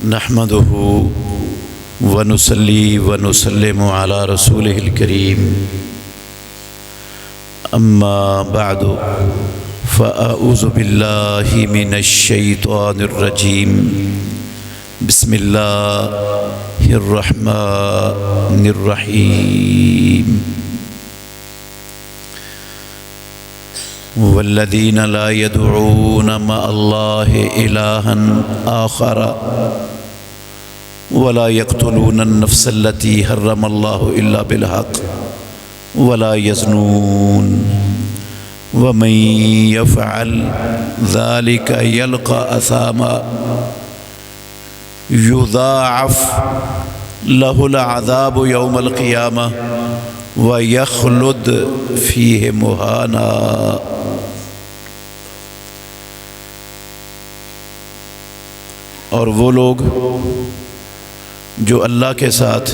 نحمده ونصلي ونسلم على رسوله الكريم أما بعد فأعوذ بالله من الشيطان الرجيم بسم الله الرحمن الرحيم والذين لا يدعون مع الله إلها آخر ولا يقتلون النفس التي حرم الله إلا بالحق ولا يزنون ومن يفعل ذلك يلقى أثاما يضاعف له العذاب يوم القيامة ويخلد فيه مهانا۔ اور وہ لوگ جو اللہ کے ساتھ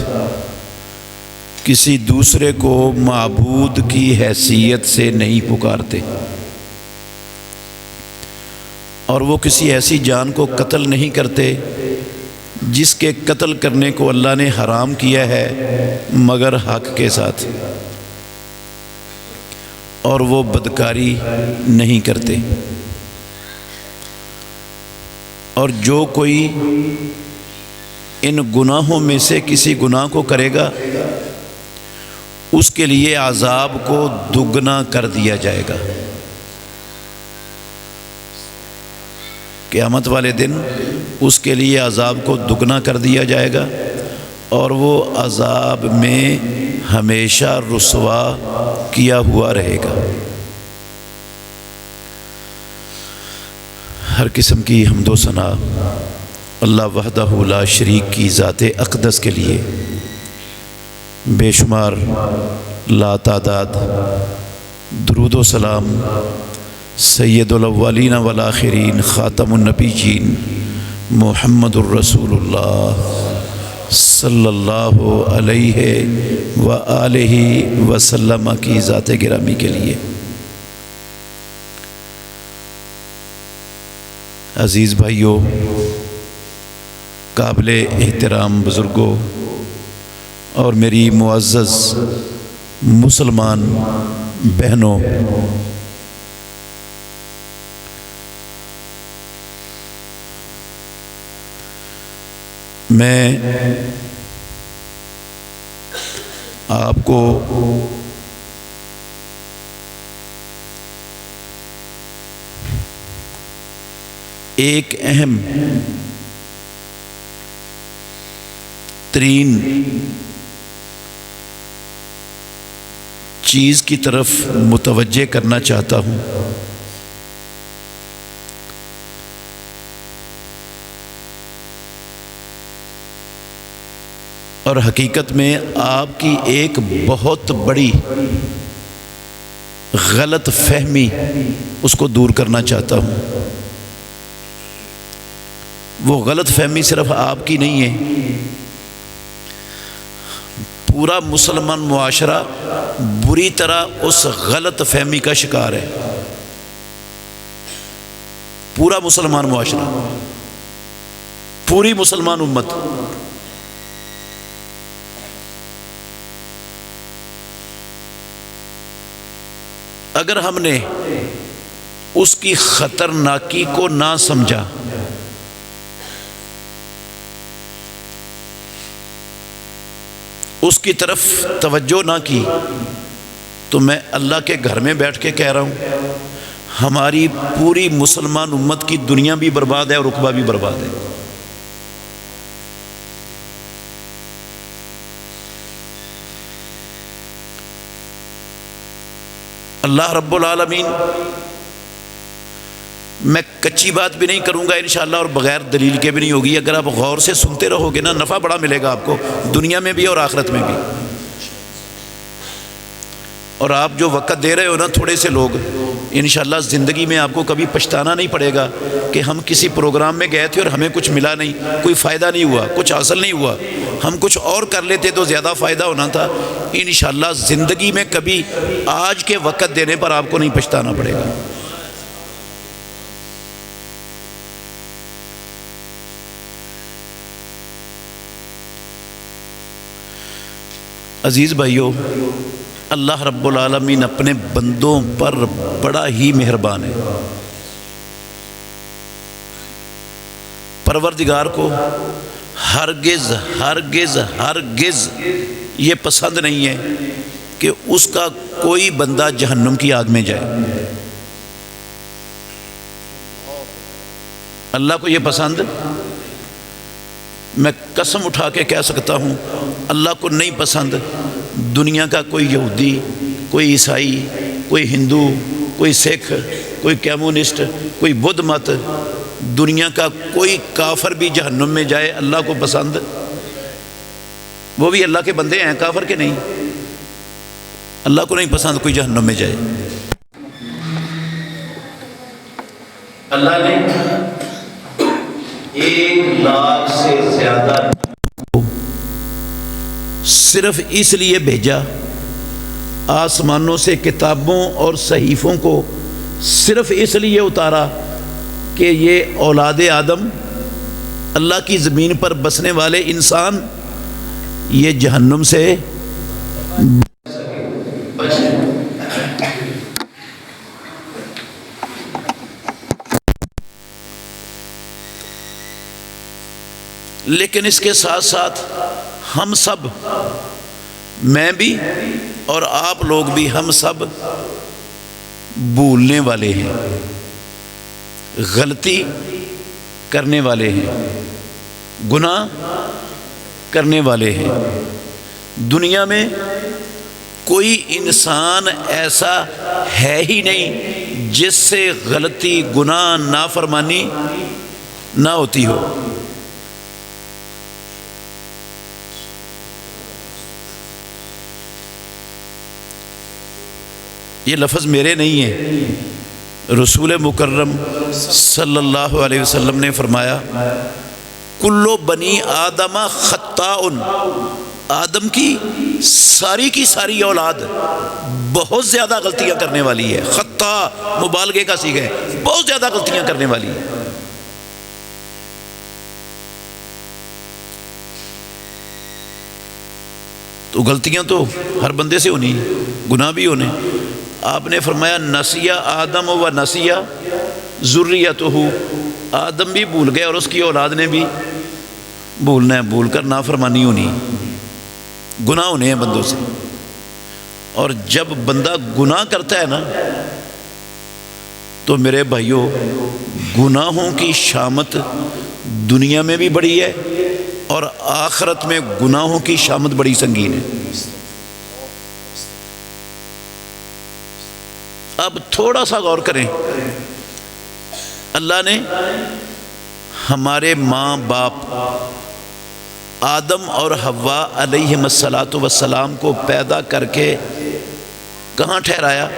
کسی دوسرے کو معبود کی حیثیت سے نہیں پکارتے اور وہ کسی ایسی جان کو قتل نہیں کرتے جس کے قتل کرنے کو اللہ نے حرام کیا ہے مگر حق کے ساتھ، اور وہ بدکاری نہیں کرتے، اور جو کوئی ان گناہوں میں سے کسی گناہ کو کرے گا اس کے لیے عذاب کو دگنا کر دیا جائے گا۔ قیامت والے دن اس کے لیے عذاب کو دگنا کر دیا جائے گا اور وہ عذاب میں ہمیشہ رسوا کیا ہوا رہے گا۔ ہر قسم کی حمد و ثنا اللہ وحدہ لا شریک کی ذات اقدس کے لیے، بے شمار لا تعداد درود و سلام سید الاولین والآخرین خاتم النبیین محمد الرسول اللہ صلی اللہ علیہ وآلہ وسلم کی ذات گرامی کے لیے۔ عزیز بھائیوں، قابل احترام بزرگوں اور میری معزز مسلمان بہنوں، میں آپ کو ایک اہم ترین چیز کی طرف متوجہ کرنا چاہتا ہوں۔ اور حقیقت میں آپ کی ایک بہت بڑی غلط فہمی اس کو دور کرنا چاہتا ہوں۔ وہ غلط فہمی صرف آپ کی نہیں ہے، پورا مسلمان معاشرہ بری طرح اس غلط فہمی کا شکار ہے۔ پورا مسلمان معاشرہ، پوری مسلمان امت۔ اگر ہم نے اس کی خطرناکی کو نہ سمجھا، اس کی طرف توجہ نہ کی، تو میں اللہ کے گھر میں بیٹھ کے کہہ رہا ہوں ہماری پوری مسلمان امت کی دنیا بھی برباد ہے اور عقبہ بھی برباد ہے۔ اللہ رب العالمین، میں کچی بات بھی نہیں کروں گا انشاءاللہ اور بغیر دلیل کے بھی نہیں ہوگی، اگر آپ غور سے سنتے رہو گے نا نفع بڑا ملے گا آپ کو دنیا میں بھی اور آخرت میں بھی۔ اور آپ جو وقت دے رہے ہو نا تھوڑے سے لوگ، انشاءاللہ زندگی میں آپ کو کبھی پچھتانا نہیں پڑے گا کہ ہم کسی پروگرام میں گئے تھے اور ہمیں کچھ ملا نہیں، کوئی فائدہ نہیں ہوا، کچھ حاصل نہیں ہوا، ہم کچھ اور کر لیتے تو زیادہ فائدہ ہونا تھا۔ انشاءاللہ زندگی میں کبھی آج کے وقت دینے پر آپ کو نہیں پچھتانا پڑے گا۔ عزیز بھائیو، اللہ رب العالمین اپنے بندوں پر بڑا ہی مہربان ہے۔ پروردگار کو ہرگز ہرگز ہرگز یہ پسند نہیں ہے کہ اس کا کوئی بندہ جہنم کی آگ میں جائے۔ اللہ کو یہ پسند، میں قسم اٹھا کے کہہ سکتا ہوں، اللہ کو نہیں پسند دنیا کا کوئی یہودی، کوئی عیسائی، کوئی ہندو، کوئی سکھ، کوئی کمیونسٹ، کوئی بدھ مت، دنیا کا کوئی کافر بھی جہنم میں جائے اللہ کو پسند۔ وہ بھی اللہ کے بندے ہیں، کافر کے نہیں۔ اللہ کو نہیں پسند کوئی جہنم میں جائے۔ اللہ نے 1,00,000 سے زیادہ صرف اس لیے بھیجا، آسمانوں سے کتابوں اور صحیفوں کو صرف اس لیے اتارا کہ یہ اولاد آدم، اللہ کی زمین پر بسنے والے انسان، یہ جہنم سے لیکن اس کے ساتھ ساتھ ہم سب، میں بھی اور آپ لوگ بھی، ہم سب بھولنے والے ہیں، غلطی کرنے والے ہیں، گناہ کرنے والے ہیں۔ دنیا میں کوئی انسان ایسا ہے ہی نہیں جس سے غلطی، گناہ، نافرمانی نہ ہوتی ہو۔ یہ لفظ میرے نہیں ہیں، رسول مکرم صلی اللہ علیہ وسلم نے فرمایا، کلو بنی آدم خطاء، آدم کی ساری اولاد بہت زیادہ غلطیاں کرنے والی ہے۔ خطاء مبالغے کا صیغہ ہے، بہت زیادہ غلطیاں کرنے والی ہے۔ تو غلطیاں تو ہر بندے سے ہونی، گناہ بھی ہونے۔ آپ نے فرمایا نسیہ آدم و نسیہ ذریتہ، آدم بھی بھول گئے اور اس کی اولاد نے بھی بھولنا ہے، بھول کر نافرمانی ہونی، گناہ ہونے ہیں بندوں سے۔ اور جب بندہ گناہ کرتا ہے نا، تو میرے بھائیوں، گناہوں کی شامت دنیا میں بھی بڑی ہے اور آخرت میں گناہوں کی شامت بڑی سنگین ہے۔ اب تھوڑا سا غور کریں، اللہ نے ہمارے ماں باپ آدم اور حوا علیہم الصلاۃ والسلام کو پیدا کر کے کہاں ٹھہرایا؟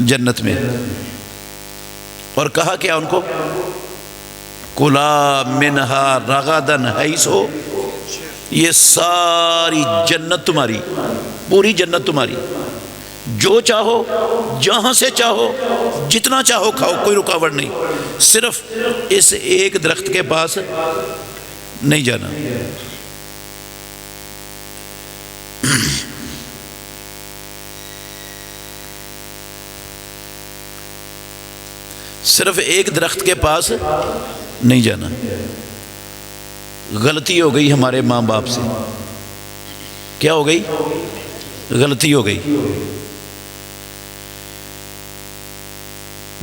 جنت میں۔ اور کہا کیا ان کو؟ کُلَا مِنْهَا رَغَدًا حَیْثُ، یہ ساری جنت تمہاری، پوری جنت تمہاری، جو چاہو، جہاں سے چاہو، جتنا چاہو کھاؤ، کوئی رکاوٹ نہیں، صرف اس ایک درخت کے پاس نہیں جانا۔ صرف ایک درخت کے پاس نہیں جانا۔ غلطی ہو گئی ہمارے ماں باپ سے، کیا ہو گئی؟ غلطی ہو گئی۔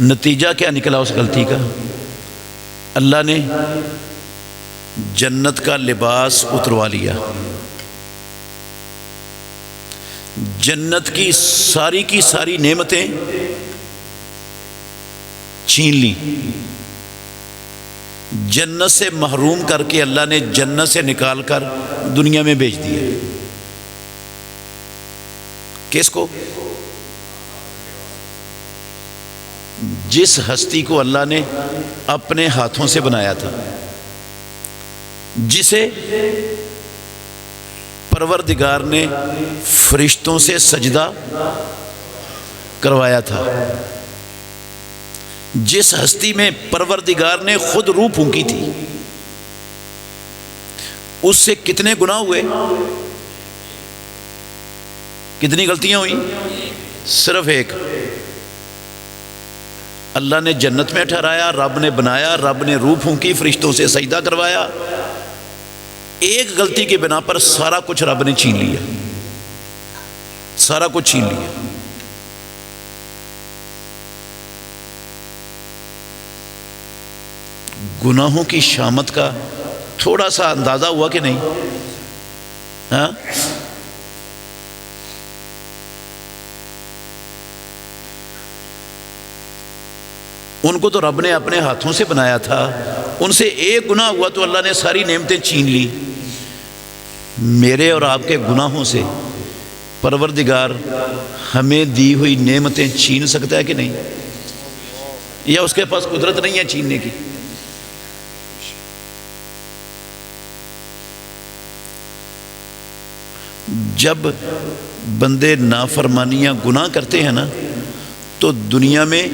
نتیجہ کیا نکلا اس غلطی کا؟ اللہ نے جنت کا لباس اتروا لیا، جنت کی ساری نعمتیں چھین لی، جنت سے محروم کر کے اللہ نے جنت سے نکال کر دنیا میں بھیج دیا۔ کس کو؟ جس ہستی کو اللہ نے اپنے ہاتھوں سے بنایا تھا، جسے پروردگار نے فرشتوں سے سجدہ کروایا تھا، جس ہستی میں پروردگار نے خود روح پھونکی تھی، اس سے کتنے گناہ ہوئے؟ کتنی غلطیاں ہوئیں؟ صرف ایک۔ اللہ نے جنت میں ٹھہرایا، رب نے بنایا، رب نے روح پھونکی، فرشتوں سے سجدہ کروایا، ایک غلطی کی بنا پر سارا کچھ رب نے چھین لیا، سارا کچھ چھین لیا۔ گناہوں کی شامت کا تھوڑا سا اندازہ ہوا کہ نہیں؟ ہاں، ان کو تو رب نے اپنے ہاتھوں سے بنایا تھا، ان سے ایک گناہ ہوا تو اللہ نے ساری نعمتیں چھین لی۔ میرے اور آپ کے گناہوں سے پروردگار ہمیں دی ہوئی نعمتیں چھین سکتا ہے کہ نہیں؟ یا اس کے پاس قدرت نہیں ہے چھیننے کی؟ جب بندے نافرمانیاں گناہ کرتے ہیں نا تو دنیا میں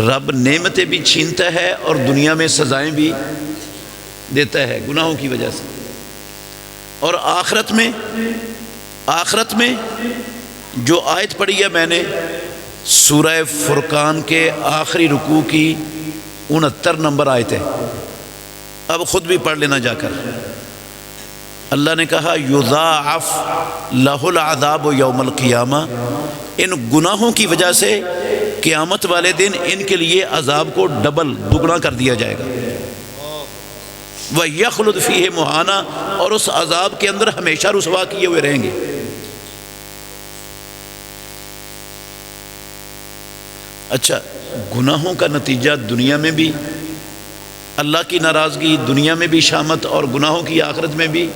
رب نعمتیں بھی چھینتا ہے اور دنیا میں سزائیں بھی دیتا ہے گناہوں کی وجہ سے۔ اور آخرت میں جو آیت پڑھی ہے میں نے سورہ فرقان کے آخری رکوع کی 69 نمبر آیت ہے، اب خود بھی پڑھ لینا جا کر۔ اللہ نے کہا یضاعف لہ العذاب یوم القیامہ، ان گناہوں کی وجہ سے قیامت والے دن ان کے لیے عذاب کو ڈبل دگنا کر دیا جائے گا۔ وَيَخْلُدْ فِيهِ مُهَانًا، اور اس عذاب کے اندر ہمیشہ رسوا کیے ہوئے رہیں گے۔ اچھا، گناہوں کا نتیجہ دنیا میں بھی اللہ کی ناراضگی، دنیا میں بھی شامت، اور گناہوں کی آخرت میں بھی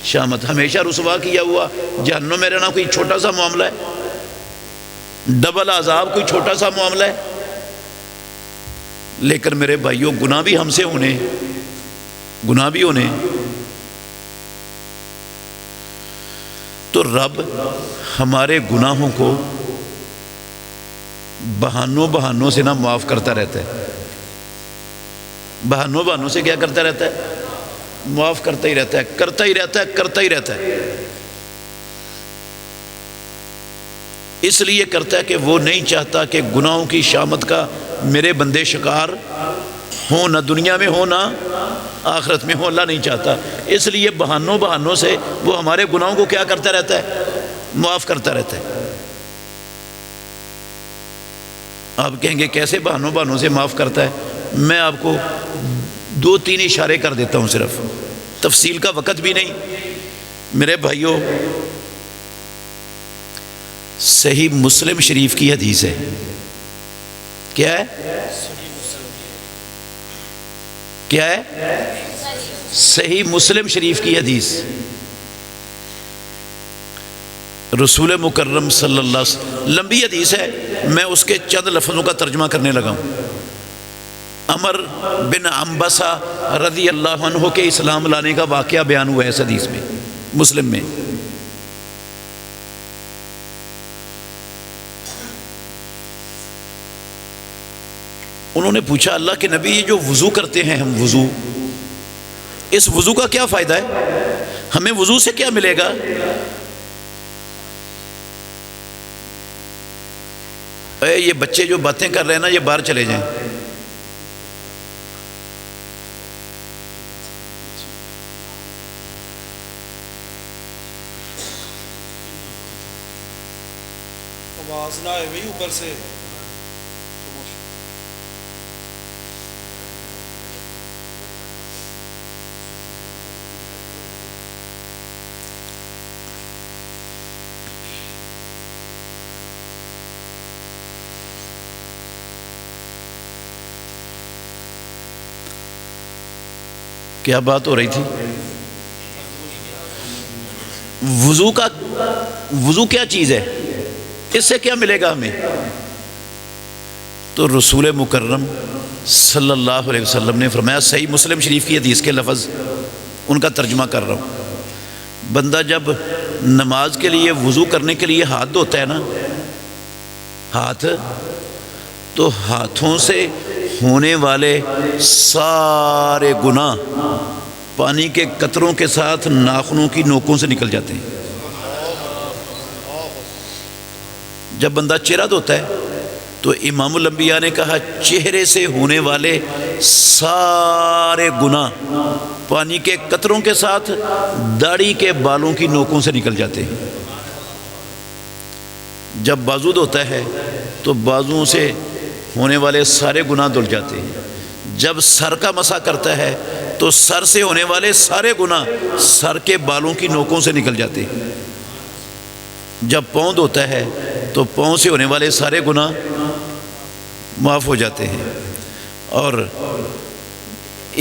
شامت۔ ہمیشہ رسوا کیا ہوا، جہنم میں رہنا کوئی چھوٹا سا معاملہ ہے؟ ڈبل عذاب کوئی چھوٹا سا معاملہ ہے؟ لیکن میرے بھائیوں، گناہ بھی ہم سے ہونے، گناہ بھی ہونے، تو رب ہمارے گناہوں کو بہانوں سے نہ معاف کرتا رہتا ہے۔ بہانوں سے کیا کرتا رہتا ہے؟ معاف کرتا ہی رہتا ہے، کرتا ہی رہتا ہے۔ اس لیے کرتا ہے کہ وہ نہیں چاہتا کہ گناہوں کی شامت کا میرے بندے شکار ہوں، نہ دنیا میں ہوں نہ آخرت میں ہوں، اللہ نہیں چاہتا۔ اس لیے بہانوں سے وہ ہمارے گناہوں کو کیا کرتا رہتا ہے؟ معاف کرتا رہتا ہے۔ آپ کہیں گے کیسے بہانوں سے معاف کرتا ہے؟ میں آپ کو 2-3 اشارے کر دیتا ہوں، صرف تفصیل کا وقت بھی نہیں۔ میرے بھائیوں، صحیح مسلم شریف کی حدیث ہے، کیا ہے؟ کیا ہے؟ صحیح مسلم شریف کی حدیث۔ رسول مکرم صلی اللہ علیہ وسلم، لمبی حدیث ہے، میں اس کے چند لفظوں کا ترجمہ کرنے لگا ہوں۔ عمر بن عنبسہ رضی اللہ عنہ کے اسلام لانے کا واقعہ بیان ہوا ہے اس حدیث میں، مسلم میں۔ انہوں نے پوچھا اللہ کے نبی، یہ جو وضو کرتے ہیں ہم، وضو، اس وضو کا کیا فائدہ ہے؟ ہمیں وضو سے کیا ملے گا؟ اے یہ بچے جو باتیں کر رہے ہیں نا، یہ باہر چلے جائیں۔ آواز نہ آئے بھائی اوپر سے۔ کیا بات ہو رہی تھی؟ وضو کیا چیز ہے؟ اس سے کیا ملے گا ہمیں؟ تو رسول مکرم صلی اللہ علیہ وسلم نے فرمایا، صحیح مسلم شریف کی حدیث کے لفظ ان کا ترجمہ کر رہا ہوں۔ بندہ جب نماز کے لیے، وضو کرنے کے لیے ہاتھ دھوتا ہے نا، ہاتھ، تو ہاتھوں سے ہونے والے سارے گناہ پانی کے قطروں کے ساتھ ناخنوں کی نوکوں سے نکل جاتے ہیں۔ جب بندہ چہرہ دھوتا ہے تو امام الانبیاء نے کہا چہرے سے ہونے والے سارے گناہ پانی کے قطروں کے ساتھ داڑھی کے بالوں کی نوکوں سے نکل جاتے ہیں۔ جب بازو دھوتا ہے تو بازوؤں سے ہونے والے سارے گناہ دھل جاتے ہیں۔ جب سر کا مسح کرتا ہے تو سر سے ہونے والے سارے گناہ سر کے بالوں کی نوکوں سے نکل جاتے ہیں۔ جب پاؤں دھوتا ہے تو پاؤں سے ہونے والے سارے گناہ معاف ہو جاتے ہیں۔ اور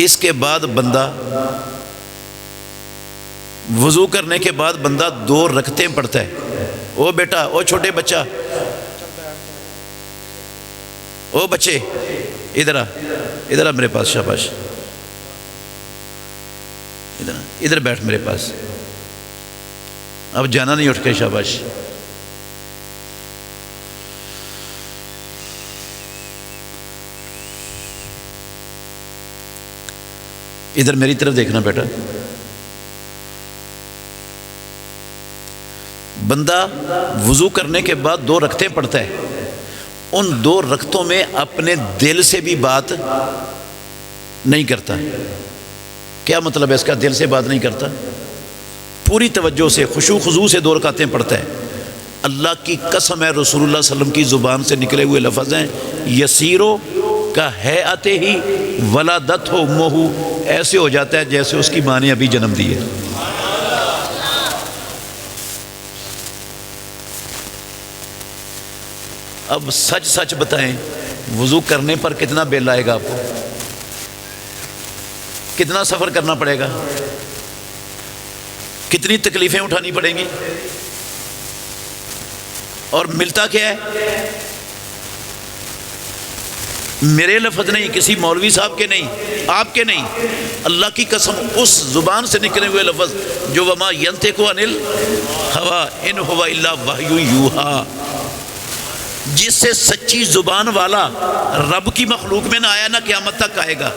اس کے بعد بندہ وضو کرنے کے بعد بندہ 2 رکعتیں پڑھتا ہے۔ او بیٹا، او چھوٹے بچہ، او بچے، ادھر آ میرے پاس، شاباش، ادھر بیٹھ میرے پاس، اب جانا نہیں اٹھ کے، شاباش۔ ادھر میری طرف دیکھنا بیٹا۔ بندہ وضو کرنے کے بعد 2 رکعتیں پڑھتا ہے، ان 2 رکعتوں میں اپنے دل سے بھی بات نہیں کرتا۔ کیا مطلب ہے اس کا؟ دل سے بات نہیں کرتا، پوری توجہ سے خشوع خضوع سے 2 رکعتیں پڑھتا ہے۔ اللہ کی قسم ہے، رسول اللہ صلی اللہ علیہ وسلم کی زبان سے نکلے ہوئے لفظ ہیں، یسیرو کا ہیئت ہی ولادت ہو امہ، ایسے ہو جاتا ہے جیسے اس کی ماں نے ابھی جنم دی ہے۔ اب سچ سچ بتائیں، وضو کرنے پر کتنا بل آئے گا آپ کو؟ کتنا سفر کرنا پڑے گا؟ کتنی تکلیفیں اٹھانی پڑیں گی؟ اور ملتا کیا ہے؟ میرے لفظ نہیں، کسی مولوی صاحب کے نہیں، آپ کے نہیں، اللہ کی قسم اس زبان سے نکلے ہوئے لفظ جو وما ینطق عن الہویٰ ان ہوا الا وحی یوحیٰ، جس سے سچی زبان والا رب کی مخلوق میں نہ آیا نہ قیامت تک آئے گا،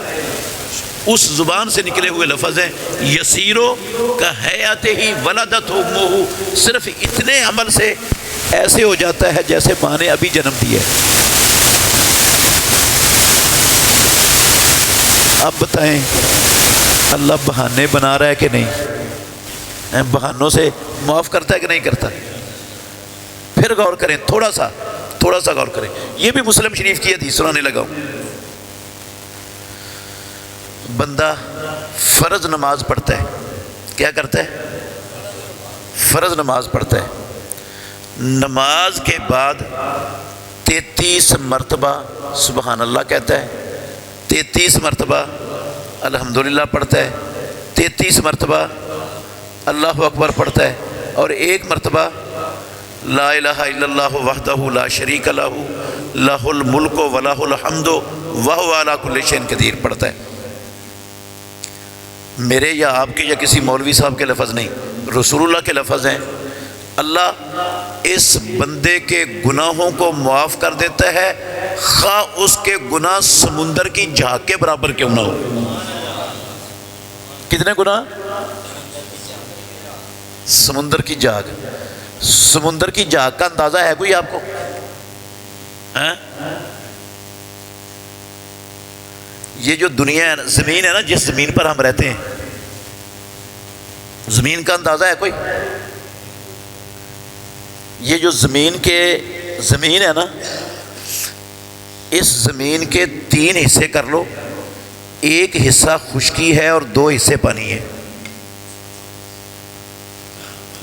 اس زبان سے نکلے ہوئے لفظ ہیں یسیرو کا ہیئت ہی ولادت امہ، صرف اتنے عمل سے ایسے ہو جاتا ہے جیسے ماں نے ابھی جنم دیا ہے۔ اب بتائیں اللہ بہانے بنا رہا ہے کہ نہیں؟ بہانوں سے معاف کرتا ہے کہ نہیں کرتا؟ پھر غور کریں، تھوڑا سا غور کریں۔ یہ بھی مسلم شریف کی حدیث سنانے لگا ہوں۔ بندہ فرض نماز پڑھتا ہے، کیا کرتا ہے؟ فرض نماز پڑھتا ہے، نماز کے بعد 33 مرتبہ سبحان اللہ کہتا ہے، 33 مرتبہ الحمدللہ پڑھتا ہے، 33 مرتبہ اللہ اکبر پڑھتا ہے، اور 1 مرتبہ لا الہ الا اللہ وحدہ لا شریک لہ لہ الملک و لہ الحمد وہو علی کل شیء قدیر پڑھتا ہے۔ میرے یا آپ کے یا کسی مولوی صاحب کے لفظ نہیں، رسول اللہ کے لفظ ہیں۔ اللہ اس بندے کے گناہوں کو معاف کر دیتا ہے، خواہ اس کے گناہ سمندر کی جھاگ کے برابر کیوں نہ ہو۔ کتنے گناہ؟ سمندر کی جھاگ۔ سمندر کی جھاگ کا اندازہ ہے کوئی آپ کو؟ یہ جو دنیا ہے، زمین ہے نا، جس زمین پر ہم رہتے ہیں، زمین کا اندازہ ہے کوئی؟ یہ جو زمین ہے نا، اس زمین کے 3 حصے کر لو، 1 حصہ خشکی ہے اور 2 حصے پانی ہے۔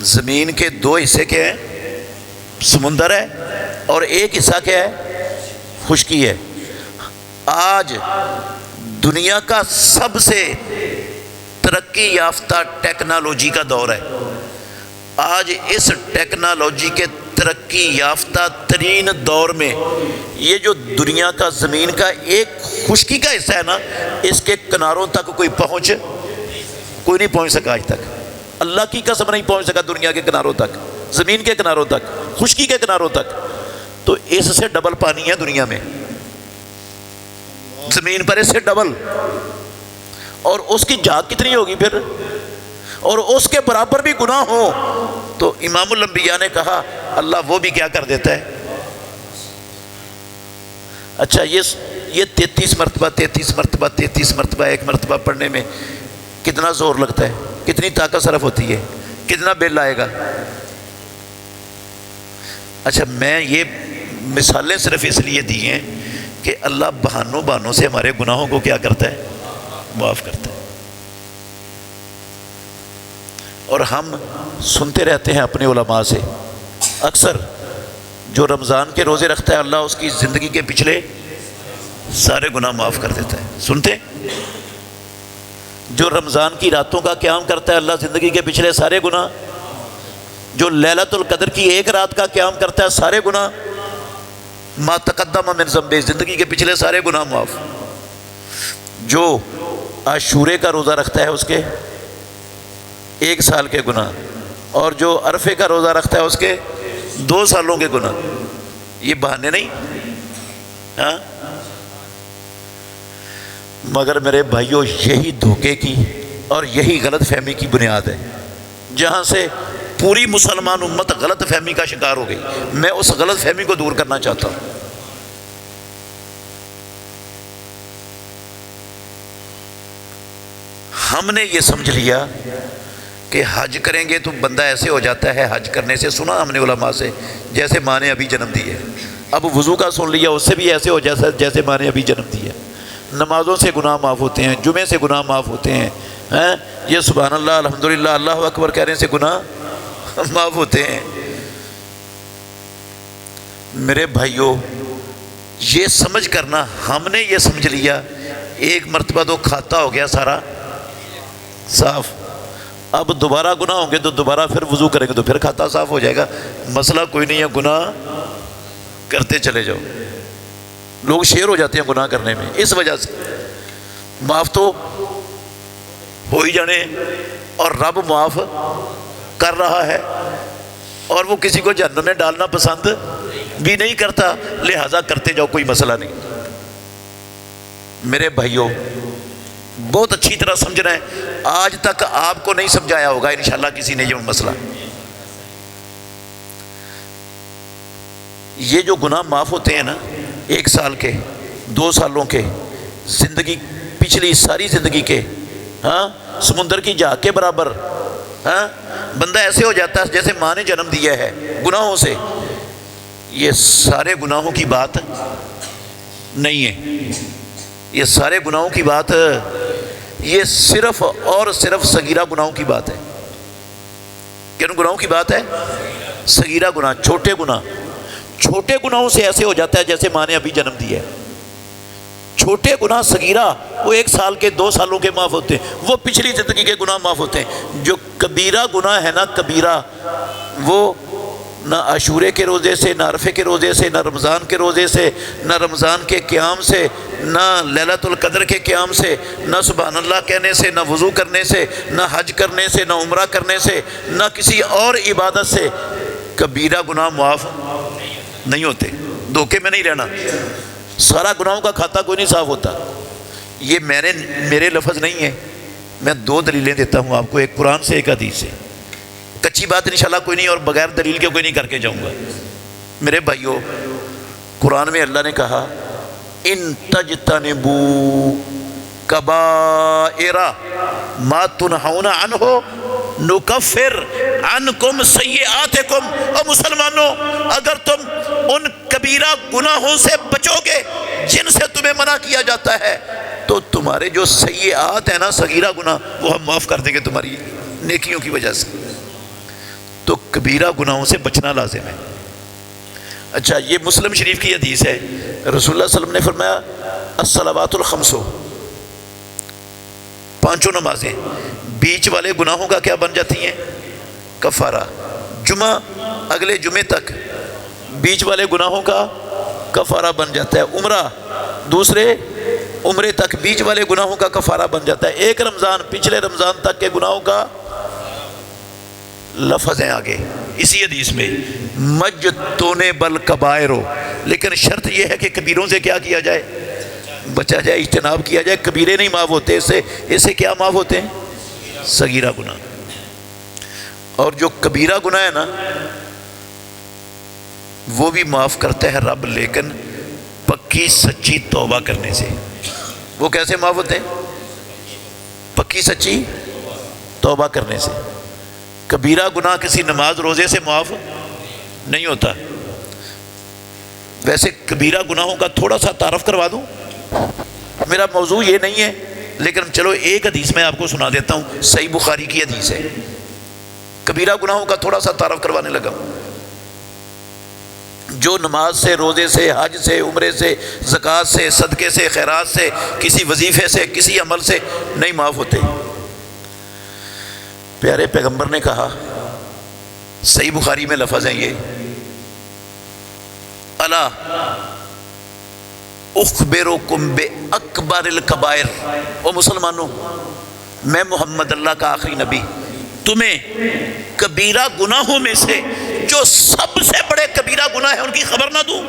زمین کے 2 حصے کیا ہیں؟ سمندر ہے، اور 1 حصہ کیا ہے؟ خشکی ہے۔ آج دنیا کا سب سے ترقی یافتہ ٹیکنالوجی کا دور ہے۔ آج اس ٹیکنالوجی کے ترقی یافتہ ترین دور میں یہ جو دنیا کا زمین کا ایک خشکی کا حصہ ہے نا، اس کے کناروں تک کوئی نہیں پہنچ سکا آج تک۔ اللہ کی قسم نہیں پہنچ سکا دنیا کے کناروں تک، زمین کے کناروں تک، خشکی کے کناروں تک۔ تو اس سے ڈبل پانی ہے دنیا میں، زمین پر اس سے ڈبل، اور اس کی جھاگ کتنی ہوگی پھر؟ اور اس کے برابر بھی گناہ ہو تو امام الانبیاء نے کہا اللہ وہ بھی کیا کر دیتا ہے؟ اچھا یہ 33 مرتبہ ایک مرتبہ پڑھنے میں کتنا زور لگتا ہے، کتنی طاقت صرف ہوتی ہے، کتنا بل آئے گا؟ اچھا میں یہ مثالیں صرف اس لیے دی ہیں کہ اللہ بہانوں سے ہمارے گناہوں کو کیا کرتا ہے؟ معاف کرتا ہے۔ اور ہم سنتے رہتے ہیں اپنے علماء سے، اکثر جو رمضان کے روزے رکھتا ہے اللہ اس کی زندگی کے پچھلے سارے گناہ معاف کر دیتا ہے، سنتے؟ جو رمضان کی راتوں کا قیام کرتا ہے اللہ زندگی کے پچھلے سارے گناہ، جو لیلۃ القدر کی ایک رات کا قیام کرتا ہے سارے گناہ، ما تقدم من ذنبہ، زندگی کے پچھلے سارے گناہ معاف۔ جو عاشورے کا روزہ رکھتا ہے اس کے 1 سال کے گناہ، اور جو عرفے کا روزہ رکھتا ہے اس کے 2 سالوں کے گناہ۔ یہ بہانے نہیں، ہاں؟ مگر میرے بھائیوں یہی دھوکے کی اور یہی غلط فہمی کی بنیاد ہے جہاں سے پوری مسلمان امت غلط فہمی کا شکار ہو گئی۔ میں اس غلط فہمی کو دور کرنا چاہتا ہوں۔ ہم نے یہ سمجھ لیا کہ حج کریں گے تو بندہ ایسے ہو جاتا ہے، حج کرنے سے سنا ہم نے علماء سے جیسے ماں نے ابھی جنم دی ہے۔ اب وضو کا سن لیا، اس سے بھی ایسے ہو جاتا ہے جیسے ماں نے ابھی جنم دی ہے۔ نمازوں سے گناہ معاف ہوتے ہیں، جمعے سے گناہ معاف ہوتے ہیں، یہ سبحان اللہ الحمدللہ اللہ اکبر کہنے سے گناہ معاف ہوتے ہیں۔ میرے بھائیوں یہ سمجھ کرنا، ہم نے یہ سمجھ لیا 1 مرتبہ تو کھاتا ہو گیا سارا صاف، اب دوبارہ گناہ ہوں گے تو دوبارہ پھر وضو کریں گے تو پھر کھاتا صاف ہو جائے گا، مسئلہ کوئی نہیں ہے، گناہ کرتے چلے جاؤ۔ لوگ شیر ہو جاتے ہیں گناہ کرنے میں، اس وجہ سے معاف تو ہو ہی جانے، اور رب معاف کر رہا ہے اور وہ کسی کو جہنم میں ڈالنا پسند بھی نہیں کرتا، لہذا کرتے جاؤ، کوئی مسئلہ نہیں۔ میرے بھائیوں بہت اچھی طرح سمجھنا ہے، آج تک آپ کو نہیں سمجھایا ہوگا انشاءاللہ کسی نے یہ مسئلہ۔ یہ جو گناہ معاف ہوتے ہیں نا 1 سال کے، 2 سالوں کے، زندگی پچھلی ساری زندگی کے، ہاں سمندر کی جھاگ کے برابر، ہاں بندہ ایسے ہو جاتا ہے جیسے ماں نے جنم دیا ہے گناہوں سے۔ یہ سارے گناہوں کی بات نہیں ہے، یہ سارے گناہوں کی بات، یہ صرف اور صرف صغیرہ گناہوں کی بات ہے۔ کن گناہوں کی بات ہے؟ صغیرہ گناہ، چھوٹے گناہ۔ چھوٹے گناہوں سے ایسے ہو جاتا ہے جیسے ماں نے ابھی جنم دیا ہے۔ چھوٹے گناہ صغیرہ وہ 1 سال کے 2 سالوں کے معاف ہوتے ہیں، وہ پچھلی زندگی کے گناہ معاف ہوتے ہیں۔ جو کبیرہ گناہ ہے نا کبیرہ، وہ نہ عاشورے کے روزے سے، نہ عرفے کے روزے سے، نہ رمضان کے روزے سے، نہ رمضان کے قیام سے، نہ لیلۃ القدر کے قیام سے، نہ سبحان اللہ کہنے سے، نہ وضو کرنے سے، نہ حج کرنے سے، نہ عمرہ کرنے سے، نہ کسی اور عبادت سے کبیرہ گناہ معاف نہیں ہوتے۔ دھوکے میں نہیں رہنا، سارا گناہوں کا کھاتا کوئی نہیں صاف ہوتا۔ یہ میرے لفظ نہیں ہے، میں 2 دلیلیں دیتا ہوں آپ کو، ایک قرآن سے ایک حدیث سے۔ کچی بات انشاءاللہ کوئی نہیں، اور بغیر دلیل کے کوئی نہیں کر کے جاؤں گا۔ میرے بھائیوں قرآن میں اللہ نے کہا ان تجتنبوا کبائر ما تنہون عنہ نکفر عنکم سیئاتکم۔ اور مسلمانوں اگر تم ان کبیرہ گناہوں سے بچو گے جن سے تمہیں منع کیا جاتا ہے تو تمہارے جو سیئات ہیں نا صغیرہ گناہ، وہ ہم معاف کر دیں گے تمہاری نیکیوں کی وجہ سے۔ تو کبیرہ گناہوں سے بچنا لازم ہے۔ اچھا یہ مسلم شریف کی حدیث ہے، رسول اللہ صلی اللہ علیہ وسلم نے فرمایا الصلوات الخمس، 5 نمازیں بیچ والے گناہوں کا کیا بن جاتی ہیں؟ کفارہ۔ جمعہ اگلے جمعے تک بیچ والے گناہوں کا کفارہ بن جاتا ہے۔ عمرہ دوسرے عمرے تک بیچ والے گناہوں کا کفارہ بن جاتا ہے۔ ایک رمضان پچھلے رمضان تک کے گناہوں کا، لفظ ہیں آگے اسی حدیث میں مجتون بل کبائر، لیکن شرط یہ ہے کہ کبیروں سے کیا کیا جائے؟ بچا جائے، اجتناب کیا جائے۔ کبیرے نہیں معاف ہوتے، اس سے کیا معاف ہوتے ہیں؟ صغیرہ گناہ۔ اور جو کبیرہ گناہ ہے نا وہ بھی معاف کرتا ہے رب، لیکن پکی سچی توبہ کرنے سے۔ وہ کیسے معاف ہوتے ہیں؟ پکی سچی توبہ کرنے سے۔ کبیرہ گناہ کسی نماز روزے سے معاف نہیں ہوتا۔ ویسے کبیرہ گناہوں کا تھوڑا سا تعارف کروا دوں، میرا موضوع یہ نہیں ہے، لیکن چلو ایک حدیث میں آپ کو سنا دیتا ہوں، صحیح بخاری کی حدیث ہے، کبیرہ گناہوں کا تھوڑا سا تعارف کروانے لگا ہوں۔ جو نماز سے، روزے سے، حج سے، عمرے سے، زکوٰۃ سے، صدقے سے، خیرات سے، کسی وظیفے سے، کسی عمل سے نہیں معاف ہوتے۔ پیارے پیغمبر نے کہا، صحیح بخاری میں لفظ ہیں یہ، الا اخبرکم باکبر الکبائر، او مسلمانوں، میں محمد اللہ کا آخری نبی تمہیں کبیرہ گناہوں میں سے جو سب سے بڑے کبیرہ گناہ ہیں ان کی خبر نہ دوں؟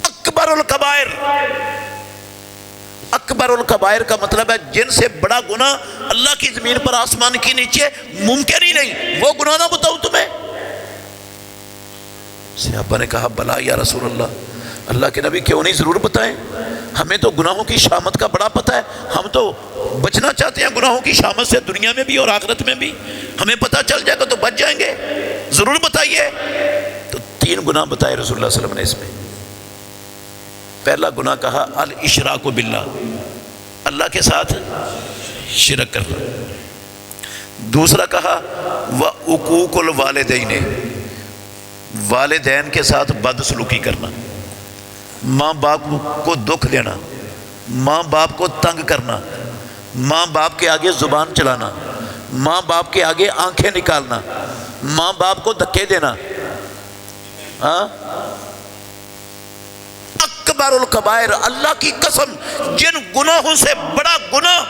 اکبر الکبائر، اکبر الکبائر کا مطلب ہے جن سے بڑا گناہ اللہ کی زمین پر آسمان کے نیچے ممکن ہی نہیں، وہ گناہ نہ بتاؤں تمہیں؟ صحابہ نے کہا بلا یا رسول اللہ کے نبی کیوں نہیں، ضرور بتائیں، ہمیں تو گناہوں کی شامت کا بڑا پتہ ہے، ہم تو بچنا چاہتے ہیں گناہوں کی شامت سے، دنیا میں بھی اور آخرت میں بھی، ہمیں پتہ چل جائے گا تو بچ جائیں گے، ضرور بتائیے۔ تو 3 گناہ بتائے رسول اللہ صلی اللہ علیہ وسلم نے اس میں۔ پہلا گناہ کہا الاشراک باللہ، اللہ کے ساتھ شرک کرنا۔ دوسرا کہا وعقوق الوالدین، والدین کے ساتھ بدسلوکی کرنا، ماں باپ کو دکھ دینا، ماں باپ کو تنگ کرنا، ماں باپ کے آگے زبان چلانا، ماں باپ کے آگے آنکھیں نکالنا، ماں باپ کو دھکے دینا۔ ہاں، اکبر الکبائر، اللہ کی قسم جن گناہوں سے بڑا گناہ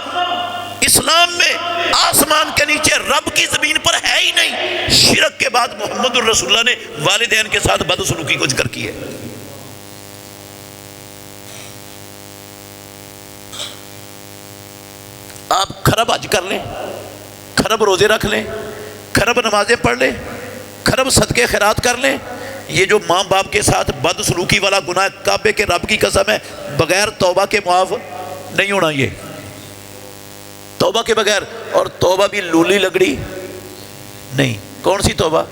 اسلام میں آسمان کے نیچے رب کی زمین پر ہے ہی نہیں، شرک کے بعد محمد الرسول اللہ نے والدین کے ساتھ بدسلوکی کو ذکر کی ہے۔ آپ کھرب حج کر لیں، کھرب روزے رکھ لیں، کھرب نمازیں پڑھ لیں، کھرب صدقے خیرات کر لیں، یہ جو ماں باپ کے ساتھ بدسلوکی والا گناہ، کعبے کے رب کی قسم ہے بغیر توبہ کے معاف نہیں ہونا، یہ توبہ کے بغیر، اور توبہ بھی لولی لگڑی نہیں۔ کون سی توبہ؟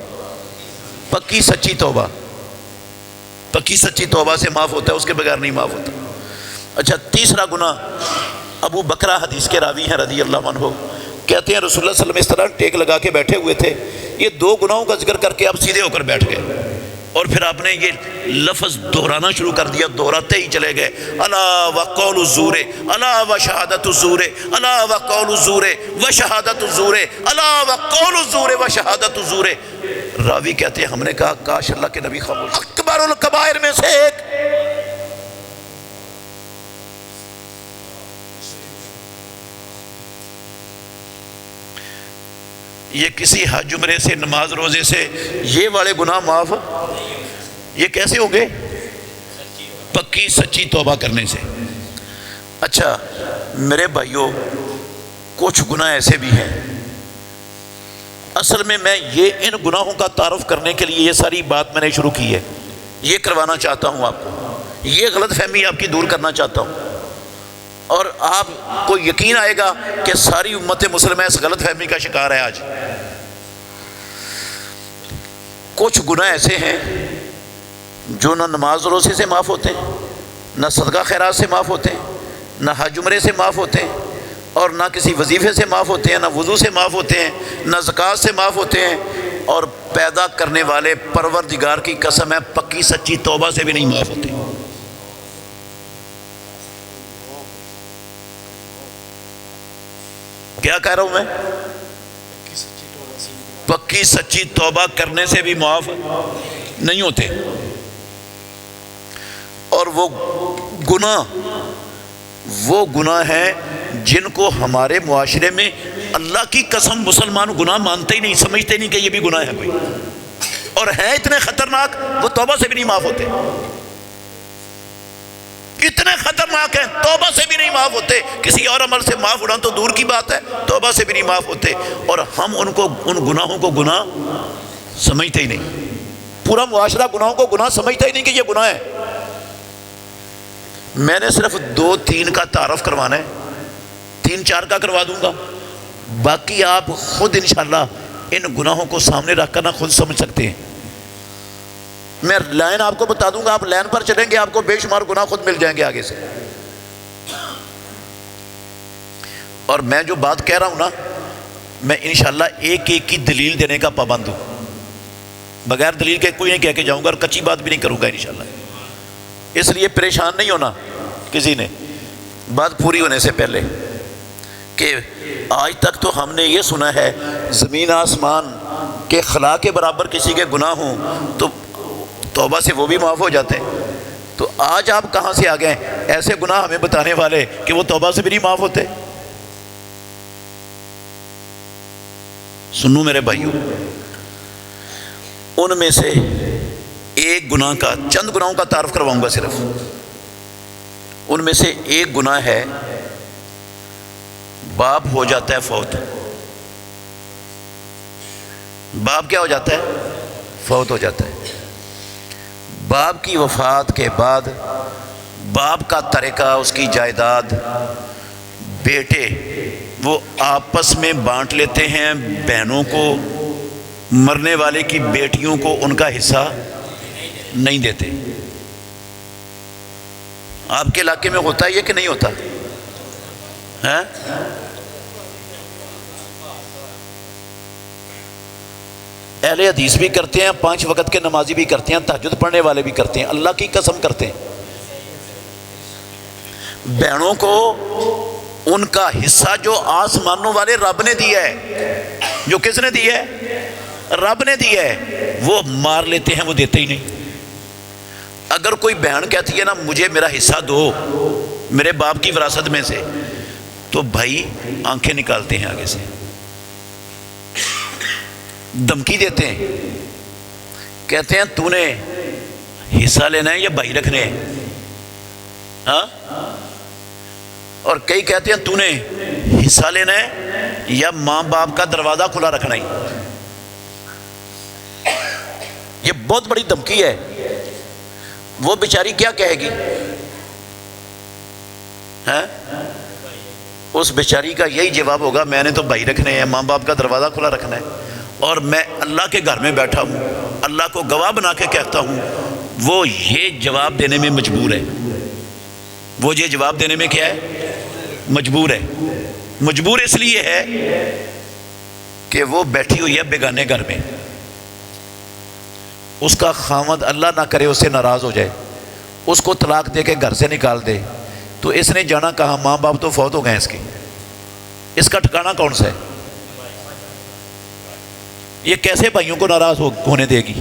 پکی سچی توبہ، پکی سچی توبہ سے معاف ہوتا ہے، اس کے بغیر نہیں معاف ہوتا۔ اچھا، تیسرا گناہ، ابو بکرہ حدیث کے راوی ہیں رضی اللہ عنہ، کہتے ہیں رسول اللہ صلی اللہ علیہ وسلم اس طرح ٹیک لگا کے بیٹھے ہوئے تھے، یہ 2 گناہوں کا ذکر کر کے آپ سیدھے ہو کر بیٹھ گئے، اور پھر آپ نے یہ لفظ دہرانا شروع کر دیا، دہراتے ہی چلے گئے، الا وقول الزور، الا وشہادت الزور، الا وقول الزور وشہادت الزور، الا وقول الزور وشہادت الزور۔ راوی کہتے ہیں ہم نے کہا کاش اللہ کے نبی خاموش۔ اکبر الکبائر میں سے ایک، یہ کسی حج عمرے سے، نماز روزے سے یہ والے گناہ معاف یہ کیسے ہوں گے؟ پکی سچی توبہ کرنے سے۔ اچھا میرے بھائیوں، کچھ گناہ ایسے بھی ہیں، اصل میں یہ ان گناہوں کا تعارف کرنے کے لیے یہ ساری بات میں نے شروع کی ہے، یہ کروانا چاہتا ہوں آپ کو، یہ غلط فہمی آپ کی دور کرنا چاہتا ہوں، اور آپ کو یقین آئے گا کہ ساری امت مسلمہ اس غلط فہمی کا شکار ہے آج۔ کچھ گناہ ایسے ہیں جو نہ نماز روزے سے معاف ہوتے ہیں، نہ صدقہ خیرات سے معاف ہوتے ہیں، نہ حج عمرے سے معاف ہوتے ہیں، اور نہ کسی وظیفے سے معاف ہوتے ہیں، نہ وضو سے معاف ہوتے ہیں، نہ زکوٰۃ سے معاف ہوتے ہیں، اور پیدا کرنے والے پروردگار کی قسم ہے پکی سچی توبہ سے بھی نہیں معاف ہوتے۔ کیا کہہ رہا ہوں میں؟ پکی سچی توبہ کرنے سے بھی معاف نہیں ہوتے، اور وہ گناہ ہیں جن کو ہمارے معاشرے میں اللہ کی قسم مسلمان گناہ مانتے ہی نہیں، سمجھتے نہیں کہ یہ بھی گناہ ہے کوئی، اور ہیں اتنے خطرناک وہ توبہ سے بھی نہیں معاف ہوتے، اتنے خطرناک ہیں توبہ سے بھی نہیں معاف ہوتے، کسی اور عمل سے معاف ہونا تو دور کی بات ہے، توبہ سے بھی نہیں معاف ہوتے، اور ہم ان گناہوں کو گناہ سمجھتے ہی نہیں، پورا معاشرہ گناہوں کو گناہ سمجھتا ہی نہیں کہ یہ گناہ ہے۔ میں نے صرف 2-3 کا تعارف کروانا ہے، 3-4 کا کروا دوں گا، باقی آپ خود انشاءاللہ ان گناہوں کو سامنے رکھ کر نہ خود سمجھ سکتے ہیں۔ میں لائن آپ کو بتا دوں گا، آپ لائن پر چلیں گے، آپ کو بے شمار گناہ خود مل جائیں گے آگے سے۔ اور میں جو بات کہہ رہا ہوں نا، میں انشاءاللہ ایک ایک کی دلیل دینے کا پابند ہوں، بغیر دلیل کے کوئی نہیں کہہ کے جاؤں گا، اور کچی بات بھی نہیں کروں گا انشاءاللہ۔ اس لیے پریشان نہیں ہونا کسی نے بات پوری ہونے سے پہلے، کہ آج تک تو ہم نے یہ سنا ہے زمین آسمان کے خلا کے برابر کسی کے گناہ ہوں تو توبہ سے وہ بھی معاف ہو جاتے ہیں، تو آج آپ کہاں سے آ گئے ایسے گناہ ہمیں بتانے والے کہ وہ توبہ سے بھی نہیں معاف ہوتے؟ سنو میرے بھائیوں، ان میں سے ایک گناہ کا، چند گناہوں کا تعارف کرواؤں گا صرف، ان میں سے ایک گناہ ہے باپ ہو جاتا ہے فوت۔ باپ کیا ہو جاتا ہے؟ فوت ہو جاتا ہے۔ باپ کی وفات کے بعد باپ کا ترکہ، اس کی جائیداد بیٹے وہ آپس میں بانٹ لیتے ہیں، بہنوں کو، مرنے والے کی بیٹیوں کو ان کا حصہ نہیں دیتے۔ آپ کے علاقے میں ہوتا ہے یہ کہ نہیں ہوتا ہے؟ اہل حدیث بھی کرتے ہیں، 5 وقت کے نمازی بھی کرتے ہیں، تہجد پڑھنے والے بھی کرتے ہیں، اللہ کی قسم کرتے ہیں۔ بہنوں کو ان کا حصہ جو آسمانوں والے رب نے دیا ہے، جو کس نے دیا ہے؟ رب نے دیا ہے، وہ مار لیتے ہیں، وہ دیتے ہی نہیں۔ اگر کوئی بہن کہتی ہے نا مجھے میرا حصہ دو میرے باپ کی وراثت میں سے، تو بھائی آنکھیں نکالتے ہیں آگے سے، دھمکی دیتے ہیں، کہتے ہیں تو نے حصہ لینا ہے یا بھائی رکھنے ہیں؟ ہاں، اور کئی کہتے ہیں تو نے حصہ لینا ہے یا ماں باپ کا دروازہ کھلا رکھنا ہی۔ یہ بہت بڑی دھمکی ہے۔ وہ بیچاری کیا کہے گی؟ اس بیچاری کا یہی جواب ہوگا میں نے تو بھائی رکھنے ہیں، ماں باپ کا دروازہ کھلا رکھنا ہے، اور میں اللہ کے گھر میں بیٹھا ہوں، اللہ کو گواہ بنا کے کہتا ہوں وہ یہ جواب دینے میں مجبور ہے۔ وہ یہ جواب دینے میں کیا ہے؟ مجبور ہے۔ مجبور اس لیے ہے کہ وہ بیٹھی ہوئی ہے بیگانے گھر میں، اس کا خاوند اللہ نہ کرے اس سے ناراض ہو جائے، اس کو طلاق دے کے گھر سے نکال دے، تو اس نے جانا کہاں؟ ماں باپ تو فوت ہو گئے اس کے، اس کا ٹھکانہ کون سا ہے؟ یہ کیسے بھائیوں کو ناراض ہونے دے گی؟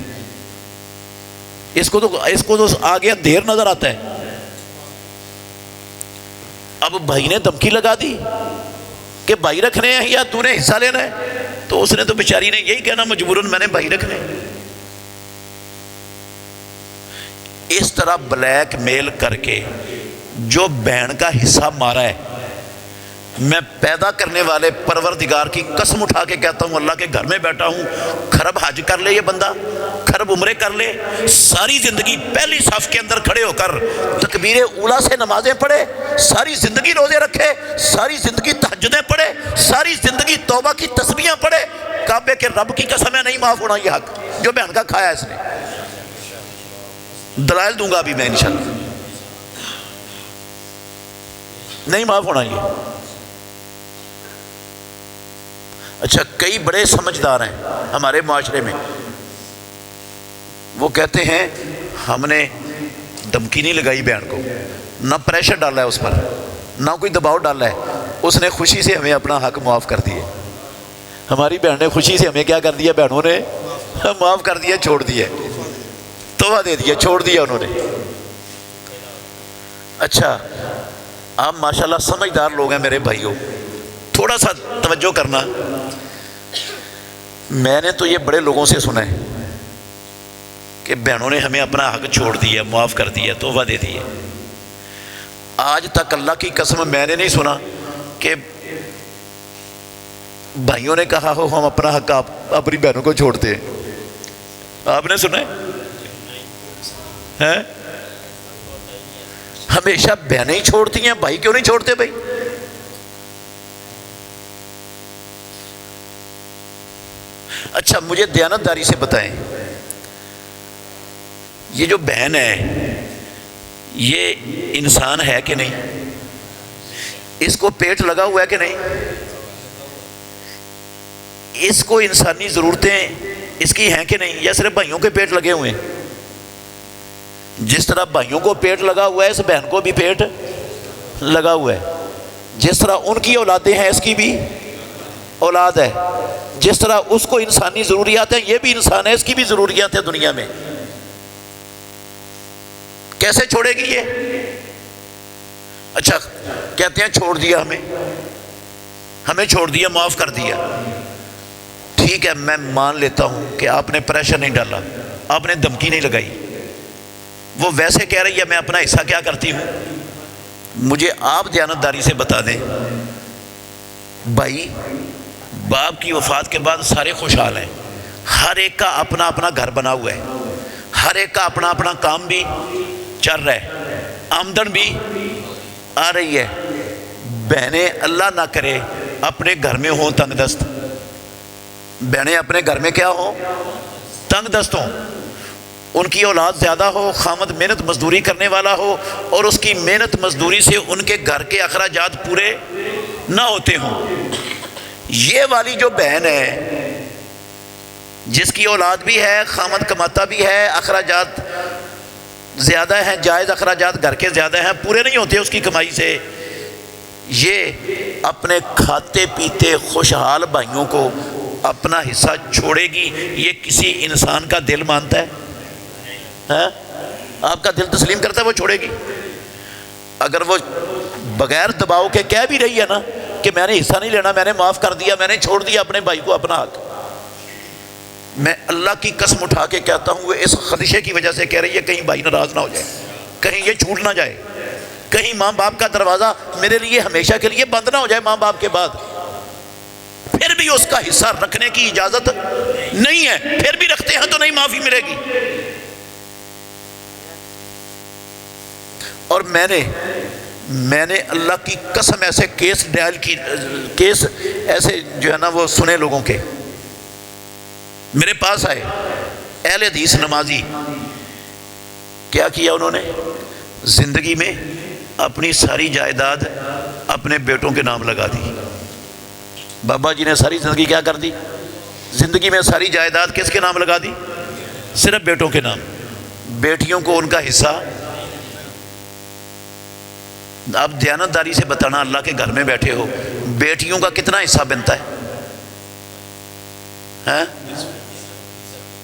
اس کو تو آگے اندھیر نظر آتا ہے۔ اب بھائی نے دھمکی لگا دی کہ بھائی رکھنے ہیں یا تو نے حصہ لینا ہے، تو اس نے تو بیچاری نے یہی کہنا مجبوراً میں نے بھائی رکھنے۔ اس طرح بلیک میل کر کے جو بہن کا حصہ مارا ہے، میں پیدا کرنے والے پروردگار کی قسم اٹھا کے کہتا ہوں، اللہ کے گھر میں بیٹھا ہوں، خرب حج کر لے یہ بندہ، خرب عمرے کر لے، ساری زندگی پہلی صف کے اندر کھڑے ہو کر تکبیر اولیٰ سے نمازیں پڑھے، ساری زندگی روزے رکھے، ساری زندگی تہجدیں پڑھے، ساری زندگی توبہ کی تسبیحاں پڑھے، کعبے کے رب کی قسم ہے نہیں معاف ہونا یہ حق جو بہن کا کھایا اس نے۔ دلائل دوں گا ابھی میں انشاءاللہ، نہیں معاف ہونا یہ۔ اچھا، کئی بڑے سمجھدار ہیں ہمارے معاشرے میں، وہ کہتے ہیں ہم نے دھمکی نہیں لگائی بہن کو، نہ پریشر ڈالا ہے اس پر، نہ کوئی دباؤ ڈالا ہے، اس نے خوشی سے ہمیں اپنا حق معاف کر دیا۔ ہماری بہن نے خوشی سے ہمیں کیا کر دیا؟ بہنوں نے معاف کر دیا، چھوڑ دیا، توبہ دے دیا، چھوڑ دیا انہوں نے۔ اچھا، آپ ماشاءاللہ سمجھدار لوگ ہیں میرے بھائیوں، تھوڑا سا توجہ کرنا۔ میں نے تو یہ بڑے لوگوں سے سنا ہے کہ بہنوں نے ہمیں اپنا حق چھوڑ دیا، معاف کر دیا، توبہ دے دی ہے۔ آج تک اللہ کی قسم میں نے نہیں سنا کہ بھائیوں نے کہا ہو ہم اپنا حق اپنی بہنوں کو چھوڑتے ہیں۔ آپ نے سنا ہے؟ ہمیشہ بہنیں ہی چھوڑتی ہیں، بھائی کیوں نہیں چھوڑتے بھائی؟ اچھا مجھے دیانتداری سے بتائیں، یہ جو بہن ہے یہ انسان ہے کہ نہیں؟ اس کو پیٹ لگا ہوا ہے کہ نہیں؟ اس کو انسانی ضرورتیں اس کی ہیں کہ نہیں، یا صرف بھائیوں کے پیٹ لگے ہوئے ہیں؟ جس طرح بھائیوں کو پیٹ لگا ہوا ہے اس بہن کو بھی پیٹ لگا ہوا ہے، جس طرح ان کی اولادیں ہیں اس کی بھی اولاد ہے، جس طرح اس کو انسانی ضروریات ہیں یہ بھی انسان ہے، اس کی بھی ضروریات ہیں دنیا میں۔ کیسے چھوڑے گی یہ؟ اچھا کہتے ہیں چھوڑ دیا، ہمیں چھوڑ دیا، معاف کر دیا، ٹھیک ہے میں مان لیتا ہوں کہ آپ نے پریشر نہیں ڈالا، آپ نے دھمکی نہیں لگائی، وہ ویسے کہہ رہی ہے میں اپنا حصہ کیا کرتی ہوں۔ مجھے آپ دیانتداری سے بتا دیں، بھائی باپ کی وفات کے بعد سارے خوشحال ہیں، ہر ایک کا اپنا اپنا گھر بنا ہوا ہے، ہر ایک کا اپنا اپنا کام بھی چل رہا ہے، آمدن بھی آ رہی ہے، بہنیں اللہ نہ کرے اپنے گھر میں ہوں تنگ دست، بہنیں اپنے گھر میں کیا ہوں؟ تنگ دست ہوں، ان کی اولاد زیادہ ہو، خامد محنت مزدوری کرنے والا ہو اور اس کی محنت مزدوری سے ان کے گھر کے اخراجات پورے نہ ہوتے ہوں۔ یہ والی جو بہن ہے جس کی اولاد بھی ہے، خامد کماتا بھی ہے، اخراجات زیادہ ہیں، جائز اخراجات گھر کے زیادہ ہیں، پورے نہیں ہوتے اس کی کمائی سے، یہ اپنے کھاتے پیتے خوشحال بھائیوں کو اپنا حصہ چھوڑے گی؟ یہ کسی انسان کا دل مانتا ہے؟ آپ کا دل تسلیم کرتا ہے وہ چھوڑے گی؟ اگر وہ بغیر دباؤ کے کہہ بھی رہی ہے نا کہ میں نے حصہ نہیں لینا، میں نے معاف کر دیا، میں نے چھوڑ دیا اپنے بھائی کو اپنا حق، میں اللہ کی قسم اٹھا کے کہتا ہوں وہ اس خدشے کی وجہ سے کہہ رہی ہے کہیں بھائی ناراض نہ ہو جائے، کہیں یہ چھوٹ نہ جائے، کہیں ماں باپ کا دروازہ میرے لیے ہمیشہ کے لیے بند نہ ہو جائے ماں باپ کے بعد، پھر بھی اس کا حصہ رکھنے کی اجازت نہیں ہے، پھر بھی رکھتے ہیں تو نہیں معافی ملے گی۔ اور میں نے اللہ کی قسم ایسے کیس ایسے جو ہے نا وہ سنے لوگوں کے، میرے پاس آئے اہل حدیث نمازی، کیا کیا انہوں نے؟ زندگی میں اپنی ساری جائیداد اپنے بیٹوں کے نام لگا دی۔ بابا جی نے ساری زندگی کیا کر دی؟ زندگی میں ساری جائیداد کس کے نام لگا دی؟ صرف بیٹوں کے نام، بیٹیوں کو ان کا حصہ۔ آپ دیانتداری سے بتانا، اللہ کے گھر میں بیٹھے ہو، بیٹیوں کا کتنا حصہ بنتا ہے؟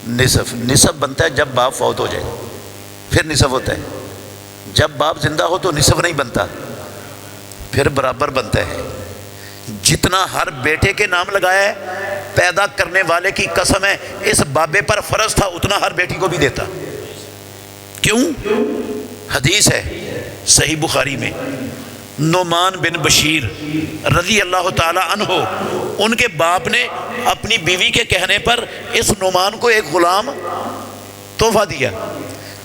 نصف بنتا ہے جب باپ فوت ہو جائے، پھر نصف ہوتا ہے، جب باپ زندہ ہو تو نصف نہیں بنتا، پھر برابر بنتا ہے۔ جتنا ہر بیٹے کے نام لگایا ہے، پیدا کرنے والے کی قسم ہے اس بابے پر فرض تھا اتنا ہر بیٹی کو بھی دیتا۔ کیوں؟ حدیث ہے صحیح بخاری میں، نعمان بن بشیر رضی اللہ تعالی عنہ، ان کے باپ نے اپنی بیوی کے کہنے پر اس نعمان کو ایک غلام تحفہ دیا۔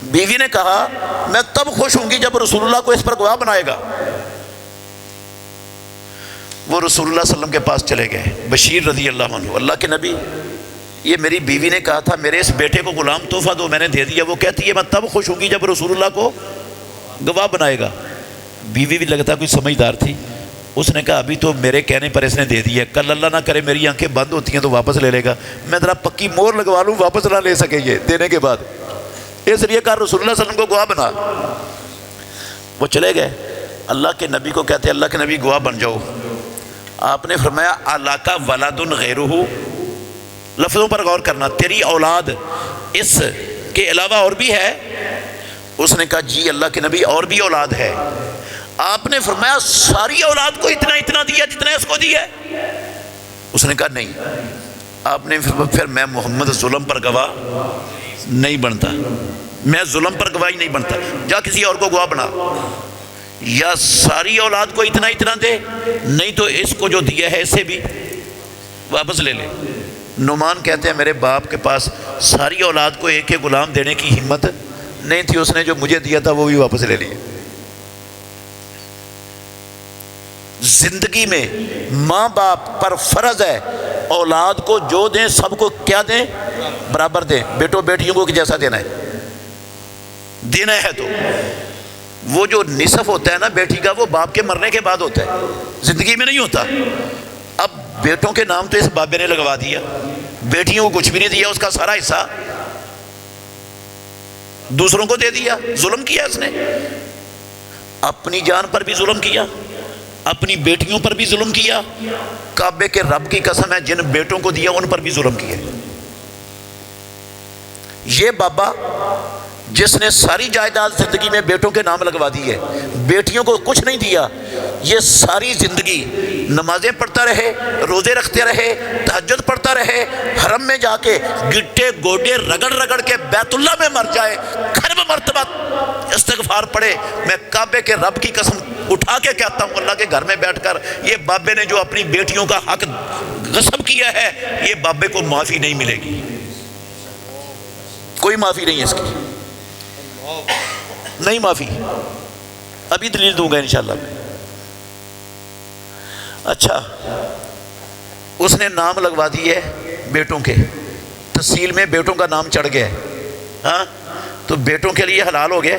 بیوی نے کہا میں تب خوش ہوں گی جب رسول اللہ کو اس پر گواہ بنائے گا۔ وہ رسول اللہ صلی اللہ علیہ وسلم کے پاس چلے گئے، بشیر رضی اللہ عنہ، اللہ کے نبی یہ میری بیوی نے کہا تھا میرے اس بیٹے کو غلام تحفہ دو، میں نے دے دیا، وہ کہتی ہے میں تب خوش ہوں گی جب رسول اللہ کو گواہ بنائے گا۔ بیوی بھی لگتا کوئی سمجھدار تھی، اس نے کہا ابھی تو میرے کہنے پر اس نے دے دیا، کل اللہ نہ کرے میری آنکھیں بند ہوتی ہیں تو واپس لے لے گا، میں ذرا پکی مور لگوا لوں واپس نہ لے سکے یہ دینے کے بعد، اس لیے کہا رسول اللہ صلی اللہ علیہ وسلم کو گواہ بنا۔ وہ چلے گئے، اللہ کے نبی کو کہتے اللہ کے نبی گواہ بن جاؤ۔ آپ نے فرمایا الاکا ولد غیرہ، لفظوں پر غور کرنا، تیری اولاد اس کے علاوہ اور بھی ہے؟ اس نے کہا جی اللہ کے نبی اور بھی اولاد ہے۔ آپ نے فرمایا ساری اولاد کو اتنا اتنا دیا جتنا اس کو دیا ہے؟ اس نے کہا نہیں۔ آپ نے پھر میں محمد ظلم پر گواہ نہیں بنتا، میں ظلم پر گواہی نہیں بنتا، جا کسی اور کو گواہ بنا، یا ساری اولاد کو اتنا اتنا دے، نہیں تو اس کو جو دیا ہے اس سے بھی واپس لے لے۔ نعمان کہتے ہیں میرے باپ کے پاس ساری اولاد کو ایک ایک غلام دینے کی ہمت نہیں تھی، اس نے جو مجھے دیا تھا وہ بھی واپس لے لیے۔ زندگی میں ماں باپ پر فرض ہے اولاد کو جو دیں سب کو کیا دیں؟ برابر دیں. بیٹوں بیٹیوں کو جیسا دینا ہے تو وہ جو نصف ہوتا ہے نا بیٹی کا وہ باپ کے مرنے کے بعد ہوتا ہے, زندگی میں نہیں ہوتا. اب بیٹوں کے نام تو اس بابے نے لگوا دیا, بیٹیوں کو کچھ بھی نہیں دیا, اس کا سارا حصہ دوسروں کو دے دیا. ظلم کیا اس نے, اپنی جان پر بھی ظلم کیا, اپنی بیٹیوں پر بھی ظلم کیا. کعبے کے رب کی قسم ہے جن بیٹوں کو دیا ان پر بھی ظلم کیا. یہ بابا جس نے ساری جائیداد زندگی میں بیٹوں کے نام لگوا دی ہے, بیٹیوں کو کچھ نہیں دیا, یہ ساری زندگی نمازیں پڑھتا رہے, روزے رکھتے رہے, تہجد پڑھتا رہے, حرم میں جا کے گٹے گوڈے رگڑ رگڑ کے بیت اللہ میں مر جائے, کھرب مرتبہ استغفار پڑھے. میں کعبے کے رب کی قسم اٹھا کے کہتا ہوں اللہ کے گھر میں بیٹھ کر, یہ بابے نے جو اپنی بیٹیوں کا حق غصب کیا ہے یہ بابے کو معافی نہیں ملے گی, کوئی معافی نہیں ہے اس کی, نہیں معافی. ابھی دلیل دوں گا انشاءاللہ میں. اچھا, اس نے نام لگوا دیے بیٹوں کے, تحصیل میں بیٹوں کا نام چڑھ گیا, ہاں تو بیٹوں کے لیے حلال ہو گیا,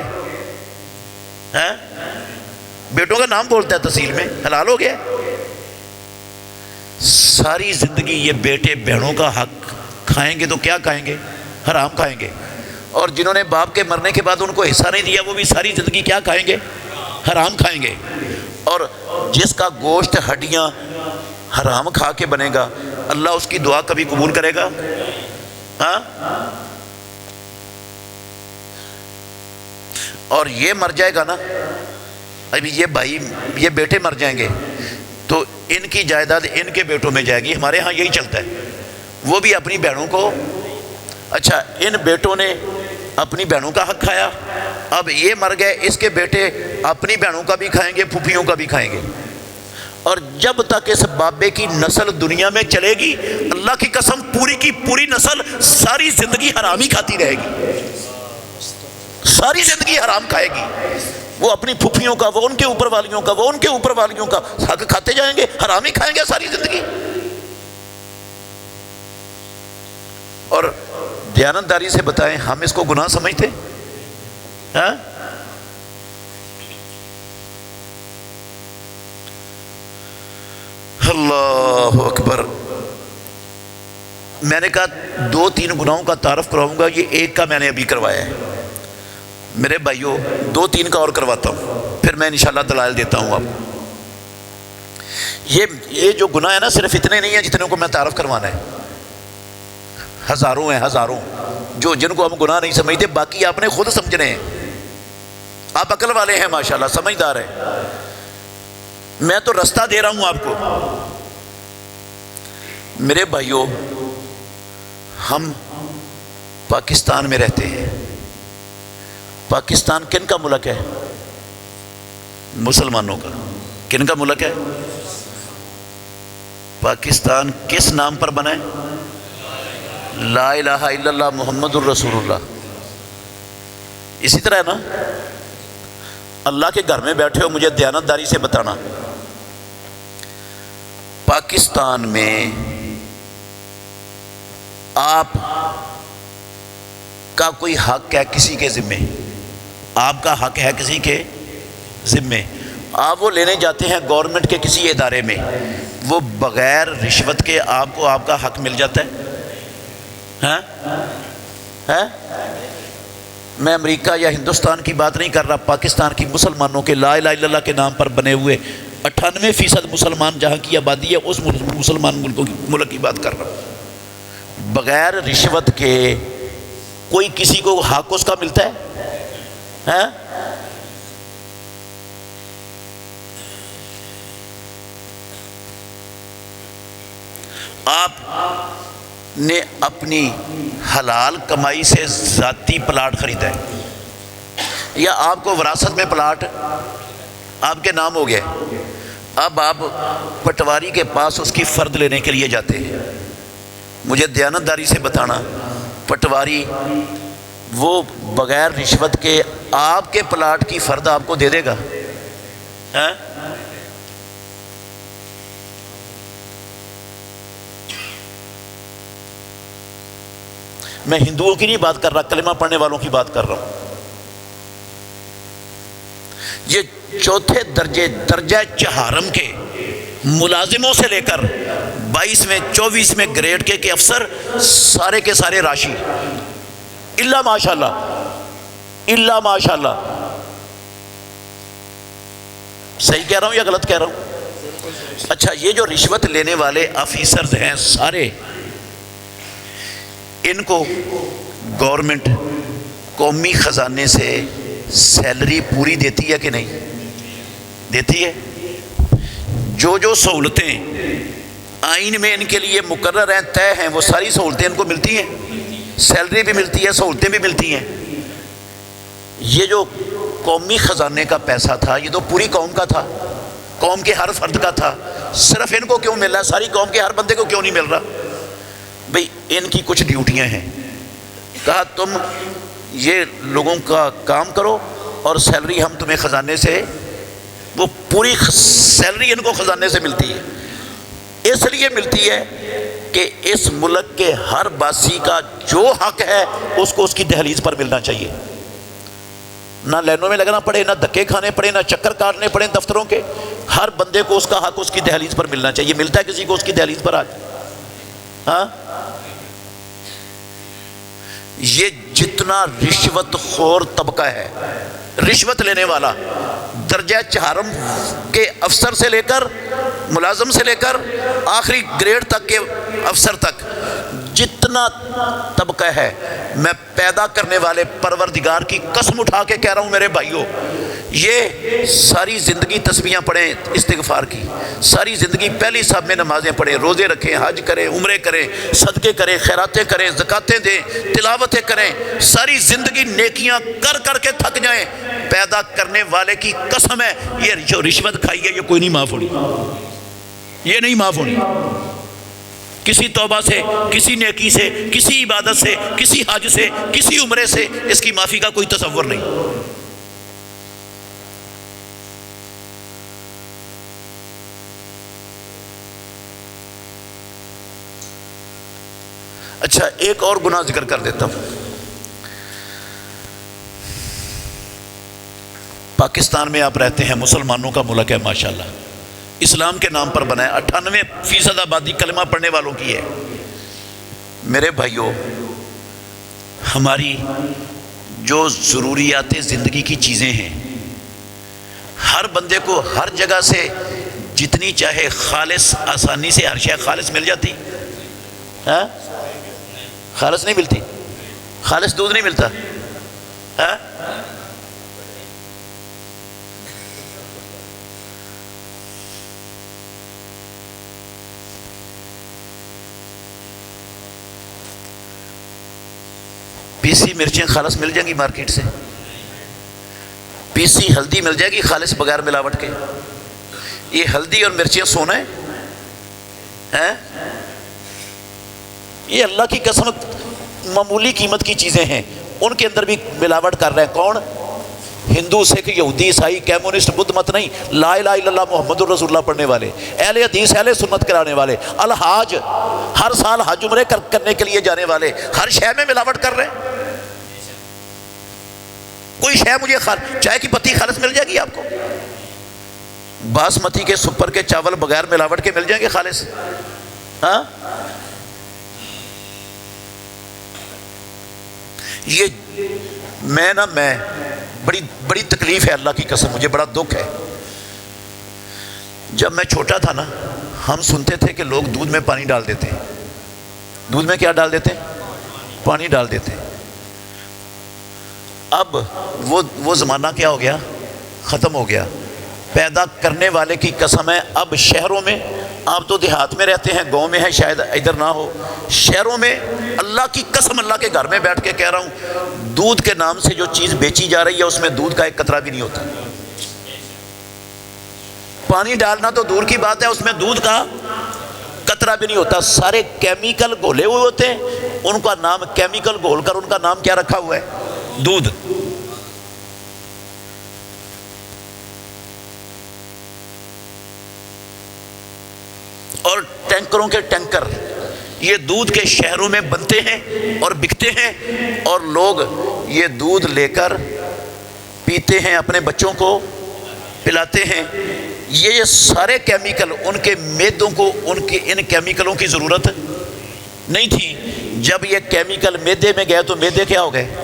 ہاں بیٹوں کا نام بولتا ہے تحصیل میں, حلال ہو گیا. ساری زندگی یہ بیٹے بہنوں کا حق کھائیں گے تو کیا کھائیں گے؟ حرام کھائیں گے. اور جنہوں نے باپ کے مرنے کے بعد ان کو حصہ نہیں دیا وہ بھی ساری زندگی کیا کھائیں گے؟ حرام کھائیں گے. اور جس کا گوشت ہڈیاں حرام کھا کے بنے گا اللہ اس کی دعا کبھی قبول کرے گا؟ ہاں. اور یہ مر جائے گا نا, ابھی یہ بھائی یہ بیٹے مر جائیں گے تو ان کی جائیداد ان کے بیٹوں میں جائے گی. ہمارے ہاں یہی چلتا ہے, وہ بھی اپنی بہنوں کو, اچھا ان بیٹوں نے اپنی بہنوں کا حق کھایا, اب یہ مر گئے اس کے بیٹے اپنی بہنوں کا بھی کھائیں گے, پھوپھیوں کا بھی کھائیں گے. اور جب تک اس بابے کی نسل دنیا میں چلے گی اللہ کی قسم پوری کی پوری نسل ساری زندگی حرام ہی کھاتی رہے گی, ساری زندگی حرام کھائے گی. وہ اپنی پھوپھیوں کا, وہ ان کے اوپر والیوں کا, وہ ان کے اوپر والیوں کا حق کھاتے جائیں گے, حرام ہی کھائیں گے ساری زندگی. اور دیانتداری سے بتائیں ہم اس کو گناہ سمجھتے ہیں؟ اللہ اکبر. میں نے کہا 2-3 گناہوں کا تعارف کراؤں گا, یہ ایک کا میں نے ابھی کروایا ہے. میرے بھائیوں 2-3 کا اور کرواتا ہوں پھر میں انشاءاللہ دلائل دیتا ہوں آپ کو. یہ جو گناہ ہے نا صرف اتنے نہیں ہیں جتنے کو میں تعارف کروانا ہے, ہزاروں ہیں, ہزاروں جو جن کو ہم گناہ نہیں سمجھتے, باقی آپ نے خود سمجھنے ہیں. آپ عقل والے ہیں ماشاءاللہ, سمجھدار ہیں. میں تو رستہ دے رہا ہوں آپ کو. میرے بھائیوں ہم پاکستان میں رہتے ہیں. پاکستان کن کا ملک ہے؟ مسلمانوں کا. کن کا ملک ہے؟ پاکستان کس نام پر بنا ہے؟ لا الہ الا اللہ محمد الرسول اللہ. اسی طرح ہے نا, اللہ کے گھر میں بیٹھے ہو, مجھے دیانتداری سے بتانا پاکستان میں آپ کا کوئی حق ہے کسی کے ذمے؟ آپ کا حق ہے کسی کے ذمے, آپ وہ لینے جاتے ہیں گورنمنٹ کے کسی ادارے میں, وہ بغیر رشوت کے آپ کو آپ کا حق مل جاتا ہے؟ ہاں میں امریکہ یا ہندوستان کی بات نہیں کر رہا, پاکستان کی مسلمانوں کے لا الہ الا اللہ کے نام پر بنے ہوئے 98% مسلمان جہاں کی آبادی ہے اس مسلمان ملک کی بات کر رہا ہوں. بغیر رشوت کے کوئی کسی کو حق اس کا ملتا ہے؟ آپ نے اپنی حلال کمائی سے ذاتی پلاٹ خریدا ہے یا آپ کو وراثت میں پلاٹ آپ کے نام ہو گیا, اب آپ پٹواری کے پاس اس کی فرد لینے کے لیے جاتے ہیں. مجھے دیانتداری سے بتانا, پٹواری وہ بغیر رشوت کے آپ کے پلاٹ کی فرد آپ کو دے دے گا؟ میں ہندوؤں کی نہیں بات کر رہا، کلمہ پڑھنے والوں کی بات کر رہا ہوں۔ یہ چوتھے درجہ چہارم کے ملازموں سے لے کر 22ویں 24ویں گریڈ کے افسر سارے کے سارے راشی، الا ماشاءاللہ۔ صحیح کہہ رہا ہوں یا غلط کہہ رہا ہوں؟ اچھا، یہ جو رشوت لینے والے آفیسرز ہیں سارے، ان کو گورنمنٹ قومی خزانے سے سیلری پوری دیتی ہے کہ نہیں دیتی ہے؟ جو سہولتیں آئین میں ان کے لیے مقرر ہیں، طے ہیں، وہ ساری سہولتیں ان کو ملتی ہیں، سیلری بھی ملتی ہے، سہولتیں بھی ملتی ہیں۔ یہ جو قومی خزانے کا پیسہ تھا، یہ تو پوری قوم کا تھا، قوم کے ہر فرد کا تھا، صرف ان کو کیوں مل رہا ہے؟ ساری قوم کے ہر بندے کو کیوں نہیں مل رہا؟ بھئی ان کی کچھ ڈیوٹیاں ہیں، کہا تم یہ لوگوں کا کام کرو اور سیلری ہم تمہیں خزانے سے، وہ پوری سیلری ان کو خزانے سے ملتی ہے۔ اس لیے ملتی ہے کہ اس ملک کے ہر باسی کا جو حق ہے اس کو اس کی دہلیز پر ملنا چاہیے، نہ لائنوں میں لگنا پڑے، نہ دھکے کھانے پڑے، نہ چکر کاٹنے پڑے دفتروں کے، ہر بندے کو اس کا حق اس کی دہلیز پر ملنا چاہیے۔ ملتا ہے کسی کو اس کی دہلیز پر آج؟ ہاں، یہ جتنا رشوت خور طبقہ ہے، رشوت لینے والا، درجہ چہارم کے افسر سے لے کر، ملازم سے لے کر آخری گریڈ تک کے افسر تک، جتنا طبقہ ہے، میں پیدا کرنے والے پروردگار کی قسم اٹھا کے کہہ رہا ہوں میرے بھائیوں، یہ ساری زندگی تسبیحاں پڑھیں استغفار کی، ساری زندگی پہلی صاحب میں نمازیں پڑھیں، روزے رکھیں، حج کریں، عمرے کریں، صدقے کریں، خیراتیں کریں، زکاتیں دیں، تلاوتیں کریں، ساری زندگی نیکیاں کر کر کے تھک جائیں، پیدا کرنے والے کی قسم ہے یہ جو رشوت کھائی ہے یہ کوئی نہیں معاف ہونی، یہ نہیں معاف ہونی۔ کسی توبہ سے، کسی نیکی سے، کسی عبادت سے، کسی حج سے، کسی عمرے سے اس کی معافی کا کوئی تصور نہیں۔ اچھا، ایک اور گناہ ذکر کر دیتا ہوں۔ پاکستان میں آپ رہتے ہیں، مسلمانوں کا ملک ہے ماشاءاللہ، اسلام کے نام پر بنا ہے، 98% آبادی کلمہ پڑھنے والوں کی ہے۔ میرے بھائیوں، ہماری جو ضروریات زندگی کی چیزیں ہیں، ہر بندے کو ہر جگہ سے جتنی چاہے خالص، آسانی سے ہر شے خالص مل جاتی؟ ہاں، خالص نہیں ملتی، خالص دودھ نہیں ملتا، ہاں؟ پیسی مرچیں خالص مل جائیں گی مارکیٹ سے، پیسی ہلدی مل جائے گی خالص بغیر ملاوٹ کے۔ یہ ہلدی اور مرچیں سونا ہے، یہ اللہ کی قسم معمولی قیمت کی چیزیں ہیں، ان کے اندر بھی ملاوٹ کر رہے ہیں۔ کون؟ ہندو، سکھ، یہودی، عیسائی، کمیونسٹ، بدھ مت نہیں، لا الہ الا اللہ محمد الرسول اللہ پڑھنے والے، اہل حدیث، اہل سنت کرانے والے، الحاج، ہر سال حج عمرے کرنے کے لیے جانے والے، ہر شے میں ملاوٹ کر رہے ہیں۔ کوئی شے مجھے چائے کی پتی خالص مل جائے گی آپ کو؟ باسمتی کے سپر کے چاول بغیر ملاوٹ کے مل جائیں گے خالص؟ ہاں، یہ میں بڑی تکلیف ہے، اللہ کی قسم مجھے بڑا دکھ ہے۔ جب میں چھوٹا تھا نا، ہم سنتے تھے کہ لوگ دودھ میں پانی ڈال دیتے ہیں۔ دودھ میں کیا ڈال دیتے ہیں؟ پانی ڈال دیتے ہیں۔ اب وہ زمانہ کیا ہو گیا؟ ختم ہو گیا۔ پیدا کرنے والے کی قسم ہے، اب شہروں میں، آپ تو دیہات میں رہتے ہیں، گاؤں میں ہیں، شاید ادھر نہ ہو، شہروں میں اللہ کی قسم، اللہ کے گھر میں بیٹھ کے کہہ رہا ہوں، دودھ کے نام سے جو چیز بیچی جا رہی ہے اس میں دودھ کا ایک قطرہ بھی نہیں ہوتا۔ پانی ڈالنا تو دور کی بات ہے، اس میں دودھ کا قطرہ بھی نہیں ہوتا، سارے کیمیکل گھولے ہوئے ہوتے ہیں، ان کا نام کیمیکل گھول کر ان کا نام کیا رکھا ہوا ہے؟ دودھ۔ اور ٹینکروں کے ٹینکر یہ دودھ کے شہروں میں بنتے ہیں اور بکتے ہیں، اور لوگ یہ دودھ لے کر پیتے ہیں، اپنے بچوں کو پلاتے ہیں۔ یہ سارے کیمیکل ان کے معدوں کو ان کیمیکلوں کی ضرورت نہیں تھی۔ جب یہ کیمیکل معدے میں گئے تو معدے کیا ہو گئے؟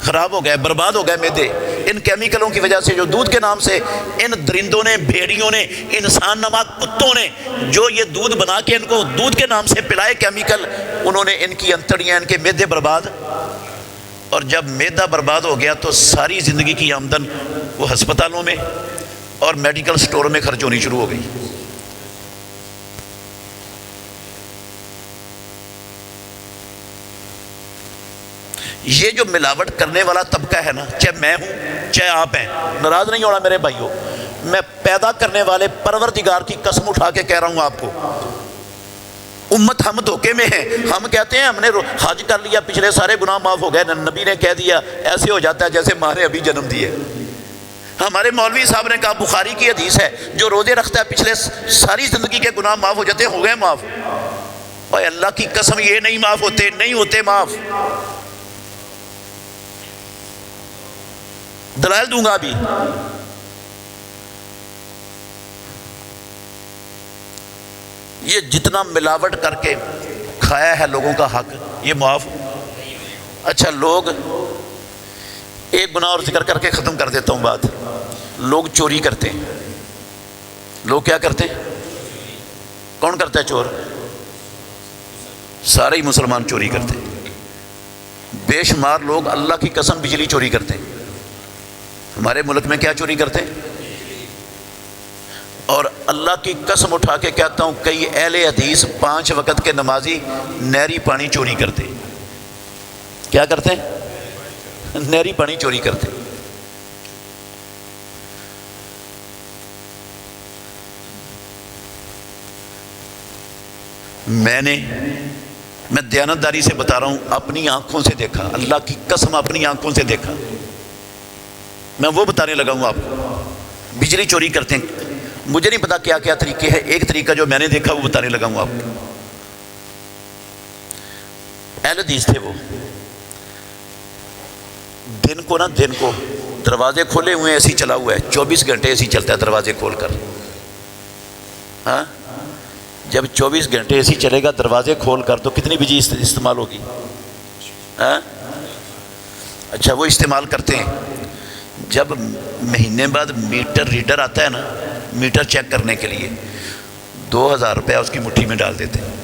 خراب ہو گئے، برباد ہو گئے معدے، ان کیمیکلوں کی وجہ سے۔ جو دودھ کے نام سے ان درندوں نے، بھیڑیوں نے، انسان نما کتوں نے جو یہ دودھ بنا کے ان کو دودھ کے نام سے پلائے کیمیکل، انہوں نے ان کی انتڑیاں، ان کے معدے برباد۔ اور جب معدہ برباد ہو گیا تو ساری زندگی کی آمدن وہ ہسپتالوں میں اور میڈیکل سٹور میں خرچ ہونی شروع ہو گئی۔ یہ جو ملاوٹ کرنے والا طبقہ ہے نا، چاہے میں ہوں چاہے آپ ہیں، ناراض نہیں ہونا میرے بھائیوں، میں پیدا کرنے والے پروردگار کی قسم اٹھا کے کہہ رہا ہوں آپ کو، امت ہم دھوکے میں ہیں۔ ہم کہتے ہیں ہم نے حج کر لیا، پچھلے سارے گناہ معاف ہو گئے، نبی نے کہہ دیا ایسے ہو جاتا ہے جیسے ماں نے ابھی جنم دیے۔ ہمارے مولوی صاحب نے کہا، بخاری کی حدیث ہے، جو روزے رکھتا ہے پچھلے ساری زندگی کے گناہ معاف ہو جاتے ہیں، ہو گئے معاف۔ اور اللہ کی قسم یہ نہیں معاف ہوتے، نہیں ہوتے معاف۔ دلائل دوں گا ابھی۔ یہ جتنا ملاوٹ کر کے کھایا ہے لوگوں کا حق، یہ معاف۔ اچھا، لوگ ایک گناہ اور ذکر کر کے ختم کر دیتا ہوں بات۔ لوگ چوری کرتے ہیں۔ لوگ کیا کرتے ہیں؟ کون کرتا ہے چور؟ سارے ہی مسلمان چوری کرتے ہیں۔ بے شمار لوگ اللہ کی قسم بجلی چوری کرتے ہیں۔ ہمارے ملک میں کیا چوری کرتے ہیں؟ اور اللہ کی قسم اٹھا کے کہتا ہوں، کئی اہل حدیث 5 وقت کے نمازی نہری پانی چوری کرتے ہیں۔ کیا کرتے ہیں؟ نہری پانی چوری کرتے ہیں۔ میں دیانتداری سے بتا رہا ہوں، اپنی آنکھوں سے دیکھا، اللہ کی قسم اپنی آنکھوں سے دیکھا، میں وہ بتانے لگا ہوں آپ کو۔ بجلی چوری کرتے ہیں، مجھے نہیں پتا کیا کیا طریقے ہیں، ایک طریقہ جو میں نے دیکھا وہ بتانے لگا ہوں آپ کو۔ اہل حدیث تھے وہ، دن کو دروازے کھولے ہوئے ایسی چلا ہوا ہے، 24 گھنٹے ایسی چلتا ہے دروازے کھول کر۔ ہاں، جب 24 گھنٹے ایسی چلے گا دروازے کھول کر تو کتنی بجلی استعمال ہوگی؟ ہاں، اچھا، وہ استعمال کرتے ہیں۔ جب مہینے بعد میٹر ریڈر آتا ہے نا، میٹر چیک کرنے کے لیے 2000 روپیہ اس کی مٹھی میں ڈال دیتے ہیں،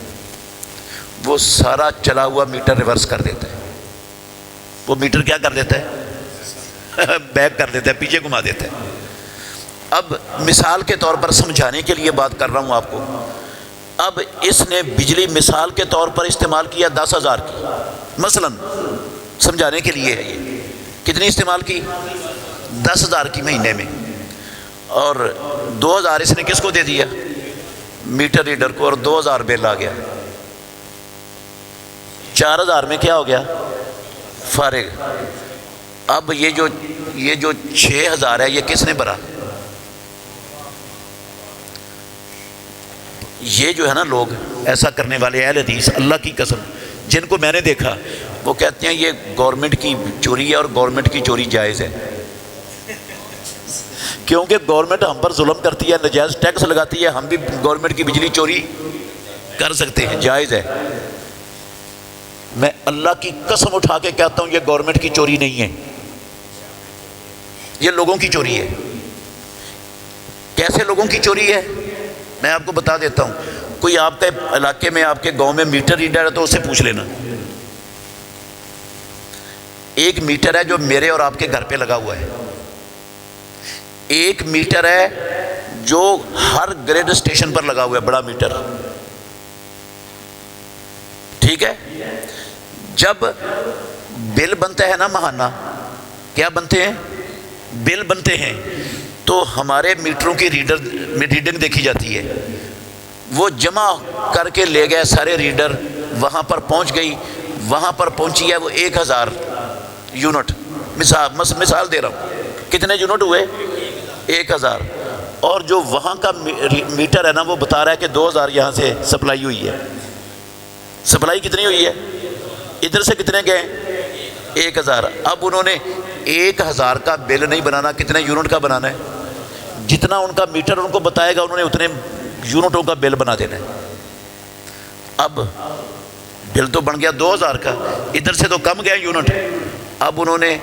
وہ سارا چلا ہوا میٹر ریورس کر دیتا ہے۔ وہ میٹر کیا کر دیتا ہے؟ بیک کر دیتا ہے، پیچھے گھما دیتا ہے۔ اب مثال کے طور پر سمجھانے کے لیے بات کر رہا ہوں آپ کو، اب اس نے بجلی مثال کے طور پر استعمال کیا 10,000 کی، مثلا سمجھانے کے لیے ہے، یہ کتنی استعمال کی؟ 10,000 کی مہینے میں، اور 2,000 اس نے کس کو دے دیا؟ میٹر ریڈر کو، اور 2,000 بل آ گیا۔ 4,000 میں کیا ہو گیا؟ فارغ۔ اب یہ جو 6,000 ہے یہ کس نے بھرا؟ یہ جو ہے نا لوگ ایسا کرنے والے اہل حدیث، اللہ کی قسم جن کو میں نے دیکھا، وہ کہتے ہیں یہ گورنمنٹ کی چوری ہے اور گورنمنٹ کی چوری جائز ہے، کیونکہ گورنمنٹ ہم پر ظلم کرتی ہے، نجائز ٹیکس لگاتی ہے، ہم بھی گورنمنٹ کی بجلی چوری کر سکتے ہیں، جائز ہے۔ میں اللہ کی قسم اٹھا کے کہتا ہوں یہ گورنمنٹ کی چوری نہیں ہے، یہ لوگوں کی چوری ہے۔ کیسے لوگوں کی چوری ہے؟ میں آپ کو بتا دیتا ہوں۔ کوئی آپ کے علاقے میں، آپ کے گاؤں میں میٹر ریڈر ہے تو اس سے پوچھ لینا۔ ایک میٹر ہے جو میرے اور آپ کے گھر پہ لگا ہوا ہے، ایک میٹر ہے جو ہر گریڈ اسٹیشن پر لگا ہوا ہے، بڑا میٹر، ٹھیک ہے۔ جب بل بنتا ہے نا ماہانہ، کیا بنتے ہیں؟ بل بنتے ہیں، تو ہمارے میٹروں کی ریڈنگ دیکھی جاتی ہے۔ وہ جمع کر کے لے گئے سارے ریڈر، وہاں پر پہنچ گئی، وہاں پر پہنچی ہے وہ 1,000 یونٹ، مثال دے رہا ہوں، کتنے یونٹ ہوئے؟ 1,000۔ اور جو وہاں کا میٹر ہے نا وہ بتا رہا ہے کہ 2,000 یہاں سے سپلائی ہوئی ہے۔ سپلائی کتنی ہوئی ہے؟ ادھر سے کتنے گئے؟ 1000۔ اب انہوں نے 1000 کا بل نہیں بنانا، کتنے یونٹ کا بنانا ہے؟ جتنا ان کا میٹر ان کو بتائے گا انہوں نے اتنے یونٹوں کا بل بنا دینا ہے۔ اب بل تو بن گیا 2000 کا، ادھر سے تو کم گیا یونٹ۔ اب انہوں نے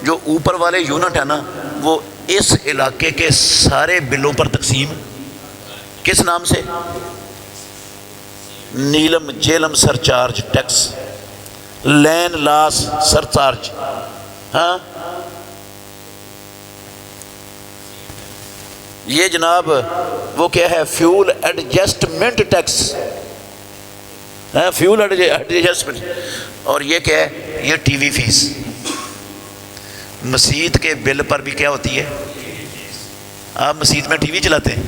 جو اوپر والے یونٹ ہیں نا وہ اس علاقے کے سارے بلوں پر تقسیم، کس نام سے؟ Neelum Jhelum surcharge tax, line loss surcharge, ہاں یہ جناب وہ کیا ہے؟ Fuel adjustment tax, fuel adjustment. اور یہ کیا ہے؟ یہ ٹی وی فیس۔ مسجد کے بل پر بھی کیا ہوتی ہے؟ آپ مسجد میں ٹی وی چلاتے ہیں؟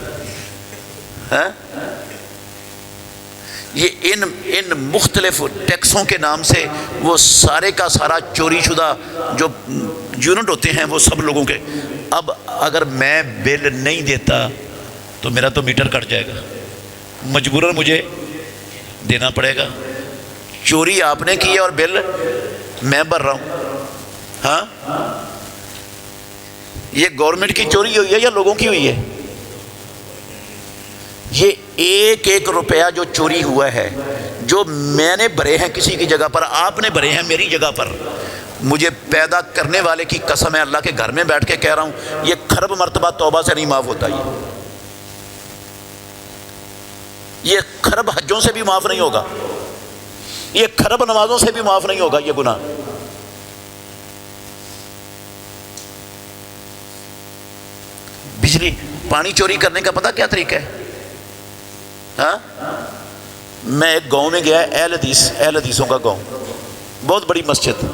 ہاں، یہ ان مختلف ٹیکسوں کے نام سے وہ سارے کا سارا چوری شدہ جو یونٹ ہوتے ہیں وہ سب لوگوں کے۔ اب اگر میں بل نہیں دیتا تو میرا تو میٹر کٹ جائے گا، مجبوراً مجھے دینا پڑے گا۔ چوری آپ نے کی ہے اور بل میں بھر رہا ہوں۔ ہاں، یہ گورنمنٹ کی چوری ہوئی ہے یا لوگوں کی ہوئی ہے؟ یہ ایک ایک روپیہ جو چوری ہوا ہے، جو میں نے بھرے ہیں کسی کی جگہ پر، آپ نے بھرے ہیں میری جگہ پر، مجھے پیدا کرنے والے کی قسم ہے، اللہ کے گھر میں بیٹھ کے کہہ رہا ہوں، یہ کھرب مرتبہ توبہ سے نہیں معاف ہوتا۔ یہ کھرب حجوں سے بھی معاف نہیں ہوگا، یہ کھرب نمازوں سے بھی معاف نہیں ہوگا یہ گناہ۔ بجلی پانی چوری کرنے کا پتہ کیا طریقہ ہے؟ ہاں، میں ایک گاؤں میں گیا، اہل حدیثوں کا گاؤں، بہت بڑی مسجد،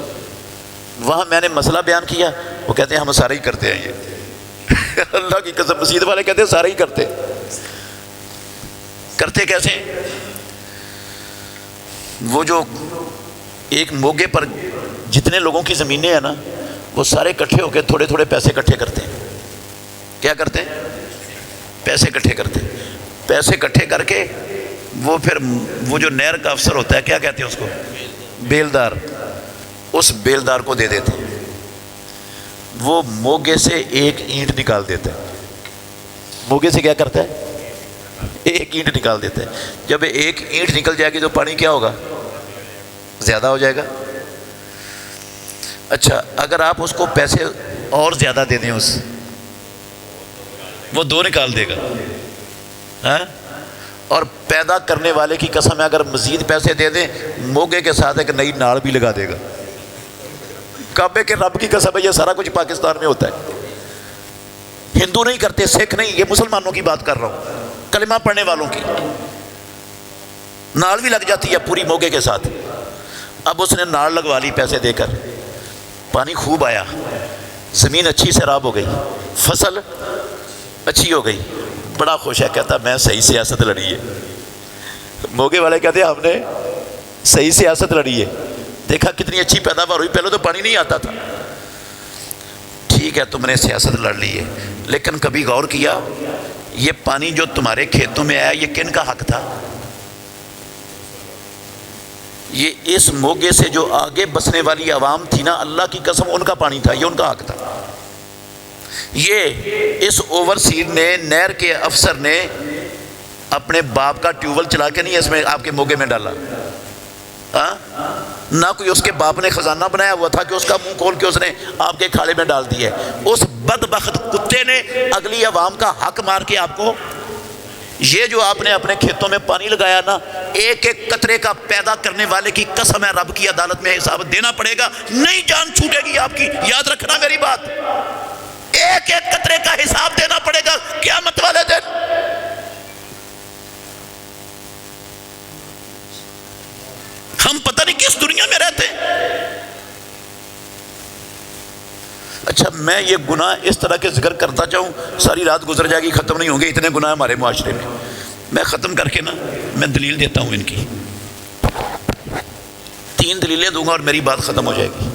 وہاں میں نے مسئلہ بیان کیا، وہ کہتے ہیں ہم سارے ہی کرتے ہیں یہ اللہ کی قسم، مسجد والے کہتے ہیں سارے ہی کرتے کیسے؟ وہ جو ایک موگے پر جتنے لوگوں کی زمینیں ہیں نا وہ سارے اکٹھے ہو کے تھوڑے تھوڑے پیسے اکٹھے کرتے ہیں۔ کیا کرتے ہیں؟ پیسے اکٹھے کرتے ہیں۔ پیسے اکٹھے کر کے وہ پھر وہ جو نہر کا افسر ہوتا ہے، کیا کہتے ہیں اس کو؟ بیلدار، اس بیلدار کو دے دیتے ہیں۔ وہ موگے سے ایک اینٹ نکال دیتا ہے۔ موگے سے کیا کرتا ہے؟ ایک اینٹ نکال دیتا ہے۔ جب ایک اینٹ نکل جائے گی تو پانی کیا ہوگا؟ زیادہ ہو جائے گا۔ اچھا، اگر آپ اس کو پیسے اور زیادہ دے دیں، وہ 2 نکال دے گا، ہاں؟ اور پیدا کرنے والے کی قسم ہے اگر مزید پیسے دے دیں، موگے کے ساتھ ایک نئی ناڑ بھی لگا دے گا۔ کعبے کے رب کی قسم ہے، یہ سارا کچھ پاکستان میں ہوتا ہے۔ ہندو نہیں کرتے، سکھ نہیں، یہ مسلمانوں کی بات کر رہا ہوں، کلمہ پڑھنے والوں کی۔ ناڑ بھی لگ جاتی ہے پوری موگے کے ساتھ۔ اب اس نے ناڑ لگوا لی پیسے دے کر، پانی خوب آیا، زمین اچھی سیراب ہو گئی، فصل اچھی ہو گئی، بڑا خوش ہے، کہتا میں صحیح سیاست لڑی ہے۔ موگے والے کہتے ہیں ہم نے صحیح سیاست لڑی ہے، دیکھا کتنی اچھی پیداوار ہوئی، پہلے تو پانی نہیں آتا تھا۔ ٹھیک ہے، تم نے سیاست لڑ لی ہے، لیکن کبھی غور کیا یہ پانی جو تمہارے کھیتوں میں آیا یہ کن کا حق تھا؟ یہ اس موگے سے جو آگے بسنے والی عوام تھی نا، اللہ کی قسم ان کا پانی تھا، یہ ان کا حق تھا۔ یہ اس اوورسیر نے، نہر کے افسر نے اپنے باپ کا ٹیوب ویل چلا کے نہیں اس میں آپ کے موگے میں ڈالا، ہاں؟ نہ کوئی اس کے باپ نے خزانہ بنایا ہوا تھا کہ اس کا منہ کھول کے اس نے آپ کے کھاڑے میں ڈال دیا ہے۔ اس بدبخت کتے نے اگلی عوام کا حق مار کے آپ کو، یہ جو آپ نے اپنے کھیتوں میں پانی لگایا نا، ایک ایک قطرے کا پیدا کرنے والے کی قسم ہے رب کی عدالت میں حساب دینا پڑے گا، نہیں جان چھوٹے گی آپ کی، یاد رکھنا میری بات، ایک ایک قطرے کا حساب دینا پڑے گا قیامت والے دن۔ ہم پتہ نہیں کس دنیا میں رہتے ہیں۔ اچھا، میں یہ گناہ اس طرح کے ذکر کرتا چاہوں، ساری رات گزر جائے گی، ختم نہیں ہوں گے، اتنے گناہ ہمارے معاشرے میں۔ میں ختم کر کے نا میں دلیل دیتا ہوں ان کی، 3 دلیلیں دوں گا اور میری بات ختم ہو جائے گی۔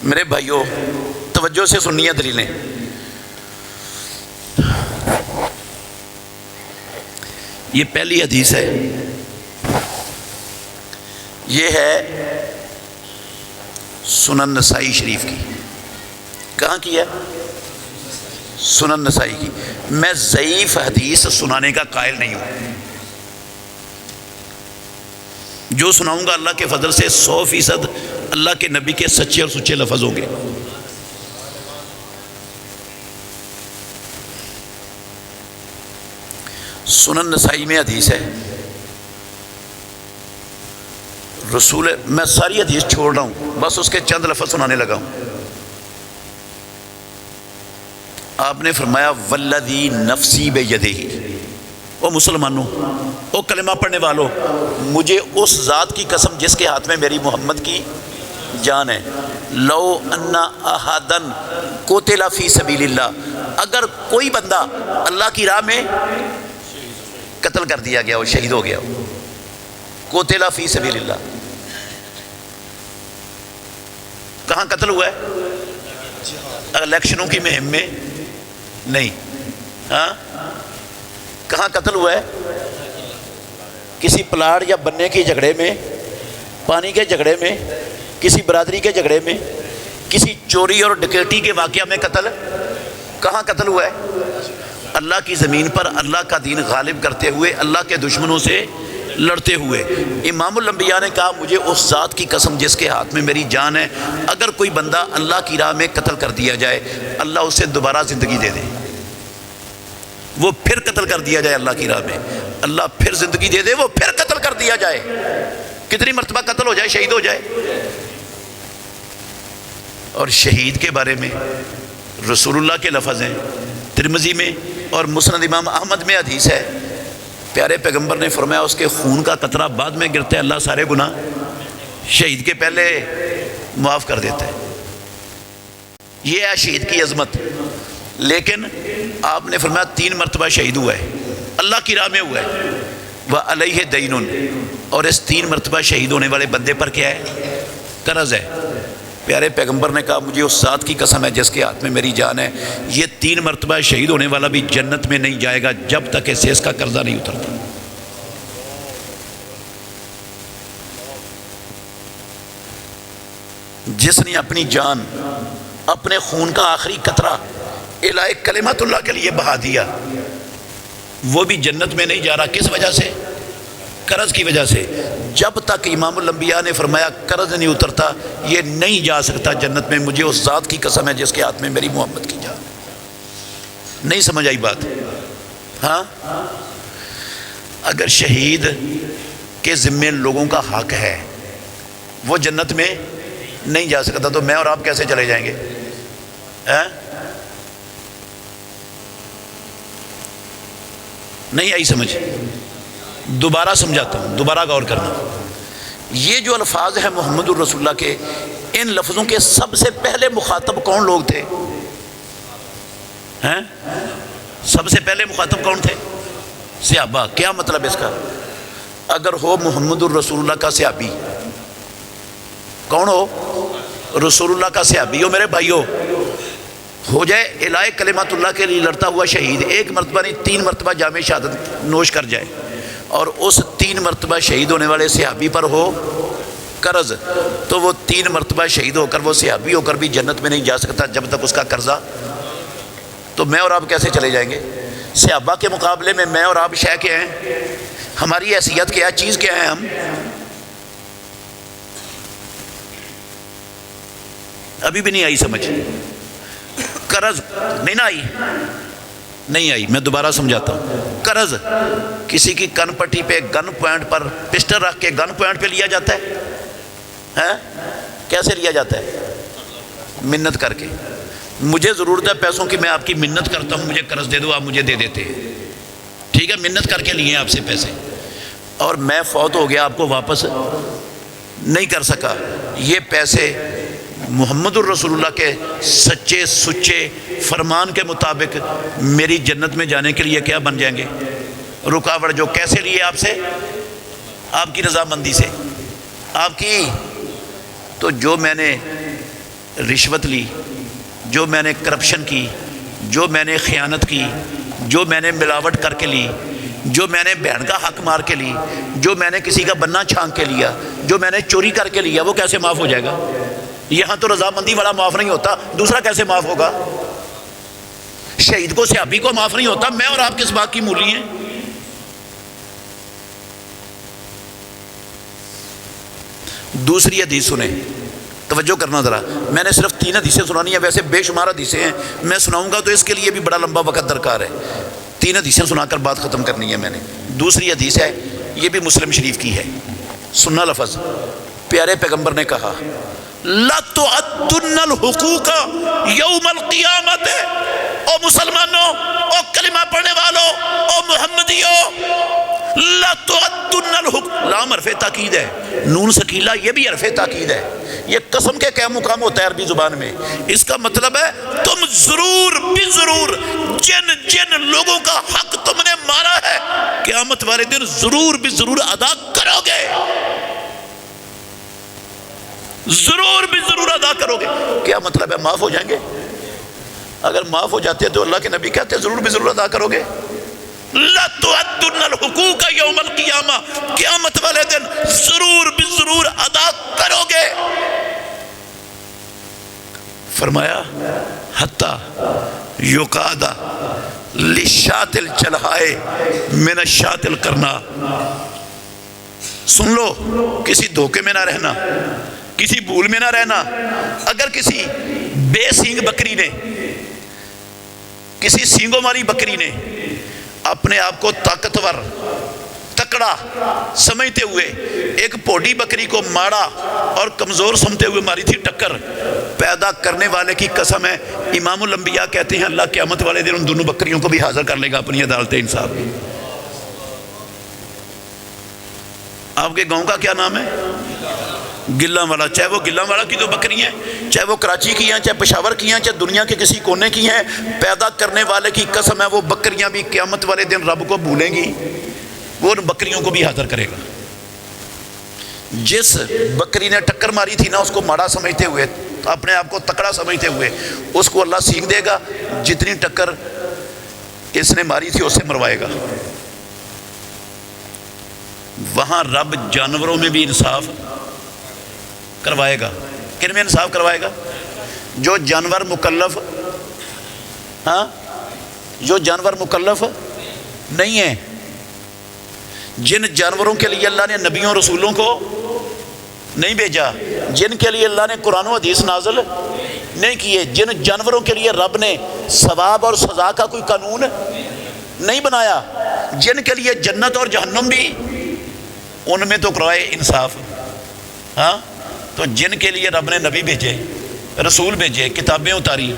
میرے بھائیوں توجہ سے سننی ہے دلیلیں۔ یہ پہلی حدیث ہے، یہ ہے سنن نسائی شریف کی. کہاں کی ہے؟ سنن نسائی کی. میں ضعیف حدیث سنانے کا قائل نہیں ہوں. جو سناؤں گا اللہ کے فضل سے 100% اللہ کے نبی کے سچے اور سچے لفظ ہوں گے. سنن نسائی میں حدیث ہے رسول، میں ساری حدیث چھوڑ رہا ہوں، بس اس کے چند لفظ سنانے لگا ہوں. آپ نے فرمایا والذی نفسی بیدہ، او مسلمانوں، او کلمہ پڑھنے والوں، مجھے اس ذات کی قسم جس کے ہاتھ میں میری محمد کی جان ہے، لو ان احدن قتل فی سبیل اللہ، اگر کوئی بندہ اللہ کی راہ میں قتل کر دیا گیا ہو، شہید ہو گیا ہو، قتل فی سبیل اللہ. کہاں قتل ہوا ہے؟ الیکشنوں کی مہم میں نہیں. ہاں کہاں قتل ہوا ہے؟ کسی پلاٹ یا بننے کے جھگڑے میں، پانی کے جھگڑے میں، کسی برادری کے جھگڑے میں، کسی چوری اور ڈکیتی کے واقعہ میں قتل. کہاں قتل ہوا ہے؟ اللہ کی زمین پر اللہ کا دین غالب کرتے ہوئے، اللہ کے دشمنوں سے لڑتے ہوئے. امام الانبیاء نے کہا مجھے اس ذات کی قسم جس کے ہاتھ میں میری جان ہے، اگر کوئی بندہ اللہ کی راہ میں قتل کر دیا جائے، اللہ اسے دوبارہ زندگی دے دے. وہ پھر قتل کر دیا جائے اللہ کی راہ میں، اللہ پھر زندگی دے دے، وہ پھر قتل کر دیا جائے. کتنی مرتبہ قتل ہو جائے، شہید ہو جائے. اور شہید کے بارے میں رسول اللہ کے لفظ ہیں، ترمذی میں اور مسند امام احمد میں حدیث ہے. پیارے پیغمبر نے فرمایا اس کے خون کا قطرہ بعد میں گرتا ہے، اللہ سارے گناہ شہید کے پہلے معاف کر دیتا ہے. یہ ہے شہید کی عظمت. لیکن آپ نے فرمایا 3 مرتبہ شہید ہوا ہے، اللہ کی راہ میں ہوا ہے. وعلیہ دین، اور اس 3 مرتبہ شہید ہونے والے بندے پر کیا ہے؟ قرض ہے. پیارے پیغمبر نے کہا مجھے اس ذات کی قسم ہے جس کے ہاتھ میں میری جان ہے، یہ 3 مرتبہ شہید ہونے والا بھی جنت میں نہیں جائے گا جب تک اسے اس کا قرضہ نہیں اترتا. جس نے اپنی جان، اپنے خون کا آخری قطرہ الہ کلمت اللہ کے لیے بہا دیا، وہ بھی جنت میں نہیں جا رہا. کس وجہ سے؟ قرض کی وجہ سے. جب تک امام الانبیاء نے فرمایا قرض نہیں اترتا، یہ نہیں جا سکتا جنت میں. مجھے اس ذات کی قسم ہے جس کے ہاتھ میں میری محمد کی جان. نہیں سمجھ آئی بات؟ ہاں اگر شہید کے ذمے لوگوں کا حق ہے، وہ جنت میں نہیں جا سکتا، تو میں اور آپ کیسے چلے جائیں گے؟ نہیں آئی سمجھ؟ دوبارہ سمجھاتا ہوں، دوبارہ غور کرنا. یہ جو الفاظ ہیں محمد الرسول اللہ کے، ان لفظوں کے سب سے پہلے مخاطب کون لوگ تھے؟ سب سے پہلے مخاطب کون تھے؟ صحابہ. کیا مطلب اس کا؟ اگر ہو محمد الرسول اللہ کا صحابی، کون ہو؟ رسول اللہ کا صحابی ہو میرے بھائیو، ہو جائے الہ کلمت اللہ کے لیے لڑتا ہوا شہید، 1 مرتبہ نہیں 3 مرتبہ جامع شہادت نوش کر جائے، اور اس 3 مرتبہ شہید ہونے والے صحابی پر ہو قرض، تو وہ 3 مرتبہ شہید ہو کر، وہ صحابی ہو کر بھی جنت میں نہیں جا سکتا جب تک اس کا قرضہ. تو میں اور آپ کیسے چلے جائیں گے؟ صحابہ کے مقابلے میں میں اور آپ شے کیا ہیں؟ ہماری حیثیت کیا ہے؟ چیز کیا ہے؟ ہم ابھی بھی نہیں آئی سمجھ؟ قرض نہیں نہ آئی؟ نہیں آئی. میں دوبارہ سمجھاتا ہوں. قرض کسی کی کن پٹی پہ گن پوائنٹ پر پسٹل رکھ کے گن پوائنٹ پہ لیا جاتا ہے. کیسے لیا جاتا ہے؟ منت کر کے. مجھے ضرورت ہے پیسوں کی، میں آپ کی منت کرتا ہوں، مجھے قرض دے دو، آپ مجھے دے دیتے ہیں. ٹھیک ہے، منت کر کے لیے آپ سے پیسے، اور میں فوت ہو گیا، آپ کو واپس نہیں کر سکا. یہ پیسے محمد الرسول اللہ کے سچے سچے فرمان کے مطابق میری جنت میں جانے کے لیے کیا بن جائیں گے؟ رکاوٹ. جو کیسے لیے آپ سے؟ آپ کی رضامندی سے. آپ کی تو جو میں نے رشوت لی، جو میں نے کرپشن کی، جو میں نے خیانت کی، جو میں نے ملاوٹ کر کے لی، جو میں نے بہن کا حق مار کے لی، جو میں نے کسی کا بننا چھانک کے لیا، جو میں نے چوری کر کے لیا، وہ کیسے معاف ہو جائے گا؟ یہاں تو رضامندی والا معاف نہیں ہوتا، دوسرا کیسے معاف ہوگا؟ شہید کو، صحابی کو معاف نہیں ہوتا، میں اور آپ کس بات کی مولی ہیں؟ دوسری حدیث سنیں، توجہ کرنا ذرا، میں نے صرف 3 حدیثیں سنانی ہیں، ویسے بے شمار حدیثیں ہیں، میں سناؤں گا تو اس کے لیے بھی بڑا لمبا وقت درکار ہے، 3 حدیثیں سنا کر بات ختم کرنی ہے میں نے۔ دوسری حدیث ہے، یہ بھی مسلم شریف کی ہے، سننا لفظ، پیارے پیغمبر نے کہا لَتُعَدُّنَّ الْحُقُوقَ يَوْمَ الْقِيَامَةِ، او مسلمانوں، او کلمہ پڑھنے والوں، او محمدیوں، لَتُعَدُّنَّ الْحُقُوقَ، لام حرف تاکید ہے، نون سکیلہ یہ بھی حرف تاکید ہے، یہ قسم کے کیا مقام ہوتا ہے عربی زبان میں، اس کا مطلب ہے تم ضرور بھی ضرور جن لوگوں کا حق تم نے مارا ہے قیامت والے دن ضرور بھی ضرور ادا کرو گے، ضرور بھی ضرور ادا کرو گے۔ کیا مطلب ہے؟ معاف ہو جائیں گے؟ اگر معاف ہو جاتے ہیں تو اللہ کے نبی کہتے ہیں ضرور بھی ضرور ادا کرو گے۔ لَتُعَدُّنَّ الْحُقُوقَ يَوْمَ الْقِيَامَةِ، قیامت والے دن ضرور بھی ضرور ادا کرو گے۔ فرمایا حَتَّى يُقَادَ لِلشَّاةِ الْجَلْحَاءِ مِنَ الشَّاةِ الْقَرْنَاءِ، سن لو، کسی دھوکے میں نہ رہنا، کسی بھول میں نہ رہنا۔ اگر کسی بے سینگ بکری نے، کسی سینگوں والی بکری نے اپنے آپ کو طاقتور تکڑا سمجھتے ہوئے ایک پوڈی بکری کو ماڑا اور کمزور سمجھتے ہوئے ماری تھی ٹکر، پیدا کرنے والے کی قسم ہے، امام الانبیاء کہتے ہیں اللہ قیامت والے دن ان دونوں بکریوں کو بھی حاضر کر لے گا اپنی عدالت انصاف میں۔ آپ کے گاؤں کا کیا نام ہے؟ گلّاں والا، چاہے وہ گلّاں والا کی 2 بکریاں ہیں، چاہے وہ کراچی کی ہیں، چاہے پشاور کی ہیں، چاہے دنیا کے کسی کونے کی ہیں، پیدا کرنے والے کی قسم ہے وہ بکریاں بھی قیامت والے دن رب کو بھولیں گی، وہ ان بکریوں کو بھی حاضر کرے گا۔ جس بکری نے ٹکر ماری تھی نا، اس کو ماڑا سمجھتے ہوئے، اپنے آپ کو تکڑا سمجھتے ہوئے، اس کو اللہ سینگ دے گا، جتنی ٹکر اس نے ماری تھی اس سے مروائے گا۔ وہاں رب جانوروں میں بھی انصاف کروائے گا۔ کن میں انصاف کروائے گا؟ جو جانور مکلف، ہاں، جو جانور مکلف نہیں ہیں، جن جانوروں کے لیے اللہ نے نبیوں رسولوں کو نہیں بھیجا، جن کے لیے اللہ نے قرآن و حدیث نازل نہیں کیے، جن جانوروں کے لیے رب نے ثواب اور سزا کا کوئی قانون نہیں بنایا، جن کے لیے جنت اور جہنم بھی، ان میں تو کرائے انصاف۔ ہاں، تو جن کے لیے رب نے نبی بھیجے، رسول بھیجے، کتابیں اتاری،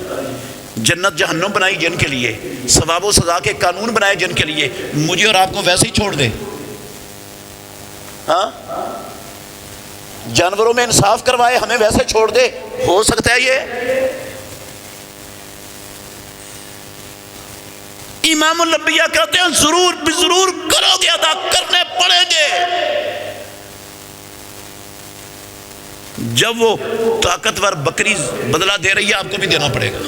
جنت جہنم بنائی جن کے لیے، ثواب و سزا کے قانون بنائے جن کے لیے، مجھے اور آپ کو ویسے ہی چھوڑ دے؟ ہاں، جانوروں میں انصاف کروائے ہمیں ویسے چھوڑ دے؟ ہو سکتا ہے یہ؟ امام الانبیاء کہتے ہیں ضرور بھی ضرور کرو گے، ادا کرنے پڑیں گے۔ جب وہ طاقتور بکری بدلہ دے رہی ہے، آپ کو بھی دینا پڑے گا۔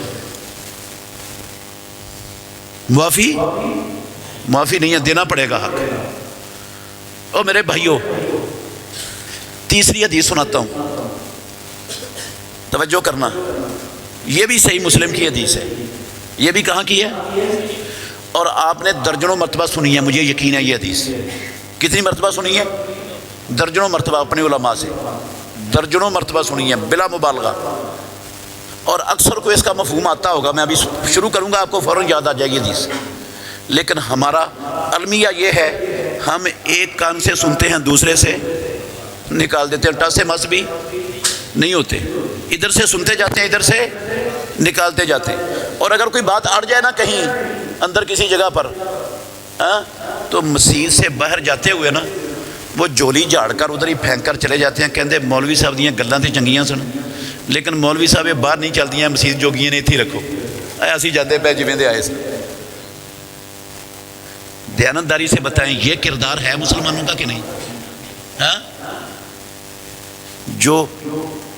معافی نہیں ہے، دینا پڑے گا حق۔ اور میرے بھائیوں، تیسری حدیث سناتا ہوں، توجہ کرنا، یہ بھی صحیح مسلم کی حدیث ہے، یہ بھی کہاں کی ہے؟ اور آپ نے درجنوں مرتبہ سنی ہے، مجھے یقین ہے یہ حدیث۔ کتنی مرتبہ سنی ہے؟ درجنوں مرتبہ، اپنے علماء سے درجنوں مرتبہ سنی ہے بلا مبالغہ، اور اکثر کو اس کا مفہوم آتا ہوگا۔ میں ابھی شروع کروں گا، آپ کو فوراً یاد آ جائے گی حدیث، لیکن ہمارا المیہ یہ ہے، ہم ایک کان سے سنتے ہیں، دوسرے سے نکال دیتے ہیں، ٹس مس بھی نہیں ہوتے، ادھر سے سنتے جاتے ہیں، ادھر سے نکالتے جاتے ہیں، اور اگر کوئی بات اڑ جائے نا کہیں اندر کسی جگہ پر، تو مسجد سے باہر جاتے ہوئے نا وہ جولی جھاڑ کر ادھر ہی پھینک کر چلے جاتے ہیں، کہتے مولوی صاحب دیاں گلاں تے چنگیاں سن، لیکن مولوی صاحب یہ باہر نہیں چلتی ہیں، مسجد جوگیاں نے اتھی رکھو، ایسی جاتے پہ جویں دے آئے سن۔ دیانتداری سے بتائیں یہ کردار ہے مسلمانوں کا کہ نہیں؟ ہاں، جو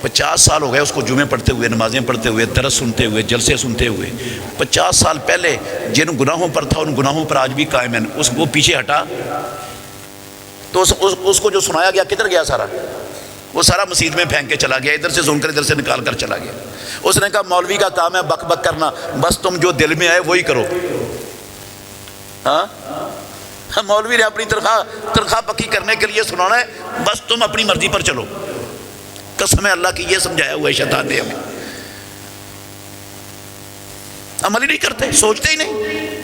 50 سال ہو گئے اس کو جمعے پڑھتے ہوئے، نمازیں پڑھتے ہوئے، درس سنتے ہوئے، جلسے سنتے ہوئے، 50 سال پہلے جن گناہوں پر تھا ان گناہوں پر آج بھی قائم ہے، اس وہ پیچھے ہٹا تو اس کو جو سنایا گیا کدھر گیا سارا؟ وہ سارا مسجد میں پھینک کے چلا گیا، ادھر سے سن کر ادھر سے نکال کر چلا گیا۔ اس نے کہا مولوی کا کام ہے بک بک کرنا، بس تم جو دل میں آئے وہی کرو۔ ہاں مولوی نے اپنی تنخواہ پکی کرنے کے لیے سنانا ہے، بس تم اپنی مرضی پر چلو۔ قسم ہے اللہ کی یہ سمجھایا ہوا ہے شیطان نے ہمیں، عمل ہی نہیں کرتے، سوچتے ہی نہیں۔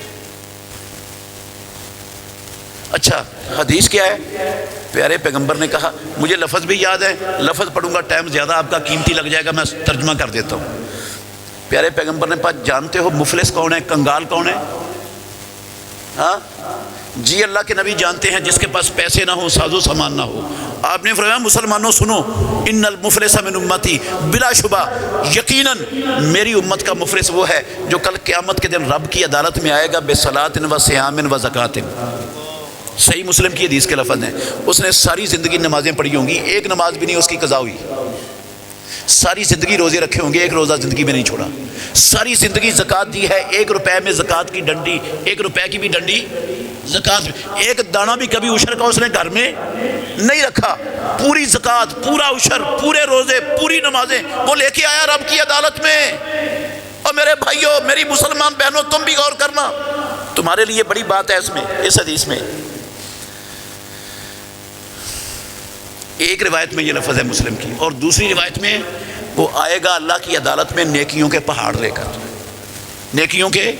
اچھا حدیث کیا ہے؟ پیارے پیغمبر نے کہا، مجھے لفظ بھی یاد ہے، لفظ پڑھوں گا ٹائم زیادہ آپ کا قیمتی لگ جائے گا، میں ترجمہ کر دیتا ہوں۔ پیارے پیغمبر نے کہا جانتے ہو مفلس کون ہے، کنگال کون ہے؟ ہاں جی اللہ کے نبی جانتے ہیں، جس کے پاس پیسے نہ ہو، ساز و سامان نہ ہو۔ آپ نے فرمایا مسلمانوں سنو، ان المفلس من امتی، بلا شبہ یقیناً میری امت کا مفلس وہ ہے جو کل قیامت کے دن رب کی عدالت میں آئے گا بصلاۃ و صیام و زکوٰۃ۔ صحیح مسلم کی حدیث کے لفظ ہیں، اس نے ساری زندگی نمازیں پڑھی ہوں گی، ایک نماز بھی نہیں اس کی قضا ہوئی، ساری زندگی روزے رکھے ہوں گے، ایک روزہ زندگی میں نہیں چھوڑا، ساری زندگی زکوٰۃ دی ہے، 1 روپے میں زکوٰۃ کی ڈنڈی، 1 روپے کی بھی ڈنڈی زکوٰۃ میں، ایک دانہ بھی کبھی عشر کا اس نے گھر میں نہیں رکھا، پوری زکوٰۃ، پورا عشر، پورے روزے، پوری نمازیں وہ لے کے آیا رب کی عدالت میں۔ اور میرے بھائیوں، میری مسلمان بہنوں، تم بھی غور کرنا، تمہارے لیے بڑی بات ہے اس میں، اس حدیث میں۔ ایک روایت میں یہ لفظ ہے مسلم کی، اور دوسری روایت میں وہ آئے گا اللہ کی عدالت میں نیکیوں کے پہاڑ لے کر، نیکیوں کے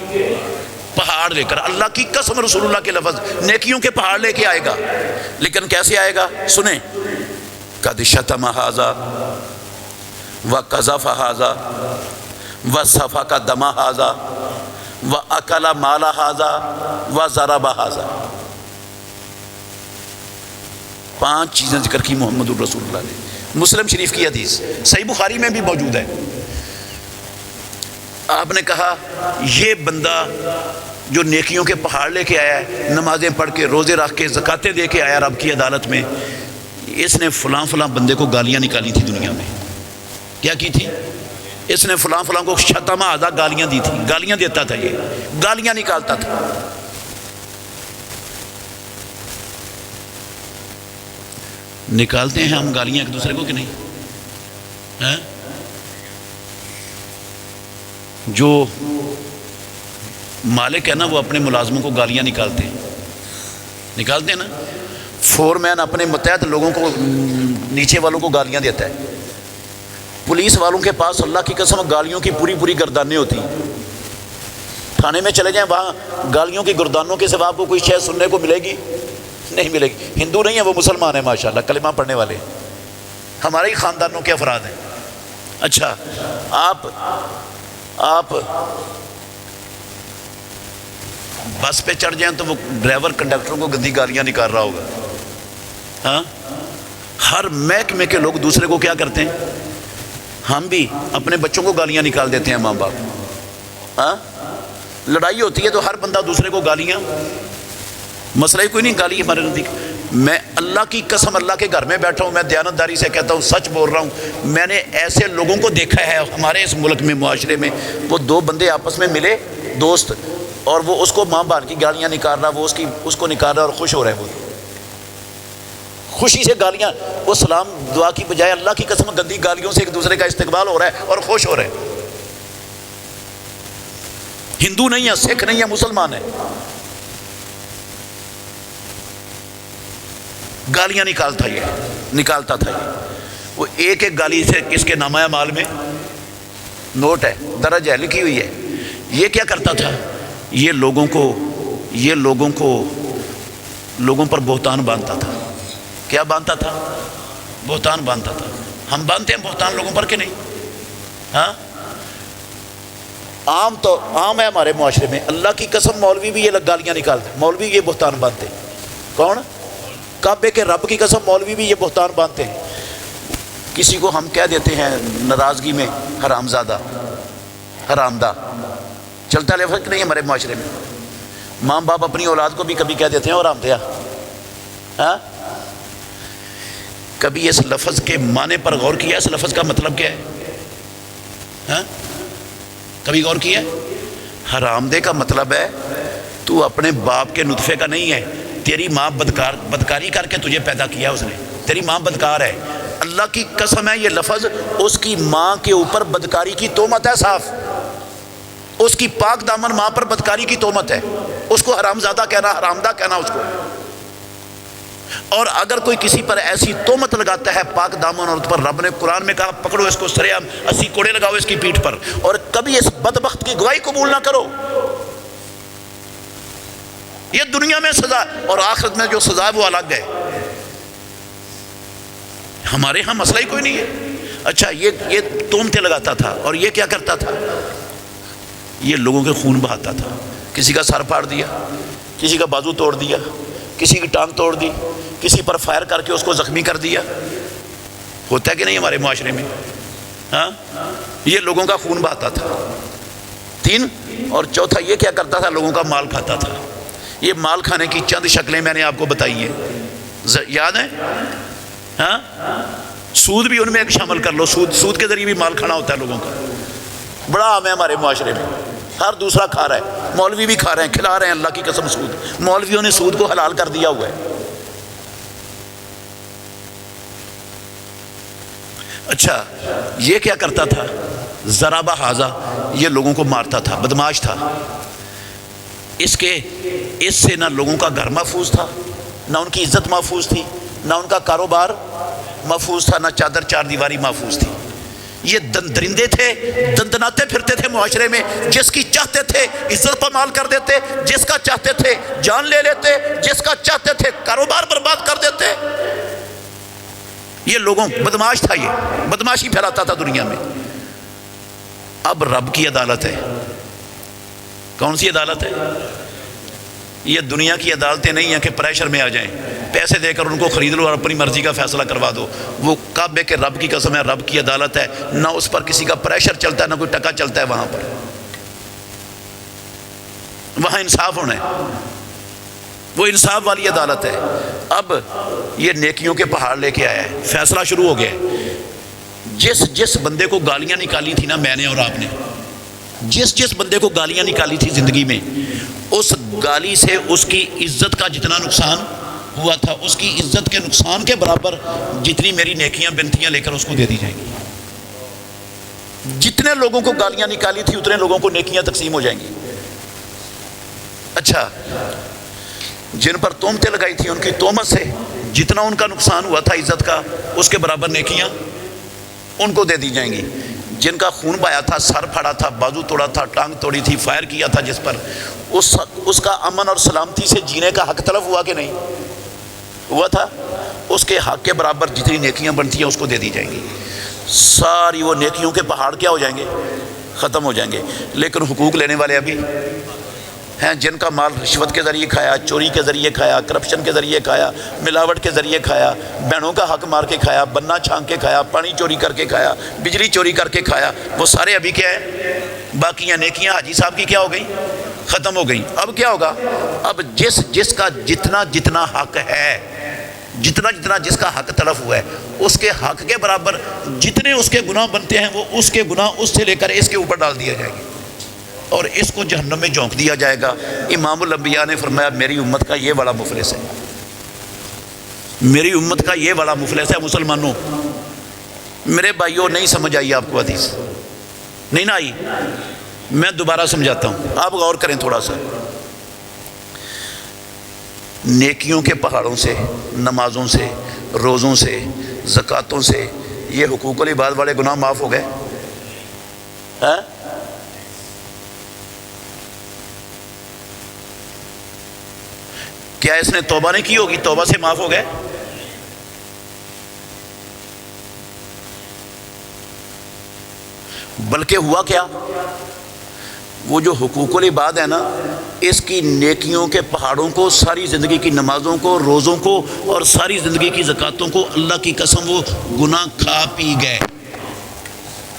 پہاڑ لے کر، اللہ کی قسم رسول اللہ کے لفظ، نیکیوں کے پہاڑ لے کے آئے گا۔ لیکن کیسے آئے گا سنیں، قد شتم ھذا وقذف ھذا وسفک دم ھذا واکل مال ھذا وضرب ھذا۔ 5 چیزیں ذکر کی محمد الرسول اللہ نے، مسلم شریف کی حدیث، صحیح بخاری میں بھی موجود ہے۔ آپ نے کہا یہ بندہ جو نیکیوں کے پہاڑ لے کے آیا ہے، نمازیں پڑھ کے، روزے رکھ کے، زکاتیں دے کے آیا رب کی عدالت میں، اس نے فلاں فلاں بندے کو گالیاں نکالی تھی دنیا میں۔ کیا کی تھی؟ اس نے فلاں فلاں کو شتم ھذا، گالیاں دی تھی، گالیاں دیتا تھا، یہ گالیاں نکالتا تھا۔ نکالتے ہیں ہم گالیاں ایک دوسرے کو کہ نہیں؟ جو مالک ہے نا وہ اپنے ملازموں کو گالیاں نکالتے ہیں نا، فور مین اپنے متحد لوگوں کو، نیچے والوں کو گالیاں دیتا ہے۔ پولیس والوں کے پاس اللہ کی قسم گالیوں کی پوری گردانیں ہوتی ہیں، تھانے میں چلے جائیں وہاں گالیوں کی گردانوں کے سوا آپ کو کوئی شے سننے کو ملے گی؟ نہیں ملے گی۔ ہندو نہیں ہے وہ، مسلمان ہے ماشاءاللہ، کلمہ پڑھنے والے، ہمارے ہی خاندانوں کے افراد ہیں۔ اچھا آپ بس پہ چڑھ جائیں تو وہ ڈرائیور کنڈکٹر کو گندی گالیاں نکال رہا ہوگا۔ ہاں ہر محکمے کے لوگ دوسرے کو کیا کرتے ہیں؟ ہم بھی اپنے بچوں کو گالیاں نکال دیتے ہیں، ماں باپ۔ ہاں لڑائی ہوتی ہے تو ہر بندہ دوسرے کو گالیاں، مسئلہ ہی کوئی نہیں، گالی ہمارے نزدیک۔ میں اللہ کی قسم اللہ کے گھر میں بیٹھا ہوں، میں دیانتداری سے کہتا ہوں، سچ بول رہا ہوں، میں نے ایسے لوگوں کو دیکھا ہے ہمارے اس ملک میں، معاشرے میں، وہ 2 بندے آپس میں ملے دوست، اور وہ اس کو ماں باپ کی گالیاں نکال رہا، وہ اس کو نکال رہا اور خوش ہو رہا ہے، وہ خوشی سے گالیاں، وہ سلام دعا کی بجائے اللہ کی قسم گندی گالیوں سے ایک دوسرے کا استقبال ہو رہا ہے اور خوش ہو رہے ہیں۔ ہندو نہیں ہے، سکھ نہیں ہے، مسلمان ہے، گالیاں نکالتا تھا یہ۔ وہ ایک گالی سے اس کے نامہ اعمال میں نوٹ ہے، درج ہے، لکھی ہوئی ہے۔ یہ کیا کرتا تھا؟ یہ لوگوں پر بہتان باندھتا تھا۔ کیا باندھتا تھا؟ بہتان باندھتا تھا۔ ہم باندھتے ہیں بہتان لوگوں پر کہ نہیں؟ ہاں عام ہے ہمارے معاشرے میں، اللہ کی قسم مولوی بھی یہ گالیاں نکالتے، مولوی یہ بہتان باندھتے۔ کون؟ کعبے کے رب کی قسم مولوی بھی یہ بہتان باندھتے ہیں۔ کسی کو ہم کہہ دیتے ہیں ناراضگی میں حرامزادہ، حرامدہ، چلتا ہے لفظ نہیں ہمارے معاشرے میں۔ ماں باپ اپنی اولاد کو بھی کبھی کہہ دیتے ہیں حرامدیا۔ ہاں کبھی اس لفظ کے معنی پر غور کیا؟ اس لفظ کا مطلب کیا ہے؟ ہاں کبھی غور کیا؟ حرام دہ کا مطلب ہے تو اپنے باپ کے نطفے کا نہیں ہے، تیری ماں بدکاری کر کے تجھے پیدا کیا اس نے، تیری ماں بدکار ہے۔ اللہ کی قسم ہے یہ لفظ اس کی ماں کے اوپر بدکاری کی تہمت ہے، صاف اس کی پاک دامن ماں پر بدکاری کی تہمت ہے، اس کو حرامزادہ کہنا، حرامدہ کہنا اس کو۔ اور اگر کوئی کسی پر ایسی تہمت لگاتا ہے پاک دامن عورت پر، رب نے قرآن میں کہا پکڑو اس کو سرعام 80 کوڑے لگاؤ اس کی پیٹھ پر، اور کبھی اس بدبخت کی گواہی قبول نہ کرو۔ یہ دنیا میں سزا، اور آخرت میں جو سزا ہے وہ الگ ہے۔ ہمارے ہاں مسئلہ ہی کوئی نہیں ہے۔ اچھا یہ تہمتیں لگاتا تھا، اور یہ کیا کرتا تھا؟ یہ لوگوں کے خون بہاتا تھا، کسی کا سر پھاڑ دیا، کسی کا بازو توڑ دیا، کسی کی ٹانگ توڑ دی، کسی پر فائر کر کے اس کو زخمی کر دیا۔ ہوتا ہے کہ نہیں ہمارے معاشرے میں؟ ہاں یہ لوگوں کا خون بہاتا تھا۔ 3 اور چوتھا یہ کیا کرتا تھا؟ لوگوں کا مال کھاتا تھا۔ یہ مال کھانے کی چند شکلیں میں نے آپ کو بتائی ہیں، یاد ہیں؟ ہاں سود بھی ان میں ایک شامل کر لو، سود کے ذریعے بھی مال کھانا ہوتا ہے لوگوں کا، بڑا عام ہے ہمارے معاشرے میں، ہر دوسرا کھا رہا ہے، مولوی بھی کھا رہے ہیں، کھلا رہے ہیں اللہ کی قسم سود، مولویوں نے سود کو حلال کر دیا ہوا ہے۔ اچھا یہ کیا کرتا تھا؟ ضربہ حاضہ، یہ لوگوں کو مارتا تھا، بدماش تھا۔ اس سے نہ لوگوں کا گھر محفوظ تھا، نہ ان کی عزت محفوظ تھی، نہ ان کا کاروبار محفوظ تھا، نہ چادر چار دیواری محفوظ تھی۔ یہ درندے تھے، دندناتے پھرتے تھے معاشرے میں، جس کی چاہتے تھے عزت پامال کر دیتے، جس کا چاہتے تھے جان لے لیتے، جس کا چاہتے تھے کاروبار برباد کر دیتے۔ یہ لوگوں بدماش تھا، یہ بدماشی پھیلاتا تھا دنیا میں۔ اب رب کی عدالت ہے۔ کون سی عدالت ہے؟ یہ دنیا کی عدالتیں نہیں ہیں کہ پریشر میں آ جائیں، پیسے دے کر ان کو خرید لو اور اپنی مرضی کا فیصلہ کروا دو۔ وہ کعبے کے رب کی قسم ہے، رب کی عدالت ہے، نہ اس پر کسی کا پریشر چلتا ہے، نہ کوئی ٹکا چلتا ہے وہاں پر۔ وہاں انصاف ہونا ہے، وہ انصاف والی عدالت ہے۔ اب یہ نیکیوں کے پہاڑ لے کے آیا ہے، فیصلہ شروع ہو گیا ہے۔ جس بندے کو گالیاں نکالی تھی نا میں نے اور آپ نے، جس بندے کو گالیاں نکالی تھی زندگی میں، اس گالی سے اس کی عزت کا جتنا نقصان ہوا تھا، اس کی عزت کے نقصان کے برابر جتنی میری نیکیاں بنتیاں لے کر اس کو دے دی جائیں گی۔ جتنے لوگوں کو گالیاں نکالی تھی اتنے لوگوں کو نیکیاں تقسیم ہو جائیں گی۔ اچھا جن پر تہمتیں لگائی تھی ان کی تہمت سے جتنا ان کا نقصان ہوا تھا عزت کا، اس کے برابر نیکیاں ان کو دے دی جائیں گی۔ جن کا خون بہایا تھا، سر پھاڑا تھا، بازو توڑا تھا، ٹانگ توڑی تھی، فائر کیا تھا جس پر، اس کا امن اور سلامتی سے جینے کا حق تلف ہوا کہ نہیں ہوا تھا؟ اس کے حق کے برابر جتنی نیکیاں بنتی ہیں اس کو دے دی جائیں گی۔ ساری وہ نیکیوں کے پہاڑ کیا ہو جائیں گے؟ ختم ہو جائیں گے۔ لیکن حقوق لینے والے ابھی ہیں، جن کا مال رشوت کے ذریعے کھایا، چوری کے ذریعے کھایا، کرپشن کے ذریعے کھایا، ملاوٹ کے ذریعے کھایا، بہنوں کا حق مار کے کھایا، بننا چھان کے کھایا، پانی چوری کر کے کھایا، بجلی چوری کر کے کھایا، وہ سارے ابھی کیا ہے؟ باقی ہیں۔ نیکیاں حاجی صاحب کی کیا ہو گئی؟ ختم ہو گئی۔ اب کیا ہوگا؟ اب جس کا جتنا حق ہے، جتنا جس کا حق تلف ہوا ہے، اس کے حق کے برابر جتنے اس کے گناہ بنتے ہیں وہ اس کے گناہ اس سے لے کر اس کے اوپر ڈال دیا جائے گا اور اس کو جہنم میں جھونک دیا جائے گا۔ امام الانبیاء نے فرمایا میری امت کا یہ بڑا مفلس ہے، میری امت کا یہ بڑا مفلس ہے۔ مسلمانوں میرے بھائیوں، نہیں سمجھ آئی آپ کو حدیث؟ نہیں نہ آئی؟ میں دوبارہ سمجھاتا ہوں، آپ غور کریں تھوڑا سا۔ نیکیوں کے پہاڑوں سے، نمازوں سے، روزوں سے، زکوٰۃوں سے یہ حقوق العباد والے گناہ معاف ہو گئے؟ ہاں کیا اس نے توبہ نہیں کی ہوگی؟ توبہ سے معاف ہو گئے؟ بلکہ ہوا کیا؟ وہ جو حقوق العباد ہے نا، اس کی نیکیوں کے پہاڑوں کو، ساری زندگی کی نمازوں کو، روزوں کو اور ساری زندگی کی زکوٰۃوں کو اللہ کی قسم وہ گناہ کھا پی گئے۔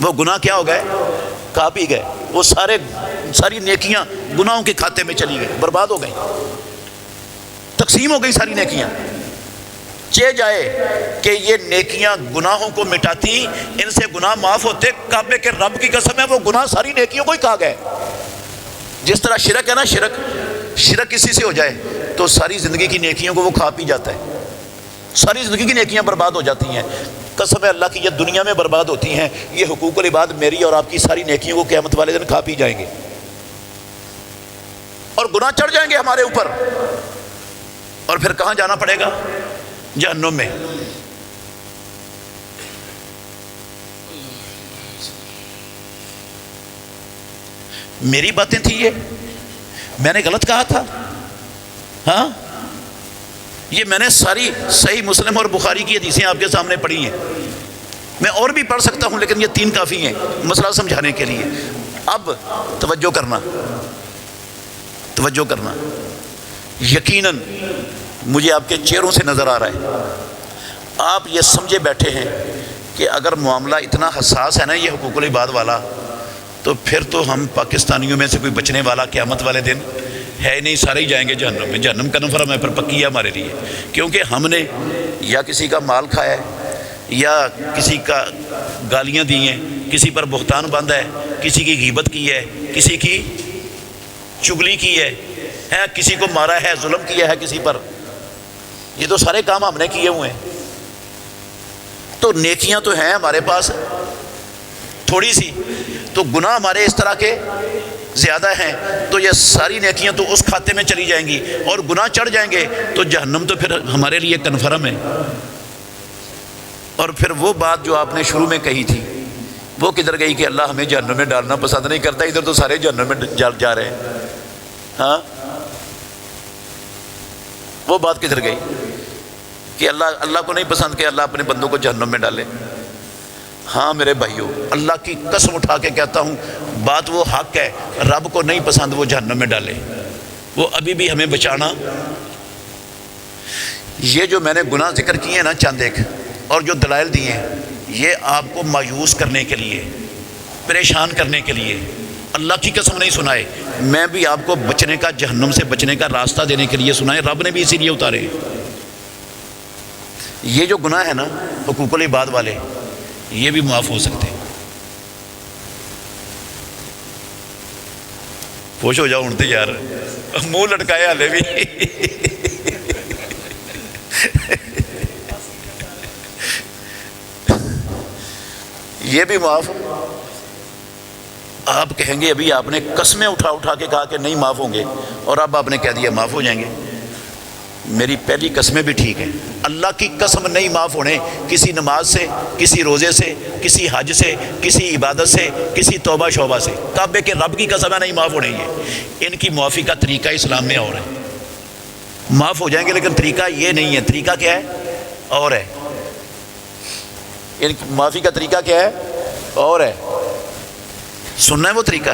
وہ گناہ کیا ہو گئے؟ کھا پی گئے۔ وہ ساری نیکیاں گناہوں کے کھاتے میں چلی گئی، برباد ہو گئی، تقسیم ہو گئی ساری نیکیاں۔ چہ جائے کہ یہ نیکیاں گناہوں کو مٹاتی، ان سے گناہ معاف ہوتے، کعبے کے رب کی قسم ہے وہ گناہ ساری نیکیوں کو ہی کہا گیا ہے۔ جس طرح شرک ہے نا، شرک کسی سے ہو جائے تو ساری زندگی کی نیکیوں کو وہ کھا پی جاتا ہے، ساری زندگی کی نیکیاں برباد ہو جاتی ہیں۔ قسم ہے اللہ کی، یہ دنیا میں برباد ہوتی ہیں، یہ حقوق العباد میری اور آپ کی ساری نیکیوں کو قیامت والے دن کھا پی جائیں گے اور گناہ چڑھ جائیں گے ہمارے اوپر، اور پھر کہاں جانا پڑے گا؟ جہنم میں۔ میری باتیں تھی یہ، میں نے غلط کہا تھا؟ ہاں، یہ میں نے ساری صحیح مسلم اور بخاری کی حدیثیں آپ کے سامنے پڑھی ہیں، میں اور بھی پڑھ سکتا ہوں لیکن یہ 3 کافی ہیں مسئلہ سمجھانے کے لیے۔ اب توجہ کرنا، یقیناً مجھے آپ کے چہروں سے نظر آ رہا ہے آپ یہ سمجھے بیٹھے ہیں کہ اگر معاملہ اتنا حساس ہے نا یہ حقوق العباد والا، تو پھر تو ہم پاکستانیوں میں سے کوئی بچنے والا قیامت والے دن ہے ہی نہیں، سارے ہی جائیں گے جہنم میں۔ جہنم کا نفرم ہے پھر پکی ہے ہمارے لیے، کیونکہ ہم نے یا کسی کا مال کھایا ہے، یا کسی کا گالیاں دی ہیں، کسی پر بہتان باندھا ہے، کسی کی غیبت کی ہے، کسی کی چغلی کی ہے، کسی کو مارا ہے، ظلم کیا ہے کسی پر۔ یہ تو سارے کام ہم نے کیے ہوئے ہیں، تو نیکیاں تو ہیں ہمارے پاس تھوڑی سی، تو گناہ ہمارے اس طرح کے زیادہ ہیں، تو یہ ساری نیکیاں تو اس کھاتے میں چلی جائیں گی، اور گناہ چڑھ جائیں گے تو جہنم تو پھر ہمارے لیے کنفرم ہے۔ اور پھر وہ بات جو آپ نے شروع میں کہی تھی وہ کدھر گئی کہ اللہ ہمیں جہنم میں ڈالنا پسند نہیں کرتا، ادھر تو سارے جہنم میں جا رہے ہیں۔ ہاں، وہ بات کدھر گئی کہ اللہ کو نہیں پسند کہ اللہ اپنے بندوں کو جہنم میں ڈالے؟ ہاں میرے بھائیوں، اللہ کی قسم اٹھا کے کہتا ہوں بات وہ حق ہے، رب کو نہیں پسند وہ جہنم میں ڈالے، وہ ابھی بھی ہمیں بچانا۔ یہ جو میں نے گناہ ذکر کیے ہیں نا چند ایک، اور جو دلائل دیے ہیں، یہ آپ کو مایوس کرنے کے لیے، پریشان کرنے کے لیے، اللہ کی قسم نہیں سنائے، میں بھی آپ کو بچنے کا، جہنم سے بچنے کا راستہ دینے کے لیے سنائے، رب نے بھی اسی لیے اتارے۔ یہ جو گناہ ہے نا حقوق العباد والے، یہ بھی معاف ہو سکتے ہیں۔ خوش ہو جاؤ اڑتے یار، منہ لٹکائے ہالے بھی۔ یہ بھی معاف، آپ کہیں گے ابھی آپ نے قسمیں اٹھا کے کہا کہ نہیں معاف ہوں گے، اور اب آپ نے کہہ دیا معاف ہو جائیں گے۔ میری پہلی قسمیں بھی ٹھیک ہیں، اللہ کی قسم نہیں معاف ہونے کسی نماز سے، کسی روزے سے، کسی حج سے، کسی عبادت سے، کسی توبہ شوبہ سے، کعبے کے رب کی قسم ہے نہیں معاف ہونے۔ یہ ان کی معافی کا طریقہ اسلام میں اور ہے، معاف ہو جائیں گے لیکن طریقہ یہ نہیں ہے۔ طریقہ کیا ہے؟ اور ہے۔ ان کی معافی کا طریقہ کیا ہے؟ اور ہے۔ سننا ہے وہ طریقہ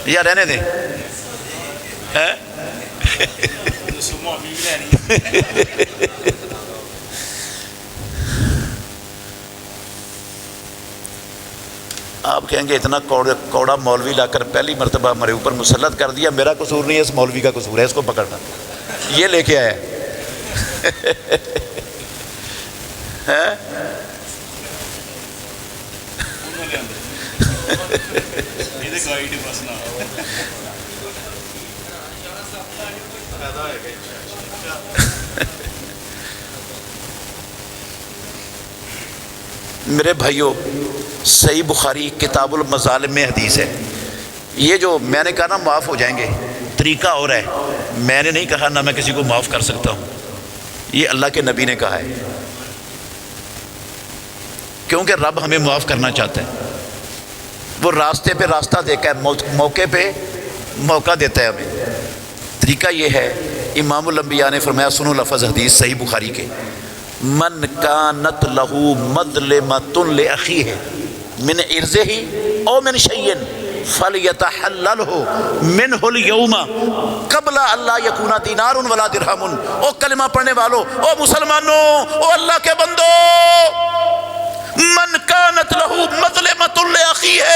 یا رہنے دیں؟ آپ کہیں گے اتنا کوڑا مولوی لا کر پہلی مرتبہ ہمارے اوپر مسلط کر دیا، میرا قصور نہیں ہے، اس مولوی کا قصور ہے، اس کو پکڑنا، یہ لے کے آیا ہے۔ میرے بھائیوں، صحیح بخاری کتاب المظالم میں حدیث ہے، یہ جو میں نے کہا نا معاف ہو جائیں گے، طریقہ اور ہے، میں نے نہیں کہا، نہ میں کسی کو معاف کر سکتا ہوں، یہ اللہ کے نبی نے کہا ہے، کیونکہ رب ہمیں معاف کرنا چاہتا ہے، وہ راستے پہ راستہ دیکھا ہے، موقع پہ موقع دیتا ہے ہمیں۔ طریقہ یہ ہے، امام الانبیاء نے فرمایا، سنو لفظ حدیث صحیح بخاری کے، من کانت لہو مظلمۃ لاخیہ من عرضہ او من شیء فلیتحللہ منہ اليوم قبل اللہ یکون دینار ولا درہم۔ او کلمہ پڑھنے والو، او مسلمانوں، او اللہ کے بندو، من کانت لہو مظلمۃ لاخیہ،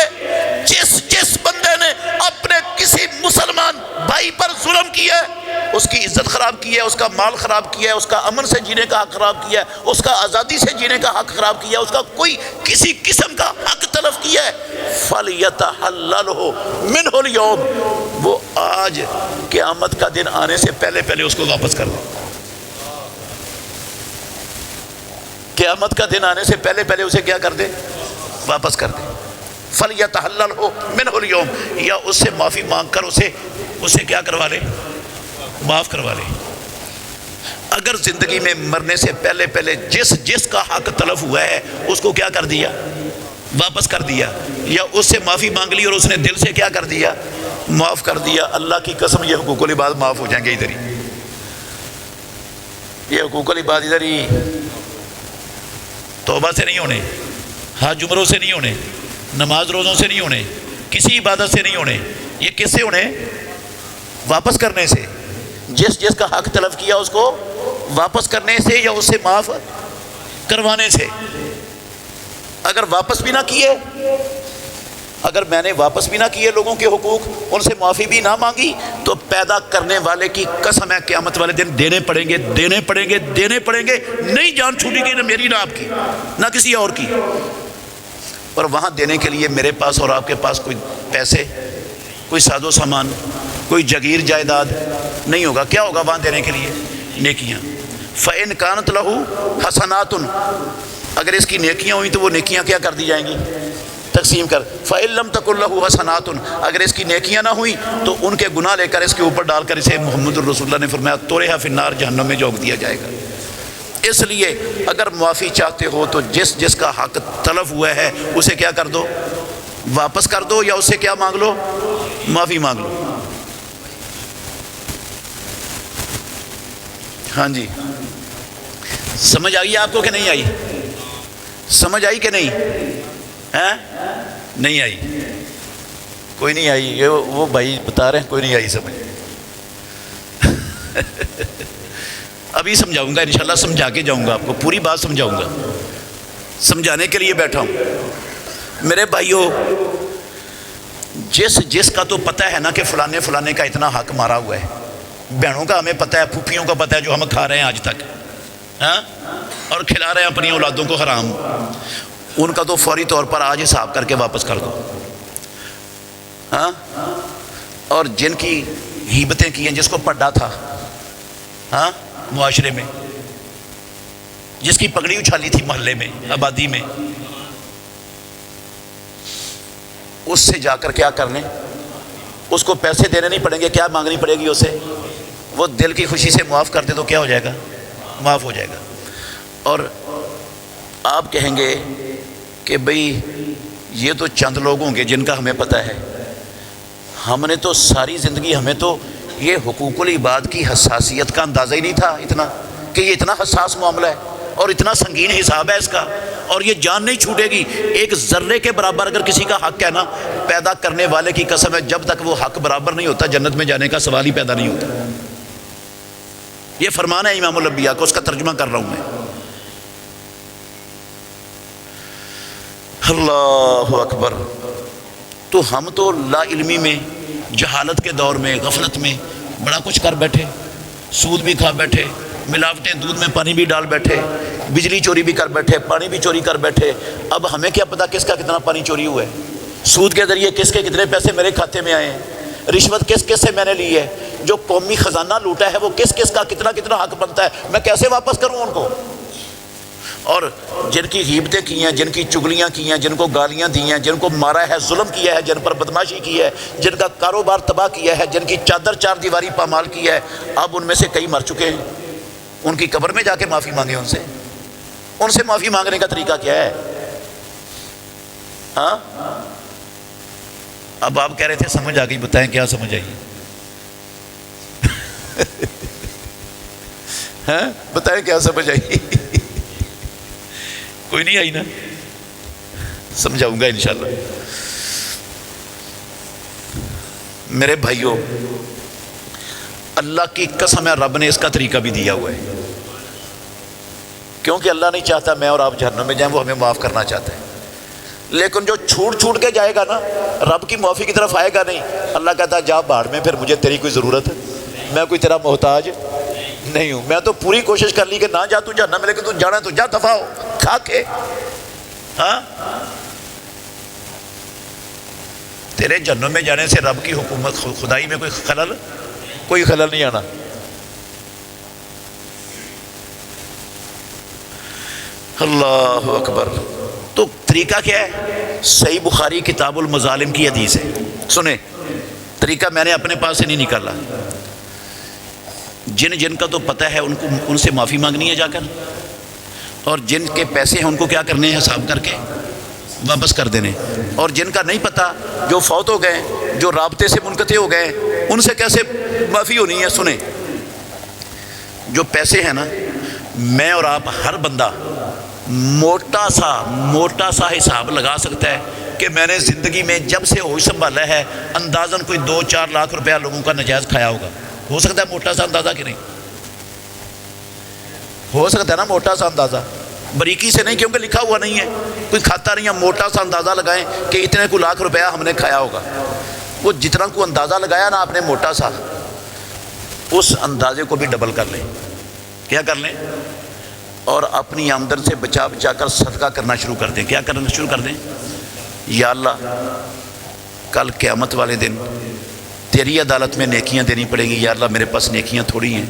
جس بندے نے اپنے کسی مسلمان بھائی پر ظلم کیا ہے، اس کی عزت عزت خراب کی ہے، اس کا مال خراب کیا ہے، اس کا امن سے جینے کا حق خراب کیا ہے، اس کا آزادی سے جینے کا حق خراب کیا ہے، اس کا کوئی کسی قسم کا حق تلف کیا ہے، فَلْيَتَحَلَّلْهُ مِنْهُ الْيَوْمِ، وہ آج قیامت کا دن آنے سے پہلے پہلے اس کو واپس کر دیں۔ قیامت کا دن آنے سے پہلے پہلے اسے کیا کر دے؟ واپس کر دے۔ فَلْيَتَحَلَّلْهُ مِنْهُ الْيَوْمِ، یا اس سے معافی مانگ کر اسے کیا کروا لے؟ معاف کروا لے۔ اگر زندگی میں مرنے سے پہلے پہلے جس کا حق تلف ہوا ہے اس کو کیا کر دیا؟ واپس کر دیا، یا اس سے معافی مانگ لی اور اس نے دل سے کیا کر دیا؟ معاف کر دیا، اللہ کی قسم یہ حقوق العباد معاف ہو جائیں گے ادھر ہی، یہ حقوق العباد ادھر ہی، توبہ سے نہیں ہونے، حج عمروں سے نہیں ہونے، نماز روزوں سے نہیں ہونے، کسی عبادت سے نہیں ہونے، یہ کس سے ہونے؟ واپس کرنے سے۔ جس کا حق تلف کیا اس کو واپس کرنے سے یا اس سے معاف کروانے سے۔ اگر واپس بھی نہ کیے، اگر میں نے واپس بھی نہ کیے لوگوں کے حقوق، ان سے معافی بھی نہ مانگی، تو پیدا کرنے والے کی قسم ہے قیامت والے دن دینے پڑیں گے، دینے پڑیں گے، دینے پڑیں گے، نہیں جان چھوٹے گی، نہ میری نہ آپ کی نہ کسی اور کی۔ اور وہاں دینے کے لیے میرے پاس اور آپ کے پاس کوئی پیسے، کوئی ساز و سامان، کوئی جگیر جائیداد نہیں ہوگا۔ کیا ہوگا وہاں دینے کے لیے؟ نیکیاں۔ فَإِنْ كَانَتْ لَهُ حَسَنَاتٌ، اگر اس کی نیکیاں ہوئیں تو وہ نیکیاں کیا کر دی جائیں گی؟ تقسیم کر۔ فَإِن لَمْ تَكُن لَهُ حَسَنَاتٌ، اگر اس کی نیکیاں نہ ہوئیں تو ان کے گناہ لے کر اس کے اوپر ڈال کر اسے محمد الرسول اللہ نے فرمایا طُرِحَ فِي النَّارِ، جہنم میں جھونک دیا جائے گا۔ اس لیے اگر معافی چاہتے ہو تو جس کا حق تلف ہوا ہے اسے کیا کر دو؟ واپس کر دو، یا اس سے کیا مانگ لو؟ معافی مانگ لو۔ ہاں جی، سمجھ آئی آپ کو کہ نہیں آئی؟ سمجھ آئی کہ نہیں؟ نہیں آئی؟ کوئی نہیں آئی؟ یہ وہ بھائی بتا رہے ہیں کوئی نہیں آئی سمجھ۔ ابھی سمجھاؤں گا انشاءاللہ، سمجھا کے جاؤں گا، آپ کو پوری بات سمجھاؤں گا، سمجھانے کے لیے بیٹھا ہوں۔ میرے بھائیوں، جس کا تو پتہ ہے نا کہ فلانے کا اتنا حق مارا ہوا ہے، بہنوں کا ہمیں پتہ ہے، پھوپھیوں کا پتہ ہے جو ہم کھا رہے ہیں آج تک، ہاں، اور کھلا رہے ہیں اپنی اولادوں کو حرام، ان کا تو فوری طور پر آج حساب کر کے واپس کر دو، ہاں۔ اور جن کی غیبتیں کی ہیں، جس کو پڈا تھا، ہاں، معاشرے میں، جس کی پگڑی اچھالی تھی محلے میں، آبادی میں، اس سے جا کر کیا کر لیں؟ اس کو پیسے دینے نہیں پڑیں گے، کیا مانگنی پڑے گی اسے؟ وہ دل کی خوشی سے معاف کر دے تو کیا ہو جائے گا؟ معاف ہو جائے گا۔ اور آپ کہیں گے کہ بھئی یہ تو چند لوگ ہوں گے جن کا ہمیں پتہ ہے، ہم نے تو ساری زندگی، ہمیں تو یہ حقوق العباد کی حساسیت کا اندازہ ہی نہیں تھا، اتنا کہ یہ اتنا حساس معاملہ ہے اور اتنا سنگین حساب ہے اس کا، اور یہ جان نہیں چھوٹے گی۔ ایک ذرے کے برابر اگر کسی کا حق ہے نا، پیدا کرنے والے کی قسم ہے جب تک وہ حق برابر نہیں ہوتا جنت میں جانے کا سوال ہی پیدا نہیں ہوتا۔ یہ فرمان ہے امام الانبیاء کو، اس کا ترجمہ کر رہا ہوں میں۔ اللہ اکبر۔ تو ہم تو لا علمی میں، جہالت کے دور میں، غفلت میں بڑا کچھ کر بیٹھے، سود بھی کھا بیٹھے، ملاوٹیں دودھ میں پانی بھی ڈال بیٹھے، بجلی چوری بھی کر بیٹھے، پانی بھی چوری کر بیٹھے۔ اب ہمیں کیا پتا کس کا کتنا پانی چوری ہوا ہے، سود کے ذریعے کس کے کتنے پیسے میرے کھاتے میں آئے ہیں، رشوت کس کس سے میں نے لی ہے، جو قومی خزانہ لوٹا ہے وہ کس کس کا کتنا حق بنتا ہے، میں کیسے واپس کروں ان کو۔ اور جن کی غیبتیں کی ہیں، جن کی چگلیاں کی ہیں، جن کو گالیاں دی ہیں، جن کو مارا ہے، ظلم کیا ہے، جن پر بدماشی کی ہے، جن کا کاروبار تباہ کیا ہے، جن کی چادر چار دیواری پامال کی ہے، اب ان میں سے کئی مر چکے ہیں۔ ان کی قبر میں جا کے معافی مانگے ان سے معافی مانگنے کا طریقہ کیا ہے؟ ہاں، اب آپ کہہ رہے تھے سمجھ آ گئی، بتائیں کیا سمجھ آئی؟ ہاں، بتائیں کیا سمجھ آئی؟ کوئی نہیں آئی نا؟ سمجھاؤں گا انشاءاللہ۔ میرے بھائیوں، اللہ کی قسم ہے رب نے اس کا طریقہ بھی دیا ہوا ہے، کیونکہ اللہ نہیں چاہتا میں اور آپ جہنم میں جائیں، وہ ہمیں معاف کرنا چاہتا ہے۔ لیکن جو چھوٹ کے جائے گا نا، رب کی معافی کی طرف آئے گا نہیں، اللہ کہتا ہے جا بھاڑ میں، پھر مجھے تیری کوئی ضرورت ہے، میں کوئی تیرا محتاج نہیں ہوں. میں تو پوری کوشش کر لی کہ نہ جا تو جہنم میں، لیکن تو جانا تو جا، دفع ہو کھا کے. ہاں تیرے جہنم میں جانے سے رب کی حکومت خدائی میں کوئی خلل نہیں آنا. اللہ اکبر. تو طریقہ کیا ہے؟ صحیح بخاری کتاب المظالم کی حدیث ہے. سنیں، طریقہ میں نے اپنے پاس سے نہیں نکالا. جن کا تو پتہ ہے ان سے معافی مانگنی ہے جا کر، اور جن کے پیسے ہیں ان کو کیا کرنے ہیں؟ حساب کر کے واپس کر دینے. اور جن کا نہیں پتہ، جو فوت ہو گئے، جو رابطے سے منقطع ہو گئے، ان سے کیسے معافی ہونی ہے؟ سنیں، جو پیسے ہیں نا، میں اور آپ ہر بندہ موٹا سا حساب لگا سکتا ہے کہ میں نے زندگی میں جب سے ہوش سنبھالا ہے اندازاً کوئی 2-4 لاکھ روپیہ لوگوں کا نجائز کھایا ہوگا. ہو سکتا ہے موٹا سا اندازہ کہ نہیں؟ ہو سکتا ہے نا موٹا سا اندازہ، بریکی سے نہیں، کیونکہ لکھا ہوا نہیں ہے، کوئی کھاتا نہیں ہے. موٹا سا اندازہ لگائیں کہ اتنے کو لاکھ روپیہ ہم نے کھایا ہوگا. وہ جتنا کو اندازہ لگایا نا آپ نے موٹا سا، اس اندازے کو بھی ڈبل کر لیں. کیا کر لیں؟ اور اپنی آمدن سے بچا کر صدقہ کرنا شروع کر دیں. کیا کرنا شروع کر دیں؟ یا اللہ کل قیامت والے دن تیری عدالت میں نیکیاں دینی پڑیں گی. یا اللہ میرے پاس نیکیاں تھوڑی ہیں،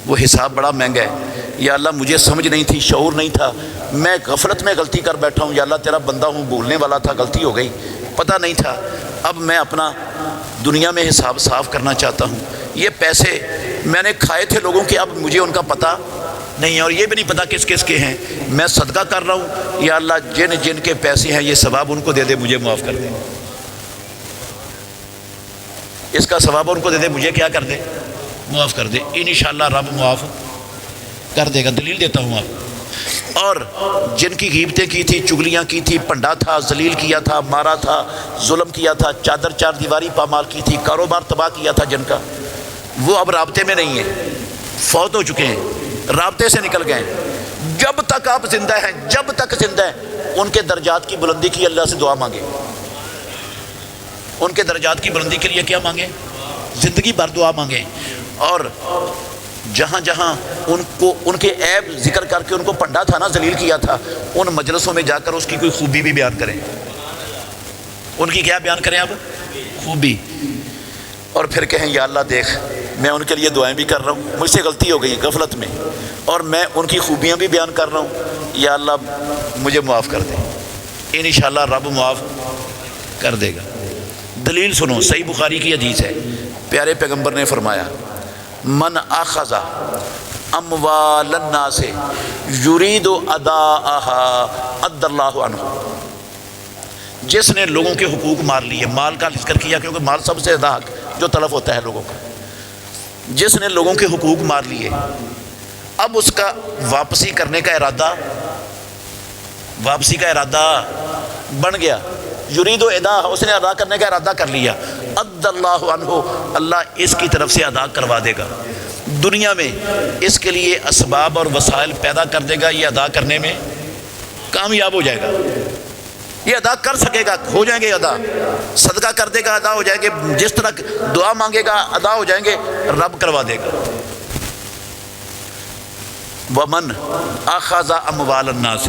وہ حساب بڑا مہنگا ہے. یا اللہ مجھے سمجھ نہیں تھی، شعور نہیں تھا، میں غفلت میں غلطی کر بیٹھا ہوں. یا اللہ تیرا بندہ ہوں، بولنے والا تھا، غلطی ہو گئی، پتہ نہیں تھا. اب میں اپنا دنیا میں حساب صاف کرنا چاہتا ہوں. یہ پیسے میں نے کھائے تھے لوگوں کے، اب مجھے ان کا پتہ نہیں ہے، اور یہ بھی نہیں پتہ کس کس کے ہیں. میں صدقہ کر رہا ہوں. یا اللہ جن کے پیسے ہیں یہ ثواب ان کو دے دے، مجھے معاف کر دے. اس کا ثواب ان کو دے دے، مجھے کیا کر دے؟ معاف کر دے. انشاءاللہ رب معاف کر دے گا. دلیل دیتا ہوں آپ. اور جن کی غیبتیں کی تھی، چگلیاں کی تھی، پنڈا تھا، ذلیل کیا تھا، مارا تھا، ظلم کیا تھا، چار دیواری پامال کی تھی، کاروبار تباہ کیا تھا جن کا، وہ اب رابطے میں نہیں ہیں، فوت ہو چکے ہیں، رابطے سے نکل گئے. جب تک آپ زندہ ہیں، جب تک زندہ ہیں، ان کے درجات کی بلندی کی اللہ سے دعا مانگے. ان کے درجات کی بلندی کے لیے کیا مانگیں؟ زندگی بھر دعا مانگیں. اور جہاں جہاں ان کے عیب ذکر کر کے ان کو پنڈا تھا نا، ذلیل کیا تھا، ان مجلسوں میں جا کر اس کی کوئی خوبی بھی بیان کریں. ان کی کیا بیان کریں؟ اب خوبی. اور پھر کہیں یا اللہ دیکھ میں ان کے لیے دعائیں بھی کر رہا ہوں، مجھ سے غلطی ہو گئی غفلت میں، اور میں ان کی خوبیاں بھی بیان کر رہا ہوں. یا اللہ مجھے معاف کر دے. انشاءاللہ رب معاف کر دے گا. دلیل سنو، صحیح بخاری کی حدیث ہے. پیارے پیغمبر نے فرمایا من اخذ اموال الناس یرید اداءها ادى اللہ عنہ. جس نے لوگوں کے حقوق مار لیے، مال کا ذکر کیا کیونکہ مال سب سے زیادہ حق جو تلف ہوتا ہے لوگوں کا. جس نے لوگوں کے حقوق مار لیے، اب اس کا واپسی کرنے کا ارادہ، واپسی کا ارادہ بن گیا. یرید ادا، اس نے ادا کرنے کا ارادہ کر لیا. ادى اللہ عنہ، اللہ اس کی طرف سے ادا کروا دے گا. دنیا میں اس کے لیے اسباب اور وسائل پیدا کر دے گا، یہ ادا کرنے میں کامیاب ہو جائے گا. یہ ادا کر سکے گا، ہو جائیں گے ادا. صدقہ کر دے گا، ادا ہو جائیں گے. جس طرح دعا مانگے گا ادا ہو جائیں گے، رب کروا دے گا. ومن اخذ اموال الناس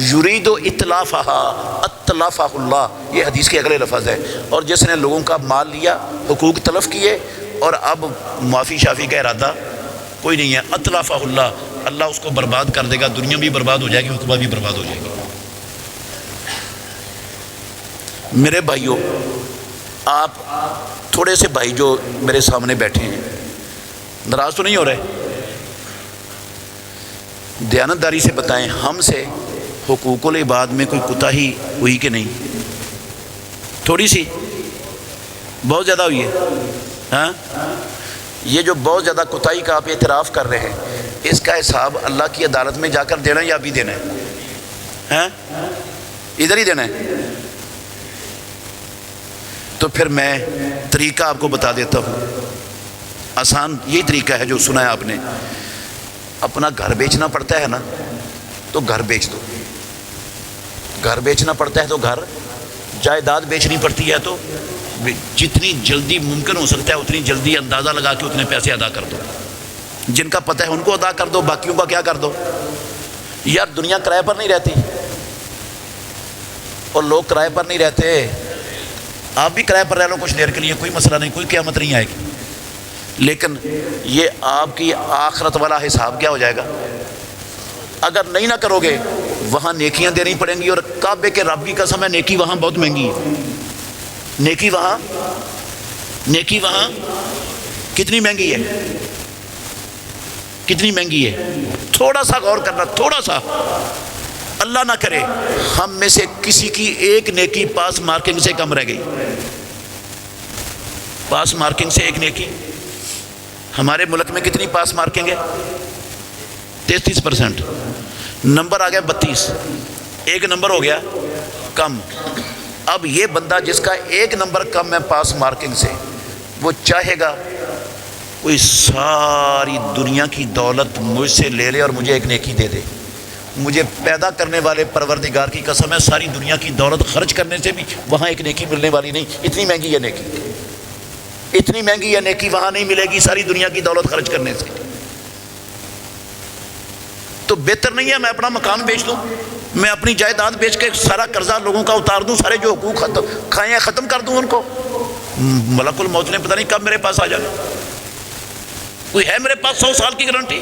یرید اتلافها اتلفہ اللہ، یہ حدیث کے اگلے لفظ ہے. اور جس نے لوگوں کا مال لیا، حقوق تلف کیے، اور اب معافی شافی کا ارادہ کوئی نہیں ہے، اتلفہ اللہ، اللہ اس کو برباد کر دے گا. دنیا بھی برباد ہو جائے گی، عقبہ بھی برباد ہو جائے گی. میرے بھائیوں، آپ تھوڑے سے بھائی جو میرے سامنے بیٹھے ہیں، ناراض تو نہیں ہو رہے؟ دیانتداری سے بتائیں، ہم سے حقوق العباد میں کوئی کوتاہی ہوئی کہ نہیں؟ تھوڑی سی؟ بہت زیادہ ہوئی ہے؟ ہاں، یہ جو بہت زیادہ کوتاہی کا آپ اعتراف کر رہے ہیں، اس کا حساب اللہ کی عدالت میں جا کر دینا ہے یا ابھی دینا ہے؟ ہاں، ادھر ہی دینا ہے. تو پھر میں طریقہ آپ کو بتا دیتا ہوں. آسان یہی طریقہ ہے جو سنا ہے آپ نے. اپنا گھر بیچنا پڑتا ہے نا، تو گھر بیچ دو. گھر بیچنا پڑتا ہے تو گھر، جائیداد بیچنی پڑتی ہے تو جتنی جلدی ممکن ہو سکتا ہے اتنی جلدی اندازہ لگا کے اتنے پیسے ادا کر دو. جن کا پتہ ہے ان کو ادا کر دو، باقیوں کا کیا کر دو؟ یار دنیا کرائے پر نہیں رہتی، اور لوگ کرائے پر نہیں رہتے. آپ بھی کرائے پر رہ لو کچھ دیر کے لیے، کوئی مسئلہ نہیں، کوئی قیامت نہیں آئے گی. لیکن یہ آپ کی آخرت والا حساب کیا ہو جائے گا؟ اگر نہیں نہ کرو گے وہاں نیکیاں دینی پڑیں گی، اور کعبے کے رب کی قسم ہے نیکی وہاں بہت مہنگی ہے. نیکی وہاں کتنی مہنگی ہے، کتنی مہنگی ہے. تھوڑا سا غور کرنا، تھوڑا سا. اللہ نہ کرے ہم میں سے کسی کی ایک نیکی پاس مارکنگ سے کم رہ گئی. پاس مارکنگ سے ایک نیکی. ہمارے ملک میں کتنی پاس مارکنگ ہے؟ 33%. نمبر آ گیا 32، ایک نمبر ہو گیا کم. اب یہ بندہ جس کا ایک نمبر کم ہے پاس مارکنگ سے، وہ چاہے گا کوئی ساری دنیا کی دولت مجھ سے لے لے اور مجھے ایک نیکی دے دے. مجھے پیدا کرنے والے پروردگار کی قسم ہے ساری دنیا کی دولت خرچ کرنے سے بھی وہاں ایک نیکی ملنے والی نہیں. اتنی مہنگی ہے نیکی، اتنی مہنگی ہے نیکی، وہاں نہیں ملے گی ساری دنیا کی دولت خرچ کرنے سے. تو بہتر نہیں ہے میں اپنا مکان بیچ دوں، میں اپنی جائیداد بیچ کے سارا قرضہ لوگوں کا اتار دوں، سارے جو حقوق کھائے ہیں ختم کر دوں ان کو. ملک الموت نے پتہ نہیں کب میرے پاس آ جانا. کوئی ہے میرے پاس 100 سال کی گارنٹی؟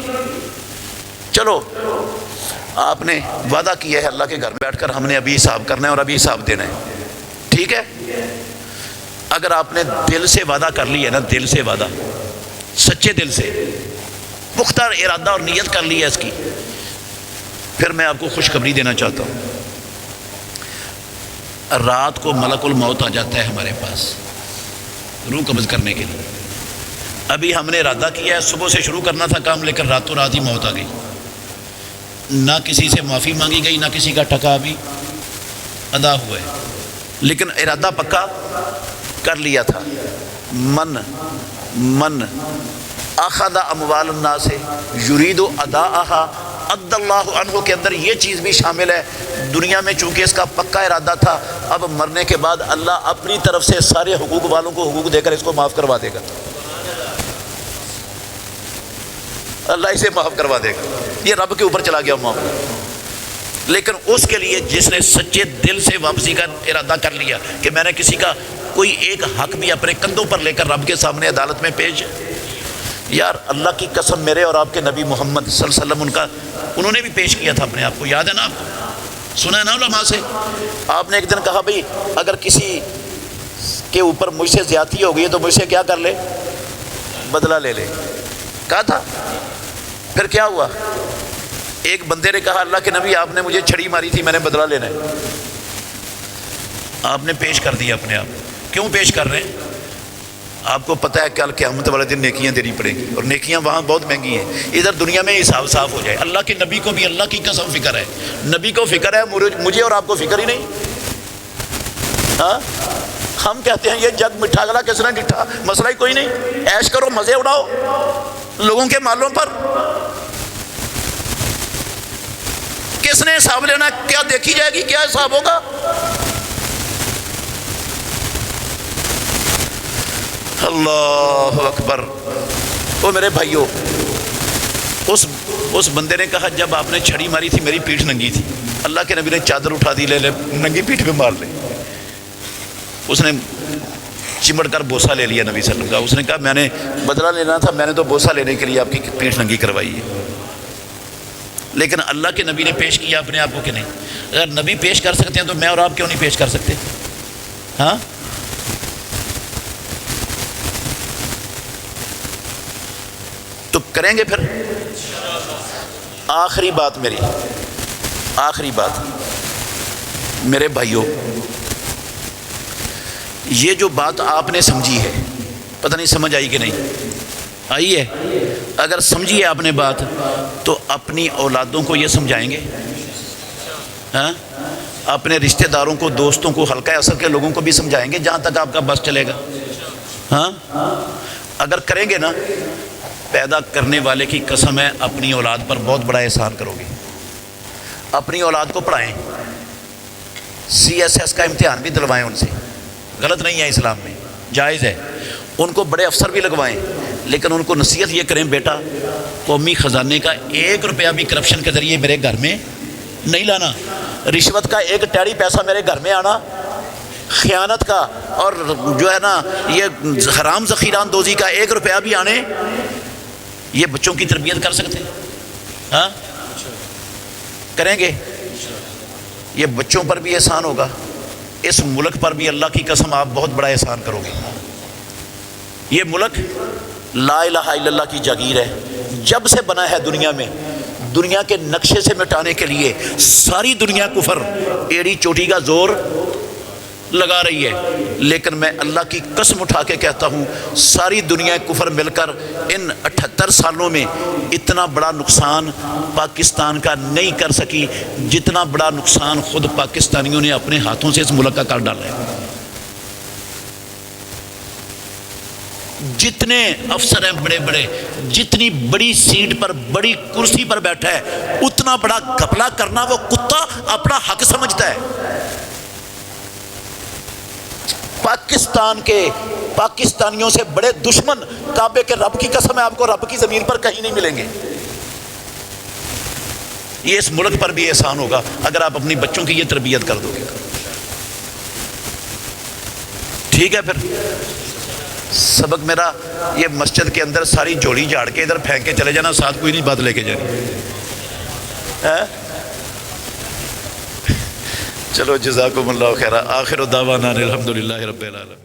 چلو آپ نے وعدہ کیا ہے اللہ کے گھر میں بیٹھ کر ہم نے ابھی حساب کرنا ہے اور ابھی حساب دینا ہے، ٹھیک ہے. اگر آپ نے دل سے وعدہ کر لی ہے نا، دل سے وعدہ، سچے دل سے پختہ ارادہ اور نیت کر لی ہے اس کی، پھر میں آپ کو خوشخبری دینا چاہتا ہوں. رات کو ملک الموت آ جاتا ہے ہمارے پاس روح قبض کرنے کے لیے. ابھی ہم نے ارادہ کیا ہے صبح سے شروع کرنا تھا کام، لیکن راتوں رات ہی موت آ گئی. نہ کسی سے معافی مانگی گئی، نہ کسی کا ٹکا ابھی ادا ہوا ہے، لیکن ارادہ پکا کر لیا تھا. من اخذ اموال الناس یرید اداءها عد اللہ عنہ کے اندر یہ چیز بھی شامل ہے. دنیا میں چونکہ اس کا پکا ارادہ تھا، اب مرنے کے بعد اللہ اپنی طرف سے سارے حقوق والوں کو حقوق دے کر اس کو معاف کروا دے گا. اللہ اسے معاف کروا دے گا. یہ رب کے اوپر چلا گیا معاملہ. لیکن اس کے لیے جس نے سچے دل سے واپسی کا ارادہ کر لیا کہ میں نے کسی کا کوئی ایک حق بھی اپنے کندھوں پر لے کر رب کے سامنے عدالت میں پیش. یار اللہ کی قسم میرے اور آپ کے نبی محمد صلی اللہ علیہ وسلم انہوں نے بھی پیش کیا تھا اپنے آپ کو. یاد ہے نا آپ کو؟ سنا ہے نا علماء سے؟ آپ نے ایک دن کہا بھئی اگر کسی کے اوپر مجھ سے زیادتی ہو گئی ہے تو مجھ سے کیا کر لے؟ بدلہ لے لے. کہا تھا. پھر کیا ہوا؟ ایک بندے نے کہا اللہ کے نبی آپ نے مجھے چھڑی ماری تھی، میں نے بدلہ لینا ہے. آپ نے پیش کر دیا اپنے آپ. کیوں پیش کر رہے ہیں؟ آپ کو پتہ ہے کل قیامت والے دن نیکیاں دینی پڑیں گی، اور نیکیاں وہاں بہت مہنگی ہیں. ادھر دنیا میں حساب صاف ہو جائے. اللہ کے نبی کو بھی اللہ کی قسم فکر ہے، نبی کو فکر ہے، مجھے اور آپ کو فکر ہی نہیں. ہاں ہم کہتے ہیں یہ جگ مٹھا گلا کس نے ڈٹھا، مسئلہ ہی کوئی نہیں، عیش کرو، مزے اڑاؤ لوگوں کے مالوں پر. کس نے حساب لینا؟ کیا دیکھی جائے گی؟ کیا حساب ہوگا؟ اللہ اکبر. وہ میرے بھائیوں، اس بندے نے کہا جب آپ نے چھڑی ماری تھی میری پیٹھ ننگی تھی. اللہ کے نبی نے چادر اٹھا دی، لے لے ننگی پیٹھ پہ مار لے. اس نے چمڑ کر بوسہ لے لیا نبی صلی اللہ علیہ وسلم کا. اس نے کہا میں نے بدلہ لینا تھا، میں نے تو بوسہ لینے کے لیے آپ کی پیٹھ ننگی کروائی ہے. لیکن اللہ کے نبی نے پیش کیا اپنے آپ کو کہ نہیں؟ اگر نبی پیش کر سکتے ہیں تو میں اور آپ کیوں نہیں پیش کر سکتے؟ ہاں تو کریں گے. پھر آخری بات میری، آخری بات میرے بھائیوں، یہ جو بات آپ نے سمجھی ہے، پتہ نہیں سمجھ آئی کہ نہیں آئی ہے؟ اگر سمجھی ہے آپ نے بات تو اپنی اولادوں کو یہ سمجھائیں گے، ہاں اپنے رشتہ داروں کو، دوستوں کو، حلقہ اثر کے لوگوں کو بھی سمجھائیں گے جہاں تک آپ کا بس چلے گا. ہاں اگر کریں گے نا، پیدا کرنے والے کی قسم ہے اپنی اولاد پر بہت بڑا احسان کرو گے. اپنی اولاد کو پڑھائیں، CSS کا امتحان بھی دلوائیں ان سے، غلط نہیں ہے، اسلام میں جائز ہے. ان کو بڑے افسر بھی لگوائیں، لیکن ان کو نصیحت یہ کریں بیٹا قومی خزانے کا 1 روپیہ بھی کرپشن کے ذریعے میرے گھر میں نہیں لانا، رشوت کا 1 ٹیڑی پیسہ میرے گھر میں آنا، خیانت کا اور جو ہے نا یہ حرام ذخیرہ اندوزی کا 1 روپیہ بھی آنے، یہ بچوں کی تربیت کر سکتے ہیں؟ ہاں کریں گے؟ یہ بچوں پر بھی احسان ہوگا، اس ملک پر بھی اللہ کی قسم آپ بہت بڑا احسان کرو گے۔ یہ ملک لا الہ الا اللہ کی جاگیر ہے، جب سے بنا ہے دنیا میں، دنیا کے نقشے سے مٹانے کے لیے ساری دنیا کفر ایڑی چوٹی کا زور لگا رہی ہے، لیکن میں اللہ کی قسم اٹھا کے کہتا ہوں ساری دنیا کفر مل کر ان 78 سالوں میں اتنا بڑا نقصان پاکستان کا نہیں کر سکی جتنا بڑا نقصان خود پاکستانیوں نے اپنے ہاتھوں سے اس ملک کا کر ڈالا ہے۔ جتنے افسر ہیں بڑے بڑے، جتنی بڑی سیٹ پر بڑی کرسی پر بیٹھا ہے، اتنا بڑا گھپلا کرنا وہ کتا اپنا حق سمجھتا ہے۔ پاکستان کے پاکستانیوں سے بڑے دشمن کعبے کے رب کی قسم ہے آپ کو رب کی زمین پر کہیں نہیں ملیں گے۔ یہ اس ملک پر بھی احسان ہوگا اگر آپ اپنی بچوں کی یہ تربیت کر دو گے۔ ٹھیک ہے، پھر سبق میرا یہ مسجد کے اندر ساری جھولی جھاڑ کے ادھر پھینک کے چلے جانا، ساتھ کوئی نہیں بات لے کے جانی۔ چلو جزاکم اللہ خیر، آخر دعوانا الحمدللہ رب العالمین۔